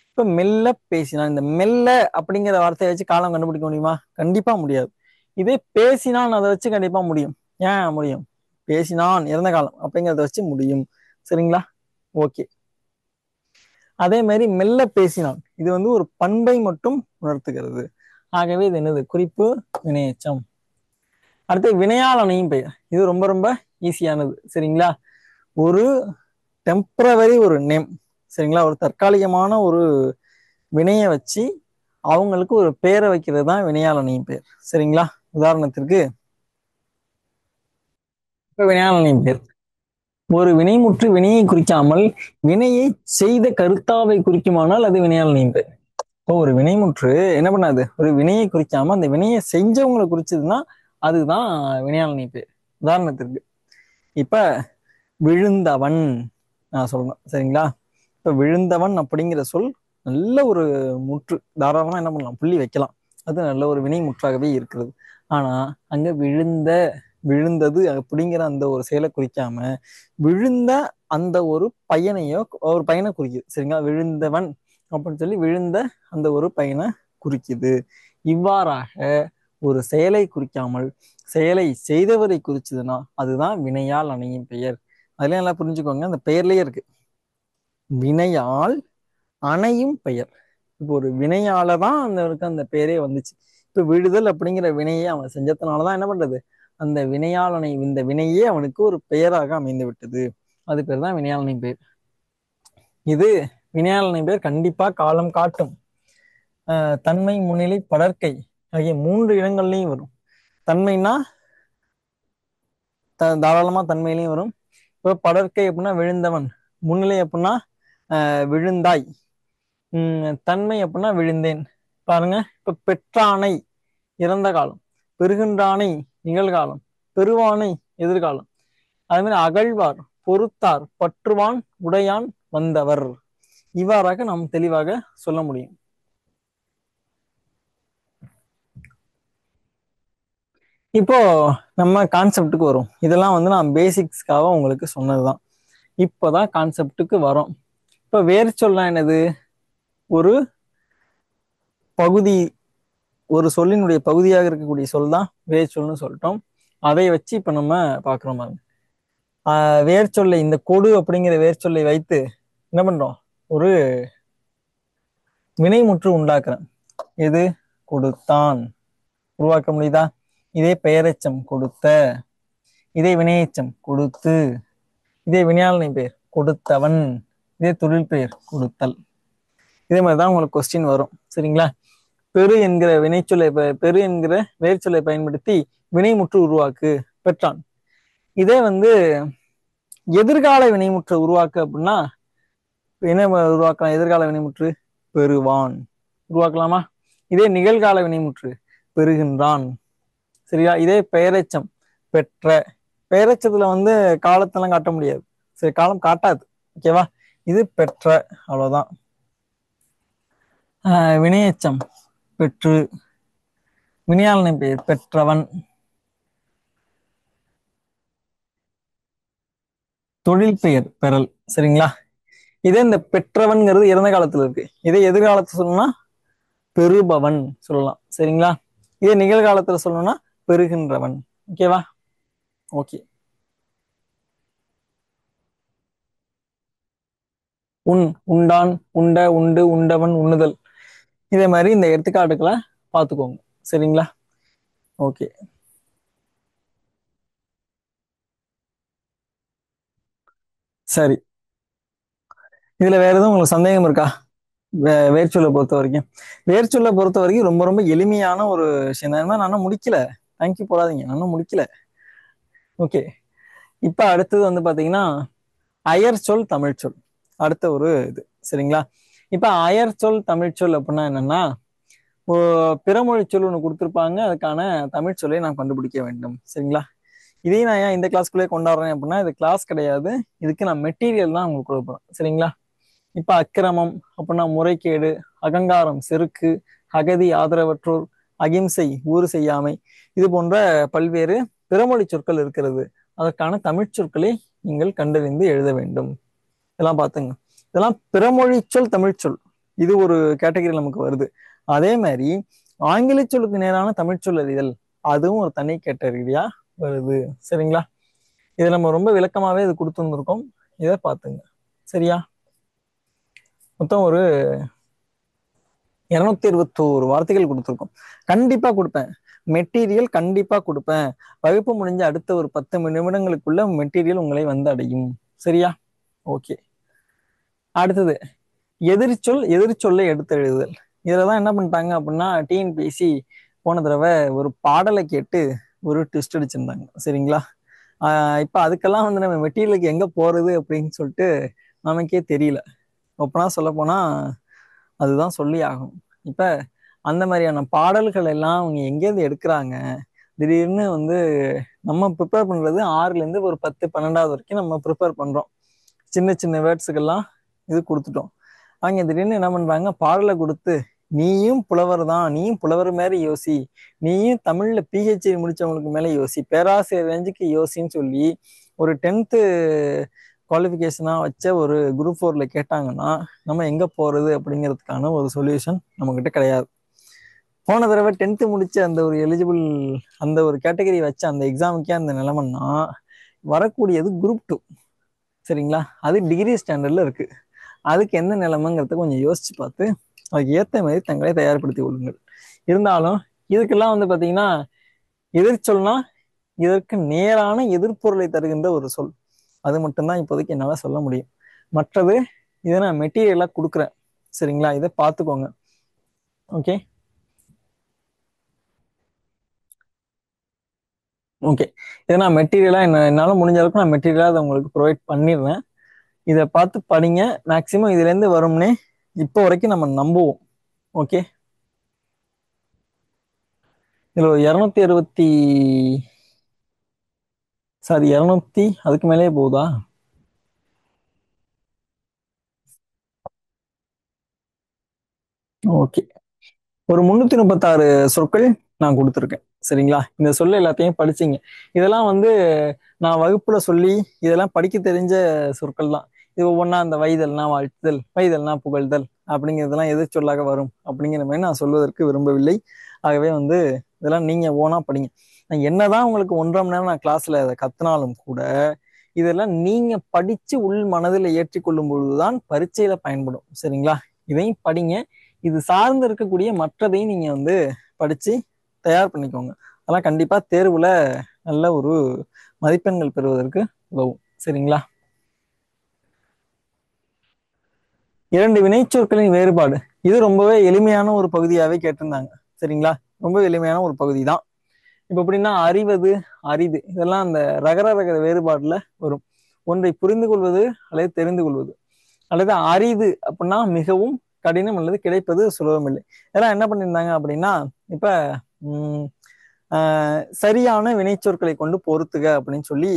இப்ப மெல்ல பேசினான், இந்த மெல்ல அப்படிங்கிற வார்த்தையை வச்சு காலம் கண்டுபிடிக்க முடியுமா? கண்டிப்பா முடியாது. இதே பேசினான் அதை வச்சு கண்டிப்பா முடியும். ஏன் முடியும்? பேசினான் இறந்த காலம் அப்படிங்கிறத வச்சு முடியும். சரிங்களா. ஓகே. அதே மாதிரி மெல்ல பேசினான், இது வந்து ஒரு பண்பை மட்டும் உணர்த்துகிறது. ஆகவே இது என்னது? குறிப்பு வினையெச்சம். அடுத்து வினையால் அணையும் பெயர். இது ரொம்ப ரொம்ப ஈஸியானது. சரிங்களா. ஒரு டெம்பரவரி ஒரு நேம். சரிங்களா. ஒரு தற்காலிகமான ஒரு வினையை வச்சு அவங்களுக்கு ஒரு பெயரை வைக்கிறது தான் வினையால் அணையும் பெயர். சரிங்களா. உதாரணத்திற்கு இப்ப வினையால் அணையும் பெயர் ஒரு வினைமுற்று வினையை குறிக்காமல் வினையை செய்த கருத்தாவை குறிக்குமானால் அது வினையால் அணையும் பெயர். இப்போ ஒரு வினைமுற்று என்ன பண்ணாது? ஒரு வினையை குறிக்காம அந்த வினையை செஞ்சவங்களை குறிச்சதுன்னா அதுதான் வினையால் அணையும் பெயர். உதாரணத்திற்கு இப்ப விழுந்தவன் நான் சொல்லணும். சரிங்களா. இப்ப விழுந்தவன் அப்படிங்கிற சொல் நல்ல ஒரு முற்று, தாராளமா என்ன பண்ணலாம், புள்ளி வைக்கலாம். அது நல்ல ஒரு வினை முற்றாகவே இருக்கிறது. ஆனா அங்க விழுந்தது அப்படிங்கிற அந்த ஒரு செயலை குறிக்காம விழுந்த அந்த ஒரு பையனை குறிக்குது. சரிங்களா? விழுந்தவன் அப்படின்னு சொல்லி விழுந்த அந்த ஒரு பையனை குறிக்குது. இவ்வாறாக ஒரு செயலை குறிக்காமல் செயலை செய்தவரை குறிச்சதுன்னா அதுதான் வினையால் அணையும் பெயர். அதுல எல்லாம் புரிஞ்சுக்கோங்க, அந்த பெயர்லயே இருக்கு, வினையால் அணையும் பெயர். இப்போ ஒரு வினையால தான் அந்த பெயரே வந்துச்சு. இப்ப விடுதல் அப்படிங்கிற வினையை அவன் செஞ்சதுனாலதான் என்ன பண்றது, அந்த வினையாளனை, இந்த வினையே அவனுக்கு ஒரு பெயராக அமைந்து விட்டது. அது பேர் தான் வினையாளனை பெயர். இது வினையாளனை பெயர் கண்டிப்பா காலம் காட்டும். தன்மை, முன்னிலை, படர்க்கை ஆகிய 3 இடங்கள்லையும் வரும். தன்மைனா தாராளமா தன்மையிலையும் வரும். இப்போ படர்க்கை அப்படின்னா விழுந்தவன், முன்னிலை அப்படின்னா விழுந்தாய், தன்மை அப்படின்னா விழுந்தேன். பாருங்க, இப்ப பெற்றானை இறந்த காலம், பெறுகின்றானை நிகழ்காலம், பெறுவானை எதிர்காலம். அதே மாதிரி அகழ்வார், பொறுத்தார், பற்றுவான், உடையான், வந்தவர். இவ்வாறாக நாம் தெளிவாக சொல்ல முடியும். இப்போ நம்ம கான்செப்டுக்கு வரும். இதெல்லாம் நான் பேசிக்ஸ்க்காக உங்களுக்கு சொன்னதுதான். இப்போதான் கான்செப்டுக்கு வரும். இப்ப வேறு சொல்லலாம் என்னது, ஒரு பகுதி, ஒரு சொல்லினுடைய பகுதியாக இருக்கக்கூடிய சொல் தான் வேர் சொல்னு சொல்லிட்டோம். அதை வச்சு இப்ப நம்ம பாக்குறோம். வேர் சொல்லை, இந்த கொடு அப்படிங்கிற வேர் சொல்லை வைத்து என்ன பண்றோம், ஒரு வினைமுற்று உண்டாக்குறேன். எது, கொடுத்தான், உருவாக்க முடியுதா? இதே பெயரெச்சம் கொடுத்த, இதே வினையெச்சம் கொடுத்து, இதே வினையாளனை பெயர் கொடுத்தவன், இதே தொழில் பெயர் கொடுத்தல். இதே மாதிரிதான் உங்களுக்கு கொஸ்டின் வரும். சரிங்களா? பெரு என்கிற வினைச்சொல்லை, பெரு என்கிற வேர் சொல்லை பயன்படுத்தி வினைமுற்று உருவாக்கு, பெற்றான். இதே எதிர்கால வினைமுற்று உருவாக்கு அப்படின்னா என்ன உருவாக்கலாம், எதிர்கால வினைமுற்று பெறுவான் உருவாக்கலாமா? இதே நிகழ்கால வினைமுற்று பெறுகின்றான். சரியா? இதே பெயரெச்சம் பெற்ற, பெயரெச்சத்துல காலத்தெல்லாம் காட்ட முடியாது. சரி, காலம் காட்டாது. ஓகேவா? இது பெற்ற, அவ்வளவுதான். வினையெச்சம் பெற்று, வினையாளனை பெயர் பெற்றவன், தொழில் பெயர் பெறல். சரிங்களா? இதே இந்த பெற்றவன்கிறது இறந்த காலத்துல இருக்கு. இதே எதிர்காலத்துல சொல்லணும்னா பெறுபவன் சொல்லலாம். சரிங்களா? இதே நிகழ்காலத்துல சொல்லணும்னா பெறுகின்றவன். ஓகேவா? ஓகே. உண்டான், உண்ட, உண்டு, உண்டவன், உண்ணுதல். இதே மாதிரி இந்த எடுத்துக்காட்டுக்களை பார்த்துக்கோங்க. சரிங்களா? ஓகே. சரி, இதுல வேற எதுவும் உங்களுக்கு சந்தேகம் இருக்கா? வேர்ச்சொல்லை பொறுத்த வரைக்கும், வேர்ச்சொல்லை பொறுத்த வரைக்கும் ரொம்ப ரொம்ப எளிமையான ஒரு விஷயம் தான். நானும் முடிக்கல, தேங்க்யூ போடாதீங்க, நானும் முடிக்கல. ஓகே. இப்ப அடுத்தது பாத்தீங்கன்னா அயர் சொல் தமிழ் சொல். அடுத்த ஒரு இது. சரிங்களா? இப்ப அயர் சொல் தமிழ் சொல் அப்படின்னா என்னன்னா, பிறமொழி சொல் ஒண்ணு கொடுத்துருப்பாங்க, அதுக்கான தமிழ் சொல்லை நான் கண்டுபிடிக்க வேண்டும். சரிங்களா? இதையும் நான் ஏன் இந்த கிளாஸ்க்குள்ளே கொண்டாடுறேன் அப்படின்னா, இது கிளாஸ் கிடையாது, இதுக்கு நான் மெட்டீரியல் தான் உங்களுக்கு கொடுப்பேன். சரிங்களா? இப்ப அக்கிரமம் அப்படின்னா முறைகேடு, அகங்காரம் செருக்கு, அகதி ஆதரவற்றோர், அகிம்சை ஊறு செய்யாமை, இது போன்ற பல்வேறு பிறமொழி சொற்கள் இருக்கிறது. அதற்கான தமிழ் சொற்களை நீங்கள் கண்டறிந்து எழுத வேண்டும். இதெல்லாம் பாத்துங்க, இதெல்லாம் பிறமொழி சொல் தமிழ் சொல், இது ஒரு கேட்டகரி நமக்கு வருது. அதே மாதிரி ஆங்கில சொல்லுக்கு நேரான தமிழ் சொல் அறிதல், அதுவும் ஒரு தனி கேட்டகரியா வருது. சரிங்களா? இதை நம்ம ரொம்ப விளக்கமாவே இது கொடுத்து வந்திருக்கோம், இதை பாத்துங்க. சரியா? மொத்தம் ஒரு 221 வார்த்தைகள் கொடுத்துருக்கோம். கண்டிப்பா கொடுப்பேன் மெட்டீரியல், கண்டிப்பா கொடுப்பேன். வகுப்பு முடிஞ்ச அடுத்த ஒரு 10 நிமிடங்களுக்குள்ள மெட்டீரியல் உங்களை அடையும். சரியா? ஓகே. அடுத்தது எதிர்ச்சொல்லை எடுத்து எழுதுதல். இதுலதான் என்ன பண்ணிட்டாங்க அப்படின்னா, டிஎன்பிஎஸ்சி போன தடவை ஒரு பாடலை கேட்டு ஒரு ட்விஸ்ட் அடிச்சிருந்தாங்க. சரிங்களா? இப்ப அதுக்கெல்லாம் நம்ம மெட்டீரியலுக்கு எங்க போறது அப்படின்னு சொல்லிட்டு நமக்கே தெரியல. ஒப்பனா சொல்ல போனா அதுதான் சொல்லி ஆகும். இப்ப அந்த மாதிரியான பாடல்கள் எல்லாம் அவங்க எங்கேருந்து எடுக்கிறாங்க, திடீர்னு நம்ம ப்ரிப்பேர் பண்றது 6ல இருந்து ஒரு 10, 12வது வரைக்கும் நம்ம ப்ரிப்பேர் பண்றோம். சின்ன சின்ன வேர்ட்ஸுக்கெல்லாம் இது கொடுத்துட்டோம். அவங்க திடீர்னு என்ன பண்றாங்க, பாடலை கொடுத்து நீயும் புலவர் தான், நீயும் புலவர் மேல யோசி, நீயும் தமிழ்ல பிஹெச்டி முடிச்சவங்களுக்கு மேல யோசி, பேராசிரியர் ரேஞ்சுக்கு யோசின்னு சொல்லி ஒரு 10th குவாலிஃபிகேஷனா வச்ச ஒரு குரூப் 4ல கேட்டாங்கன்னா நம்ம எங்க போறது அப்படிங்கிறதுக்கான ஒரு சொல்யூஷன் நம்ம கிட்ட கிடையாது. போன தடவை 10th முடிச்ச அந்த ஒரு எலிஜிபிள் அந்த ஒரு கேட்டகரி வச்ச அந்த எக்ஸாமுக்கே அந்த நிலைமைன்னா வரக்கூடியது குரூப் 2. சரிங்களா, அது டிகிரி ஸ்டாண்டர்ட்ல இருக்கு. அதுக்கு என்ன நிலைமைங்கிறத கொஞ்சம் யோசிச்சு பார்த்து அதுக்கு ஏற்ற மாதிரி தங்களை தயார்படுத்தி கொள்ளுங்கள். இருந்தாலும் இதுக்கெல்லாம் வந்து பாத்தீங்கன்னா எதிர்ச்சொல்னா இதற்கு நேரான எதிர்ப்பொருளை தருகின்ற ஒரு சொல், அது மட்டும்தான் இப்போதைக்கு என்னால சொல்ல முடியும். மற்றது இதை நான் மெட்டீரியலா கொடுக்குறேன். சரிங்களா, இதை பார்த்துக்கோங்க. ஓகே ஓகே, இதை நான் மெட்டீரியலா என்னால முடிஞ்ச அளவுக்கு நான் மெட்டீரியலா அதை உங்களுக்கு ப்ரொவைட் பண்ணிடுறேன். இதை பார்த்து படிங்க. மேக்சிமம் இதுல இருந்து வரும்னே இப்போ வரைக்கும் நம்ம நம்புவோம். ஓகே, இதுல 260 சாரி 200 அதுக்கு மேலேயே போகுதா? ஓகே, ஒரு 336 சொற்கள் நான் கொடுத்துருக்கேன். சரிங்களா, இந்த சொல்ல எல்லாத்தையும் படிச்சீங்க. இதெல்லாம் வந்து நான் வகுப்புல சொல்லி இதெல்லாம் படிக்க தெரிஞ்ச சொற்கள் தான். இது ஒவ்வொன்றா அந்த வைதல்னா வாழ்த்துதல், வைதல்னா புகழ்தல் அப்படிங்கிறதெல்லாம் எதிர் சொல்லாக வரும் அப்படிங்கிற மாதிரி நான் சொல்வதற்கு விரும்பவில்லை. ஆகவே வந்து இதெல்லாம் நீங்க ஓனா படிங்க. நான் என்னதான் உங்களுக்கு 1.5 மணி நேரம் நான் கிளாஸ்ல அதை கத்துனாலும் கூட இதெல்லாம் நீங்க படிச்சு உள் மனதில் ஏற்றிக்கொள்ளும் பொழுதுதான் பரீட்சையில பயன்படும். சரிங்களா, இதையும் படிங்க. இது சார்ந்து இருக்கக்கூடிய மற்றதையும் நீங்க வந்து படிச்சு தயார் பண்ணிக்கோங்க. அதெல்லாம் கண்டிப்பா தேர்வுல நல்ல ஒரு மதிப்பெண்கள் பெறுவதற்கு உதவும். சரிங்களா, 2 வினைச்சொற்களின் வேறுபாடு, இது ரொம்பவே எளிமையான ஒரு பகுதியாவே கேட்டிருந்தாங்க. சரிங்களா, ரொம்ப எளிமையான ஒரு பகுதி தான். இப்ப எப்படின்னா அறிவது, அரிது, இதெல்லாம் அந்த ரகர ரகர வேறுபாடுல வரும். ஒன்றை புரிந்து கொள்வது அல்லது தெரிந்து கொள்வது, அல்லது அரிது அப்படின்னா மிகவும் கடினம் அல்லது கிடைப்பது சுலபம் இல்லை. இதெல்லாம் என்ன பண்ணியிருந்தாங்க அப்படின்னா, இப்ப உம் சரியான வினைச்சொற்களை கொண்டு பொறுத்துக அப்படின்னு சொல்லி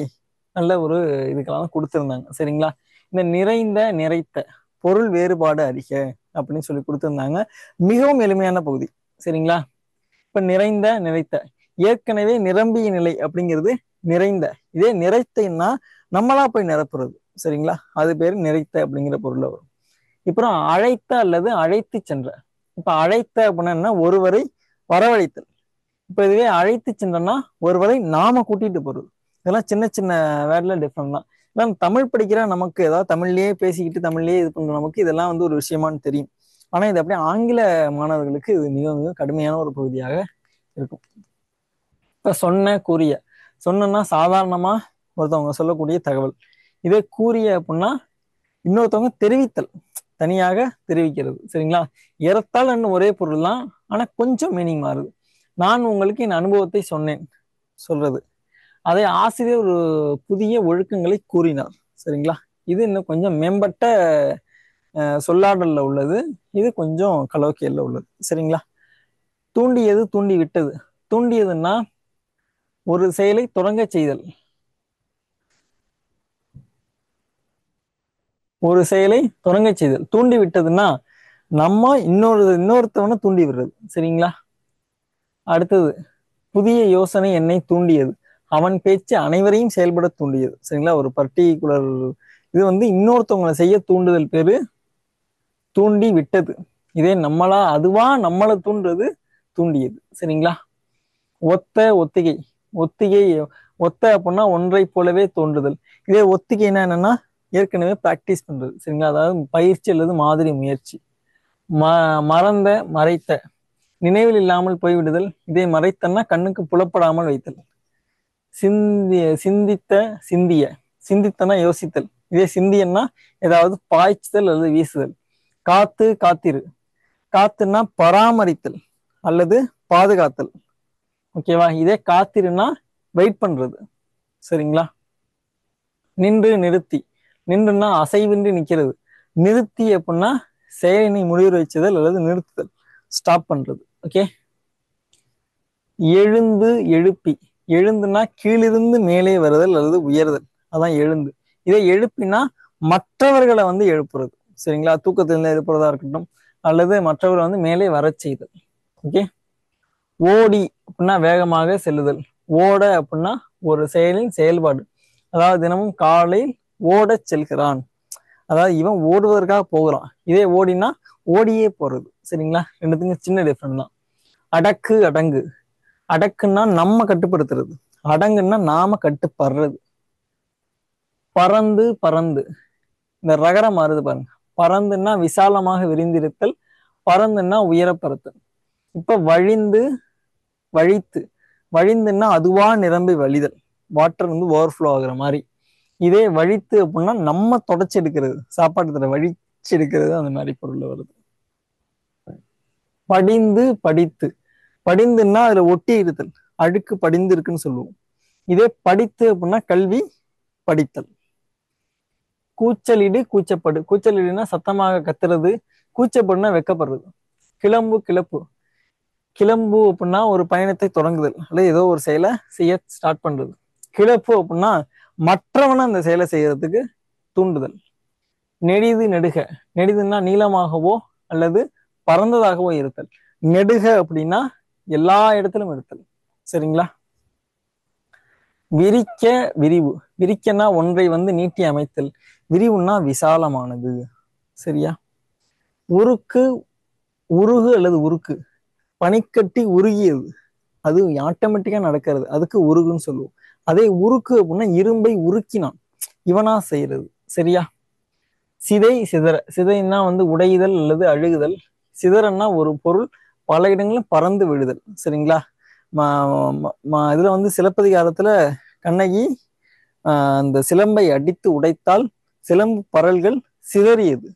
நல்ல ஒரு இதுக்கெல்லாம் கொடுத்திருந்தாங்க. சரிங்களா, இந்த நிறைந்த நிறைத்த பொருள் வேறுபாடு அறிக அப்படின்னு சொல்லி கொடுத்திருந்தாங்க. மிகவும் எளிமையான பகுதி. சரிங்களா, இப்ப நிறைந்த நிறைத்த, ஏற்கனவே நிரம்பிய நிலை அப்படிங்கிறது நிறைந்த, இதே நிறைத்தைன்னா நம்மளா போய் நிரப்புறது. சரிங்களா, அது பேரு நிறைத்த அப்படிங்கிற பொருள்ல வரும். இப்போ அழைத்த அல்லது அழைத்து சென்ற, இப்ப அழைத்த அப்படின்னா ஒருவரை வரவழைத்தல். இப்ப இதுவே அழைத்து சென்றோம்னா ஒருவரை நாம கூட்டிட்டு போறது. இதெல்லாம் சின்ன சின்ன வேர்ட்ல டிஃப்ரெண்ட் தான். இதெல்லாம் தமிழ் படிக்கிற நமக்கு, ஏதாவது தமிழ்லயே பேசிக்கிட்டு தமிழ்லயே இது பண்ற நமக்கு இதெல்லாம் வந்து ஒரு விஷயமானு தெரியும். ஆனா இது அப்படியே ஆங்கில மாணவர்களுக்கு இது மிக மிக கடுமையான ஒரு பகுதியாக இருக்கும். இப்ப சொன்ன கூறிய, சொன்னா சாதாரணமா ஒருத்தவங்க சொல்லக்கூடிய தகவல். இதே கூறிய அப்படின்னா இன்னொருத்தவங்க தெரிவித்தல், தனியாக தெரிவிக்கிறது. சரிங்களா, ஏறத்தாழ ஒரே பொருள் தான், ஆனா கொஞ்சம் மீனிங் மாறுது. நான் உங்களுக்கு என் அனுபவத்தை சொன்னேன் சொல்றது, அதை ஆசிரியர் ஒரு புதிய ஒழுக்கங்களை கூறினார். சரிங்களா, இது இன்னும் கொஞ்சம் மேம்பட்ட சொல்லாடல்ல உள்ளது. இது கொஞ்சம் கலோக்கியல்ல உள்ளது. சரிங்களா, தூண்டியது தூண்டி விட்டது. தூண்டியதுன்னா ஒரு செயலை தொடங்க செய்தல், ஒரு செயலை தொடங்க செய்தல். தூண்டி விட்டதுன்னா நம்ம இன்னொருத்தவனை தூண்டி விடுறது. சரிங்களா, அடுத்தது புதிய யோசனை என்னை தூண்டியது, அவன் பேச்சு அனைவரையும் செயல்பட தூண்டியது. சரிங்களா, ஒரு பர்டிகுலர் இது வந்து இன்னொருத்தவங்களை செய்ய தூண்டுதல் பேரு தூண்டி விட்டது. இதே நம்மளா அதுவா நம்மளை தூண்டுறது தூண்டியது. சரிங்களா, ஒத்த ஒத்திகை, ஒத்திகை ஒத்த அப்படின்னா ஒன்றை போலவே தோன்றுதல். இதே ஒத்திகைன்னா என்னன்னா ஏற்கனவே பிராக்டிஸ் பண்றது. சரிங்களா, அதாவது பயிற்சி அல்லது மாதிரி முயற்சி. மறந்த மறைத்த, நினைவில் இல்லாமல் போய்விடுதல். இதை மறைத்தன்னா கண்ணுக்கு புலப்படாமல் வைத்தல். சிந்தித்த சிந்திய, சிந்தித்தனா யோசித்தல். இதே சிந்தியன்னா ஏதாவது பாய்ச்சுதல் அல்லது வீசுதல். காத்து காத்திரு, காத்துன்னா பராமரித்தல் அல்லது பாதுகாத்தல். ஓகேவா, இதே காத்திருன்னா வெயிட் பண்றது. சரிங்களா, நின்று நிறுத்தி, நின்றுன்னா அசைவின்றி நிக்கிறது. நிறுத்தி அப்படின்னா செயலினை முடிவு வச்சுதல் அல்லது நிறுத்துதல், ஸ்டாப் பண்றது. ஓகே, எழுந்து எழுப்பி, எழுந்துனா கீழிருந்து மேலே வருதல் அல்லது உயர்தல், அதான் எழுந்து. இதை எழுப்பினா மற்றவர்களை வந்து எழுப்புறது. சரிங்களா? தூக்கத்திலிருந்து எழுப்புறதா இருக்கட்டும், அல்லது மற்றவர் வந்து மேலே வரச் செய்தல். ஓகே. ஓடி அப்படின்னா வேகமாக செல்லுதல். ஓட அப்படின்னா ஒரு செயலின் செயல்பாடு. அதாவது தினமும் காலை ஓடச் செல்கிறான், அதாவது இவன் ஓடுவதற்காக போகிறான். இதே ஓடினா ஓடியே போறது. சரிங்களா? ரெண்டுத்துக்கும் சின்ன டிஃபரெண்ட் தான். அடக்கு அடங்கு. அடக்குன்னா நம்ம கட்டுப்படுத்துறது, அடங்குன்னா நாம கட்டுப்படுறது. பறந்து பறந்து, இந்த ரகரம் மாறுது பாருங்க. பறந்துன்னா விசாலமாக விரிந்திருத்தல், பறந்துன்னா உயரப்பறத்தல். இப்ப வழிந்து வழித்து, வழிந்துன்னா அதுவா நிரம்பி வழிதல், வாட்டர் வந்து ஓவர்ஃப்ளோ ஆகுற மாதிரி. இதே வழித்து அப்படின்னா நம்ம தொடச்சி எடுக்கிறது, சாப்பாடு தர வழிச்சு எடுக்கிறது, அந்த மாதிரி பொருள் வருது. படிந்து படித்து, படிந்துன்னா அதுல ஒட்டி இருத்தல், அழுக்கு படிந்து இருக்குன்னு சொல்லுவோம். இதே படித்து அப்படின்னா கல்வி படித்தல். கூச்சலிடு கூச்சப்படு. கூச்சலிடுனா சத்தமாக கத்துறது, கூச்சப்படுனா வெக்கப்படுறது. கிளம்பு கிளப்பு. கிளம்பு அப்படின்னா ஒரு பயணத்தை தொடங்குதல், அல்லது ஏதோ ஒரு செயலை செய்ய ஸ்டார்ட் பண்றது. கிளப்பு அப்படின்னா மற்றவனை அந்த செயலை செய்யறதுக்கு தூண்டுதல். நெடிது நெடுக. நெடிதுன்னா நீளமாகவோ அல்லது பறந்ததாகவோ இருத்தல். நெடுக அப்படின்னா எல்லா இடத்திலும் இருத்தல். சரிங்களா? விரிக்க விரிவு. விரிக்கன்னா ஒன்றை வந்து நீட்டி அமைத்தல், விரிவுன்னா விசாலமானது. சரியா? உருக்கு உருகு அல்லது உருக்கு. பனிக்கட்டி உருகியது, அது ஆட்டோமேட்டிக்கா நடக்கிறது, அதுக்கு உருகுன்னு சொல்லுவோம். அதே உருக்கு அப்படின்னா இரும்பை உருக்கினான், இவனா செய்யறது. சரியா? சிதை சிதற. சிதைன்னா வந்து உடையுதல் அல்லது அழுகுதல். சிதறன்னா ஒரு பொருள் பல இடங்களும் பறந்து விழுதல். சரிங்களா? இதுல வந்து சிலப்பதிகாரத்துல கண்ணகி அந்த சிலம்பை அடித்து உடைத்தால் சிலம்பு பரல்கள் சிதறியது.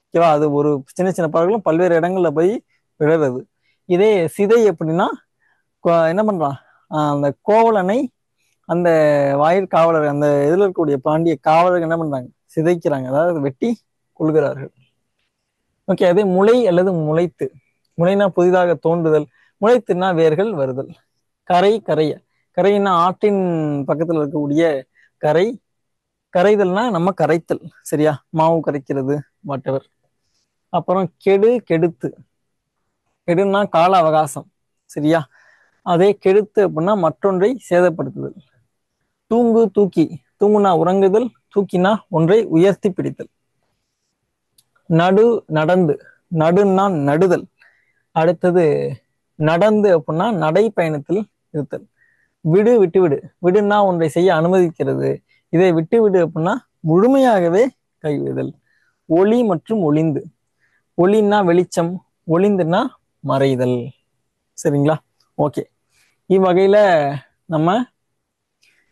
ஓகேவா? அது ஒரு சின்ன சின்ன பரல்களும் பல்வேறு இடங்கள்ல போய் விழுறது. இதே சிதை அப்படின்னா என்ன பண்றான், அந்த கோவலனை அந்த வாயில் காவலர், அந்த இதுல இருக்கக்கூடிய பாண்டிய காவலர்கள் என்ன பண்றாங்க, சிதைக்கிறாங்க, அதாவது வெட்டி கொள்கிறார்கள். ஓகே. அதே முளை அல்லது முளைத்து. முளைனா புதிதாக தோன்றுதல், முளைத்துனா வேர்கள் வருதல். கரை கரைய. கரைன்னா ஆற்றின் பக்கத்துல இருக்கக்கூடிய கரை. கரைதல்னா நம்ம கரைத்தல். சரியா? மாவு கரைக்கிறது, வாட்டவர். அப்புறம் கெடு கெடுத்து. கெடுன்னா கால அவகாசம். சரியா? அதே கெடுத்து அப்படின்னா மற்றொன்றை சேதப்படுத்துதல். தூங்கு தூக்கி. தூங்குனா உறங்குதல், தூக்கினா ஒன்றை உயர்த்தி பிடித்தல். நடு நடந்து. நடுன்னா நடுதல். அடுத்தது நடந்து அப்படின்னா நடை பயணத்தில் இருத்தல். விடு விட்டுவிடு. விடுன்னா ஒன்றை செய்ய அனுமதிக்கிறது, இதை விட்டு விடு அப்படின்னா முழுமையாகவே கைவிடுதல். ஒளி மற்றும் ஒளிந்து. ஒளின்னா வெளிச்சம், ஒளிந்துன்னா மறைதல். சரிங்களா? ஓகே. இவ்வகையில நம்ம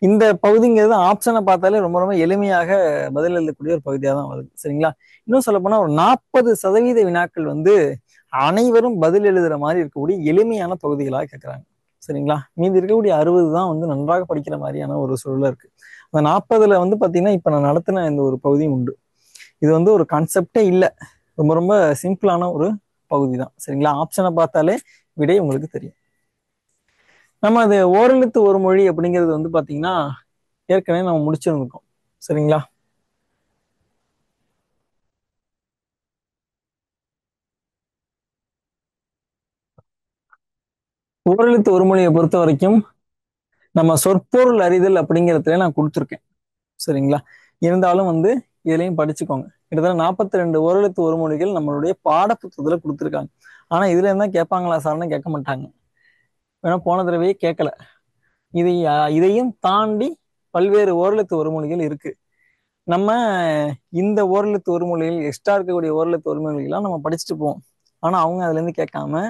இந்த பகுதிங்கிறது ஆப்ஷனை பார்த்தாலே ரொம்ப ரொம்ப எளிமையாக பதில் எழுதக்கூடிய ஒரு பகுதியாக தான் வருது. சரிங்களா? இன்னும் சொல்ல போனா ஒரு 40% வினாக்கள் வந்து அனைவரும் பதில் எழுதுற மாதிரி இருக்கக்கூடிய எளிமையான பகுதிகளாக கேட்கறாங்க. சரிங்களா? மீதி இருக்கக்கூடிய 60 தான் வந்து நன்றாக படிக்கிற மாதிரியான ஒரு சூழல இருக்கு. அந்த 40ல வந்து பாத்தீங்கன்னா இப்ப நான் நடத்தின இந்த ஒரு பகுதியும் உண்டு. இது வந்து ஒரு கான்செப்டே இல்லை, ரொம்ப ரொம்ப சிம்பிளான ஒரு பகுதி தான். சரிங்களா? ஆப்ஷனை பார்த்தாலே விடை உங்களுக்கு தெரியும். நம்ம அது ஓரெழுத்து ஒரு மொழி அப்படிங்கிறது வந்து பாத்தீங்கன்னா ஏற்கனவே நம்ம முடிச்சிருந்துருக்கோம். சரிங்களா? ஓரெழுத்து ஒரு மொழியை பொறுத்த வரைக்கும் நம்ம சொற்பொருள் அறிதல் அப்படிங்கிறதுல நான் கொடுத்துருக்கேன். சரிங்களா? இருந்தாலும் வந்து இதுலயும் படிச்சுக்கோங்க. கிட்டத்தட்ட 42 ஓரெழுத்து ஒரு மொழிகள் நம்மளுடைய பாடப்புத்தகத்துல கொடுத்துருக்காங்க. ஆனா இதுல இருந்தா கேட்பாங்களா சார்னு கேட்க மாட்டாங்க. வேணா போன தடவையே கேட்கல. இதையும் தாண்டி பல்வேறு ஓரெழுத்து ஒரு மொழிகள் இருக்கு. நம்ம இந்த ஓரெழுத்து ஒரு மொழிகள் எக்ஸ்ட்ரா இருக்கக்கூடிய ஓரெழுத்து ஒரு மொழிகள்லாம் நம்ம படிச்சுட்டு போவோம். ஆனா அவங்க அதுல இருந்து கேட்காம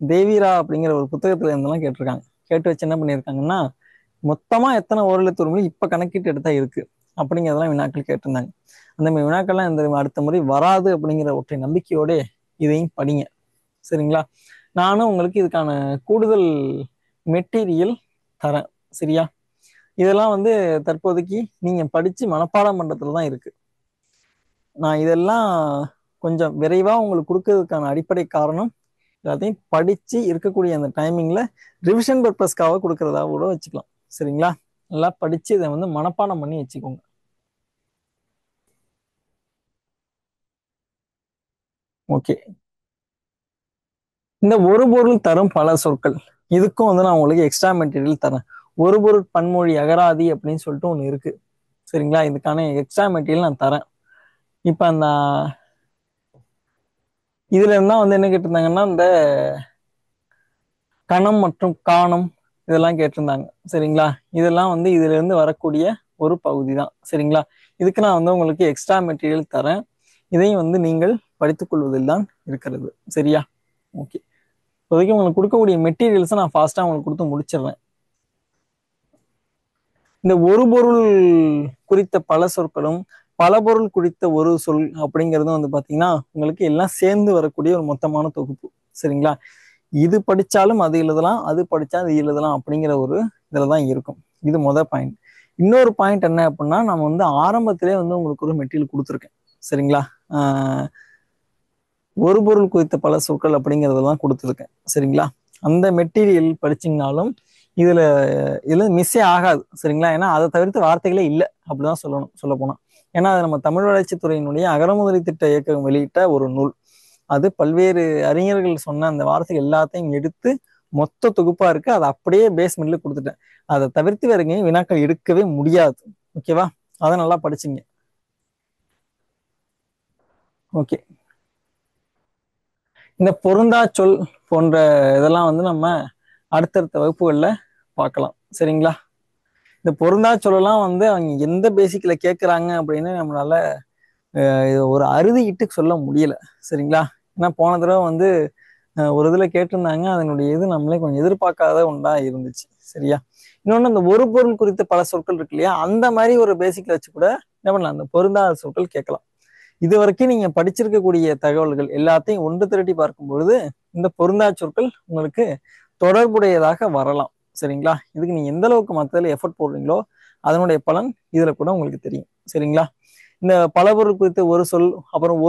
தேவிரா அப்படிங்கிற ஒரு புத்தகத்துல இருந்தெல்லாம் கேட்டிருக்காங்க. கேட்டு வச்சு என்ன பண்ணியிருக்காங்கன்னா, மொத்தமா எத்தனை ஓரெழுத்து ஒரு மொழி இப்ப கணக்கிட்டு எடுத்தா இருக்கு அப்படிங்கிறதெல்லாம் வினாக்கள் கேட்டிருந்தாங்க. அந்த மாதிரி வினாக்கள்லாம் இந்த அடுத்த முறை வராது அப்படிங்கிற ஒற்றை நம்பிக்கையோட இதையும் படிங்க. சரிங்களா? நானும் உங்களுக்கு இதுக்கான கூடுதல் மெட்டீரியல் தரேன். சரியா? இதெல்லாம் வந்து தற்போதைக்கு நீங்க படிச்சு மனப்பாடம் பண்றதுலதான் இருக்கு. நான் இதெல்லாம் கொஞ்சம் விரைவா உங்களுக்கு கொடுக்கறதுக்கான அடிப்படை காரணம், எல்லாத்தையும் படிச்சு இருக்கக்கூடிய அந்த டைமிங்ல ரிவிஷன் பர்பஸ்க்காக கொடுக்கறதா கூட வச்சுக்கலாம். சரிங்களா? நல்லா படிச்சு இதை வந்து மனப்பாடம் பண்ணி வச்சுக்கோங்க. ஓகே. இந்த ஒரு பொருள் தரும் பல சொற்கள், இதுக்கும் வந்து நான் உங்களுக்கு எக்ஸ்ட்ரா மெட்டீரியல் தரேன். ஒரு பொருள் பன்மொழி அகராதி அப்படின்னு சொல்லிட்டு ஒண்ணு இருக்கு. சரிங்களா? இதுக்கான எக்ஸ்ட்ரா மெட்டீரியல் நான் தரேன். இப்ப அந்த இதுல இருந்தா வந்து என்ன கேட்டிருந்தாங்கன்னா, இந்த கணம் மற்றும் காணம் இதெல்லாம் கேட்டிருந்தாங்க. சரிங்களா? இதெல்லாம் வந்து இதுல இருந்து வரக்கூடிய ஒரு பகுதி தான். சரிங்களா? இதுக்கு நான் வந்து உங்களுக்கு எக்ஸ்ட்ரா மெட்டீரியல் தரேன். இதையும் வந்து நீங்கள் படித்துக் கொள்வதில் தான் இருக்கிறது. சரியா? ஓகே. இப்போதைக்கு உங்களுக்கு கொடுக்கக்கூடிய மெட்டீரியல்ஸை நான் ஃபாஸ்டா உங்களுக்கு கொடுத்து முடிச்சிடுறேன். இந்த ஒரு பொருள் குறித்த பல சொற்களும் பல பொருள் குறித்த ஒரு சொல் அப்படிங்கிறதும் வந்து பாத்தீங்கன்னா உங்களுக்கு எல்லாம் சேர்ந்து வரக்கூடிய ஒரு மொத்தமான தொகுப்பு. சரிங்களா? இது படிச்சாலும் அது எழுதலாம், அது படிச்சா அது எழுதலாம் அப்படிங்கிற ஒரு இதுலதான் இருக்கும். இது பாயிண்ட். இன்னொரு பாயிண்ட் என்ன அப்படின்னா, நம்ம வந்து ஆரம்பத்திலே வந்து உங்களுக்கு ஒரு மெட்டீரியல் கொடுத்துருக்கேன். சரிங்களா? ஒரு பொருள் குறித்த பல சொற்கள் அப்படிங்கிறதெல்லாம் கொடுத்துருக்கேன். சரிங்களா? அந்த மெட்டீரியல் படிச்சீங்கனாலும் இதுல இதுல மிஸ்ஸே ஆகாது. சரிங்களா? ஏன்னா அதை தவிர்த்து வார்த்தைகளே இல்லை அப்படிதான் சொல்லணும், சொல்ல போனா. ஏன்னா அது நம்ம தமிழ் வளர்ச்சித்துறையினுடைய அகரமுதலி திட்ட இயக்கம் வெளியிட்ட ஒரு நூல். அது பல்வேறு அறிஞர்கள் சொன்ன அந்த வார்த்தைகள் எல்லாத்தையும் எடுத்து மொத்த தொகுப்பா இருக்கு. அதை அப்படியே பேஸ்மெண்ட்ல கொடுத்துட்டேன். அதை தவிர்த்து வேற எங்கேயும் வினாக்கள் எடுக்கவே முடியாது. ஓகேவா? அதை நல்லா படிச்சுங்க. ஓகே. இந்த பொருந்தா சொல் போன்ற இதெல்லாம் வந்து நம்ம அடுத்தடுத்த வகுப்புகள்ல பார்க்கலாம். சரிங்களா? இந்த பொருந்தா சொல்லலாம் வந்து அவங்க எந்த பேசிக்ல கேட்கறாங்க அப்படின்னு நம்மளால ஒரு அறுதிட்டு சொல்ல முடியல. சரிங்களா? ஏன்னா போன தடவை வந்து ஒரு இதுல கேட்டிருந்தாங்க, அதனுடைய இது நம்மளே கொஞ்சம் எதிர்பார்க்காத ஒன்றா இருந்துச்சு. சரியா? இன்னொன்னு அந்த ஒரு பொருள் குறித்த பல சொற்கள் இருக்கு இல்லையா, அந்த மாதிரி ஒரு பேசிக்ல வச்சு கூட என்ன பண்ணலாம், அந்த பொருந்தாத சொற்கள் கேட்கலாம். இது வரைக்கும் நீங்க படிச்சிருக்கக்கூடிய தகவல்கள் எல்லாத்தையும் ஒன்று திரட்டி பார்க்கும் பொழுது இந்த பொருந்தா சொற்கள் உங்களுக்கு தொடர்புடையதாக வரலாம். சரிங்களா? இதுக்கு நீங்க எந்த அளவுக்கு மற்றதுல எஃபர்ட் போடுறீங்களோ அதனுடைய பலன் இதுல கூட உங்களுக்கு தெரியும். சரிங்களா? இந்த பலபொருள் குறித்த ஒரு சொல், அப்புறம்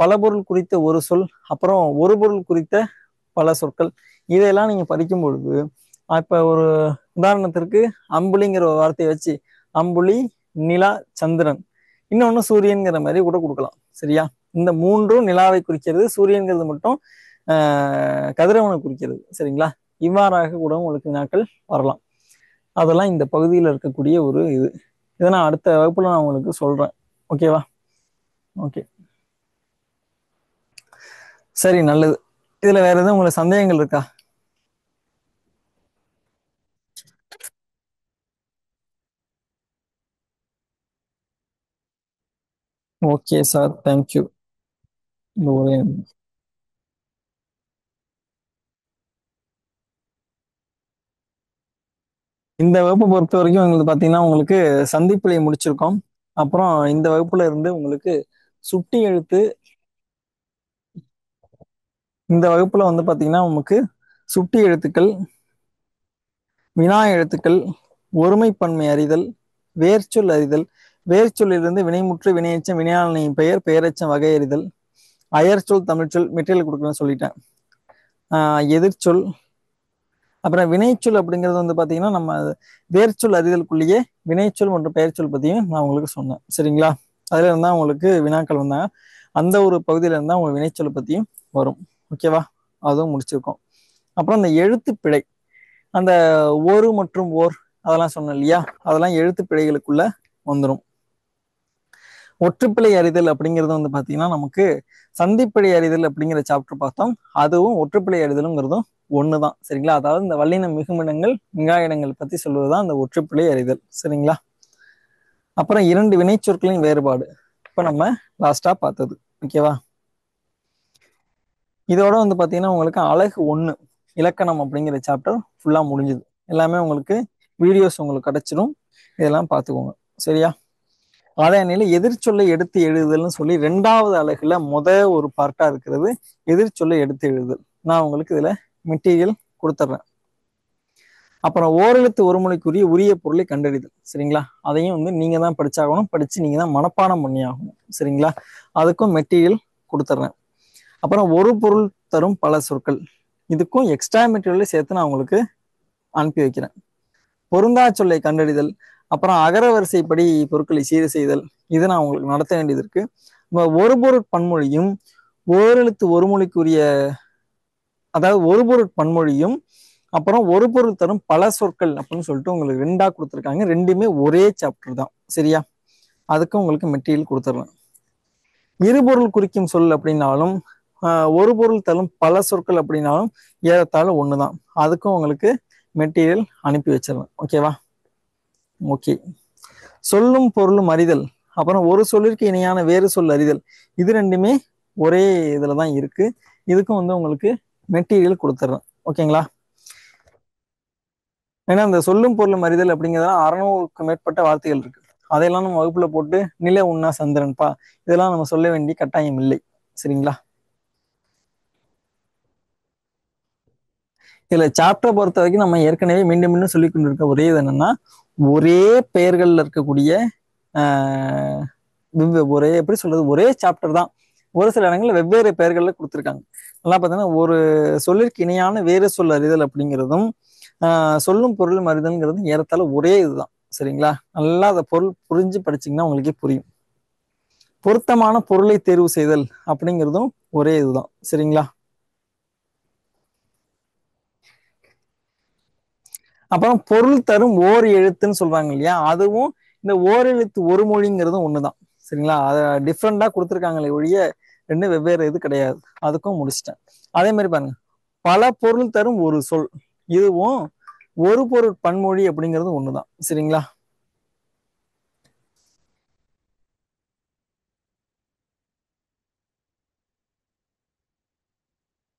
பலபொருள் குறித்த ஒரு சொல், அப்புறம் ஒரு பொருள் குறித்த பல சொற்கள், இதையெல்லாம் நீங்க படிக்கும் பொழுது இப்ப ஒரு உதாரணத்திற்கு அம்புலிங்கிற ஒரு வார்த்தையை வச்சு அம்புலி, நிலா, சந்திரன், இன்னொன்னு சூரியன்கிற மாதிரி கூட கொடுக்கலாம். சரியா? இந்த மூன்றும் நிலாவை குறிக்கிறது, சூரியன்கிறது மட்டும் கதிரவனை குறிக்கிறது. சரிங்களா? இவ்வாறாக கூட உங்களுக்கு வினாக்கள் வரலாம். அதெல்லாம் இந்த பகுதியில் இருக்கக்கூடிய ஒரு இது. இதை நான் அடுத்த வகுப்புல நான் உங்களுக்கு சொல்றேன். ஓகேவா? ஓகே, சரி, நல்லது. இதுல வேற எதுவும் உங்களுக்கு சந்தேகங்கள் இருக்கா? Okay sir, thank you. இந்த வகுப்பை பொறுத்த வரைக்கும் உங்களுக்கு பாத்தீங்கன்னா உங்களுக்கு சந்திப்பிழை முடிச்சிருக்கோம். அப்புறம் இந்த வகுப்புல இருந்து உங்களுக்கு சுட்டி எழுத்து, இந்த வகுப்புல வந்து பாத்தீங்கன்னா உங்களுக்கு சுட்டி எழுத்துக்கள், வினா எழுத்துக்கள், ஒருமைப்பன்மை அறிதல், வேர்ச்சொல் அறிதல், வேர்ச்சொல்லிலிருந்து வினைமுற்று, வினையெச்சம், வினையாளனின் பெயர், பெயரெச்சம் வகை அறிதல், அயற்சொல், தமிழ்ச்சொல் மெட்டீரியல் கொடுக்கணும்னு சொல்லிட்டேன். எதிர்ச்சொல், அப்புறம் வினைச்சொல் அப்படிங்கிறது வந்து பாத்தீங்கன்னா நம்ம வேர்ச்சொல் அறிதலுக்குள்ளேயே வினைச்சொல் மற்றும் பெயர்ச்சொல் பத்தியும் நான் உங்களுக்கு சொன்னேன். சரிங்களா? அதுல இருந்தா உங்களுக்கு வினாக்கள் வந்தாங்க. அந்த ஒரு பகுதியில இருந்தா உங்களுக்கு வினைச்சொல் பத்தியும் வரும். ஓகேவா? அதுவும் முடிச்சிருக்கோம். அப்புறம் அந்த எழுத்து பிழை, அந்த ஒரு மற்றும் ஓர் அதெல்லாம் சொன்னேன் இல்லையா, அதெல்லாம் எழுத்து பிழைகளுக்குள்ள வந்துடும். ஒற்றுப்பிழை அறிதல் அப்படிங்கிறது வந்து பாத்தீங்கன்னா நமக்கு சந்திப்பிழை அறிதல் அப்படிங்கிற சாப்டர் பார்த்தோம். அதுவும் ஒற்றுப்பிழை அறிதலுங்கிறதும் ஒண்ணுதான். சரிங்களா? அதாவது இந்த வல்லின மிகுமிடங்கள் மிகாயிடங்கள் பத்தி சொல்வதுதான் இந்த ஒற்றுப்பிழை அறிதல். சரிங்களா? அப்புறம் இரண்டு வினைச்சொற்களின் வேறுபாடு இப்ப நம்ம லாஸ்டா பார்த்தது. ஓகேவா? இதோட வந்து பாத்தீங்கன்னா உங்களுக்கு அழகு 1 இலக்கணம் அப்படிங்கிற சாப்டர் ஃபுல்லா முடிஞ்சுது. எல்லாமே உங்களுக்கு வீடியோஸ் உங்களுக்கு கிடைச்சிடும். இதெல்லாம் பார்த்துக்கோங்க. சரியா? அதே அணியில எதிர்ச்சொல்லை எடுத்து எழுதுதல்னு சொல்லி 2வது அலகுல ஒரு பார்ட்டா இருக்கிறது எதிர்ச்சொல்லை எடுத்து எழுதுதல். நான் உங்களுக்கு இதுல மெட்டீரியல் கொடுத்துட்றேன். அப்புறம் ஓரெழுத்து ஒரு மொழிக்குரிய உரிய பொருளை கண்டறிதல். சரிங்களா? அதையும் வந்து நீங்க தான் படிச்சாகணும், படிச்சு நீங்க தான் மனப்பாடம் பண்ணி ஆகணும். சரிங்களா? அதுக்கும் மெட்டீரியல் கொடுத்துட்றேன். அப்புறம் ஒரு பொருள் தரும் பல சொற்கள், இதுக்கும் எக்ஸ்ட்ரா மெட்டீரியல் சேர்த்து நான் உங்களுக்கு அனுப்பி வைக்கிறேன். பொருந்தா சொல்லை கண்டறிதல், அப்புறம் அகரவரிசைப்படி பொருட்களை சீர் செய்தல், இது நான் உங்களுக்கு நடத்த வேண்டியது இருக்கு. ஒரு பொருள் பன்மொழியும் ஓரெழுத்து ஒரு மொழிக்குரிய, அதாவது ஒரு பொருள் பன்மொழியும் அப்புறம் ஒரு பொருள் தரும் பல சொற்கள் அப்படின்னு சொல்லிட்டு உங்களுக்கு ரெண்டா கொடுத்துருக்காங்க. ரெண்டுமே ஒரே சாப்டர் தான். சரியா? அதுக்கும் உங்களுக்கு மெட்டீரியல் கொடுத்துடலாம். இருபொருள் குறிக்கும் சொல் அப்படின்னாலும் ஒரு பொருள் தரும் பல சொற்கள் அப்படின்னாலும் ஏறத்தாழ ஒண்ணுதான். அதுக்கும் உங்களுக்கு மெட்டீரியல் அனுப்பி வச்சிடலாம். ஓகேவா? ஓகே. சொல்லும் பொருளும் அறிதல், அப்புறம் ஒரு சொல்லிற்கு இணையான வேறு சொல் அறிதல், இது ரெண்டுமே ஒரே இதுலதான் இருக்கு. இதுக்கும் உங்களுக்கு மெட்டீரியல் கொடுத்துட்றேன். ஓகேங்களா? ஏன்னா இந்த சொல்லும் பொருளும் அறிதல் அப்படிங்கிறதெல்லாம் 600க்கு மேற்பட்ட வார்த்தைகள் இருக்கு. அதையெல்லாம் நம்ம வகுப்புல போட்டு நில உண்ணா சந்திரன்பா இதெல்லாம் நம்ம சொல்ல வேண்டிய கட்டாயம் இல்லை. சரிங்களா? இதுல சாப்டரை பொறுத்த வரைக்கும் நம்ம ஏற்கனவே மீண்டும் மீண்டும் சொல்லி கொண்டிருக்க ஒரே இது என்னன்னா, ஒரே பெயர்கள்ல இருக்கக்கூடிய ஒரே எப்படி சொல்றது, ஒரே சாப்டர் தான். ஒரு சில இடங்கள்ல வெவ்வேறு பெயர்கள்ல கொடுத்துருக்காங்க. நல்லா பார்த்தீங்கன்னா, ஒரு சொல்லிற்கு இணையான வேறு சொல் அறிதல் அப்படிங்கிறதும் சொல்லும் பொருளும் அறிதல்ங்கிறதும் ஏறத்தாழ ஒரே இதுதான். சரிங்களா? நல்லா அதை பொருள் புரிஞ்சு படிச்சீங்கன்னா உங்களுக்கே புரியும். பொருத்தமான பொருளை தேர்வு செய்தல் அப்படிங்கிறதும் ஒரே இதுதான். சரிங்களா? அப்புறம் பொருள் தரும் ஓர் எழுத்துன்னு சொல்றாங்க இல்லையா, அதுவும் இந்த ஓரெழுத்து ஒரு மொழிங்கிறதும் ஒண்ணுதான். சரிங்களா? அதை டிஃப்ரெண்டா கொடுத்துருக்காங்களே ஒழிய ரெண்டும் வெவ்வேறு இது கிடையாது. அதுக்கும் முடிச்சிட்டேன். அதே மாதிரி பாருங்க, பல பொருள் தரும் ஒரு சொல், இதுவும் ஒரு பொருள் பன்மொழி அப்படிங்கிறது ஒண்ணுதான். சரிங்களா?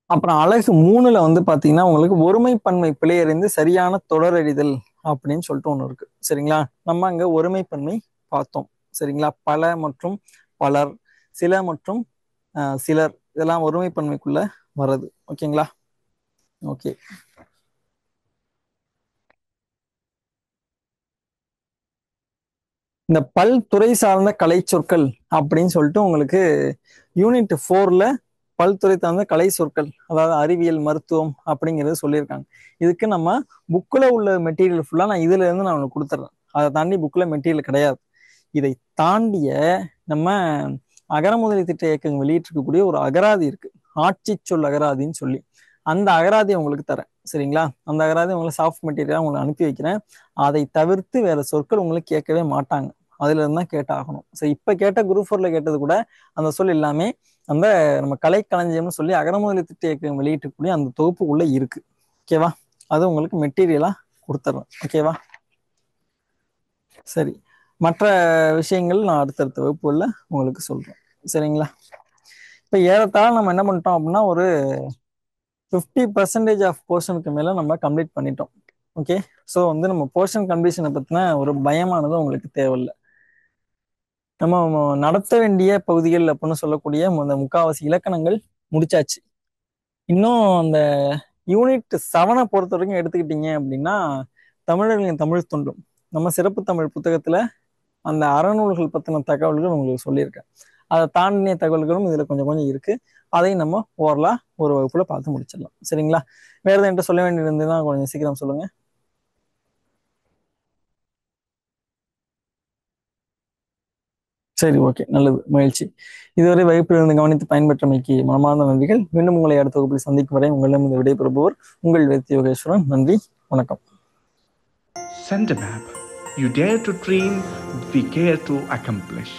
அப்புறம் அழகு 3ல பாத்தீங்கன்னா உங்களுக்கு ஒருமைப்பன்மை பிழையறிந்து சரியான தொடரறிதல் அப்படின்னு சொல்லிட்டு ஒண்ணு இருக்கு. சரிங்களா? நம்ம அங்க ஒருமைப்பன்மை பார்த்தோம். சரிங்களா? பல மற்றும் பலர், சில மற்றும் சிலர், இதெல்லாம் ஒருமைப்பன்மைக்குள்ள வர்றது. ஓகேங்களா? ஓகே. இந்த பல்துறை சார்ந்த கலை சொற்கள் அப்படின்னு சொல்லிட்டு உங்களுக்கு யூனிட் 4ல பல்துறை சார்ந்த கலை சொற்கள், அதாவது அறிவியல், மருத்துவம் அப்படிங்கிறது சொல்லியிருக்காங்க. இதுக்கு நம்ம புக்கில் உள்ள மெட்டீரியல் ஃபுல்லா நான் இதுல இருந்து நான் உங்களுக்கு கொடுத்துட்றேன். அதை தாண்டி புக்ல மெட்டீரியல் கிடையாது. இதை தாண்டிய நம்ம அகர முதலி திட்ட இயக்கம் வெளியிட்டிருக்கக்கூடிய ஒரு அகராதி இருக்கு, ஆட்சி சொல் அகராதின்னு சொல்லி. அந்த அகராதியை உங்களுக்கு தரேன். சரிங்களா? அந்த அகராதி உங்களுக்கு சாஃப்ட் மெட்டீரியலா உங்களுக்கு அனுப்பி வைக்கிறேன். அதை தவிர்த்து வேற சொற்கள் உங்களுக்கு கேட்கவே மாட்டாங்க. அதுல இருந்தா கேட்டாகணும். சரி, இப்ப கேட்ட குரூப் 4ல கேட்டது கூட அந்த சொல் எல்லாமே அந்த நம்ம கலைக்களஞ்சியம்னு சொல்லி அகரமுதலி திட்ட இயக்கம் வெளியிட்டக்கூடிய அந்த தொகுப்புக்குள்ள இருக்கு. ஓகேவா? அது உங்களுக்கு மெட்டீரியலா கொடுத்துட்றேன். ஓகேவா? சரி, மற்ற விஷயங்கள் நான் அடுத்தடுத்த வகுப்புல உங்களுக்கு சொல்றேன். சரிங்களா? இப்ப ஏறத்தாழ நம்ம என்ன பண்ணிட்டோம் அப்படின்னா, ஒரு 50% ஆஃப் போர்ஷனுக்கு மேல நம்ம கம்ப்ளீட் பண்ணிட்டோம். ஓகே. ஸோ நம்ம போர்ஷன் கம்ப்ளீஷனை பத்தின ஒரு பயமானது உங்களுக்கு தேவையில்லை. நம்ம நடத்த வேண்டிய பகுதிகள் அப்படின்னு சொல்லக்கூடிய அந்த முக்காவாசி இலக்கணங்கள் முடிச்சாச்சு. இன்னும் அந்த யூனிட் 7 பொறுத்த வரைக்கும் எடுத்துக்கிட்டீங்க அப்படின்னா, தமிழர்களின் தமிழ் தொண்டும், நம்ம சிறப்பு தமிழ் புத்தகத்துல அந்த அறநூல்கள் பத்தின தகவல்கள் உங்களுக்கு சொல்லியிருக்கேன். அதை தாண்டிய தகவல்களும் இதுல கொஞ்சம் கொஞ்சம் இருக்கு. அதையும் நம்ம ஓரலா ஒரு வகுப்புல பார்த்து முடிச்சிடலாம். சரிங்களா? வேற எதாவது என்கிட்ட சொல்ல வேண்டியிருந்ததுன்னா கொஞ்சம் சீக்கிரம் சொல்லுங்க. சரி, ஓகே, நல்லது, மகிழ்ச்சி. இதுவரை வகுப்பில் இருந்து கவனித்து பயன்பெற்றமைக்கு மனமார்ந்த நன்றிகள். மீண்டும் உங்களை அடுத்த வகுப்பில் சந்திக்கும் வரை உங்களிடம் இந்த விடைபெறுபவர் உங்கள் வேத்தி யோகேஸ்வரன். நன்றி, வணக்கம். Send a map. You dare to dream, we care to accomplish.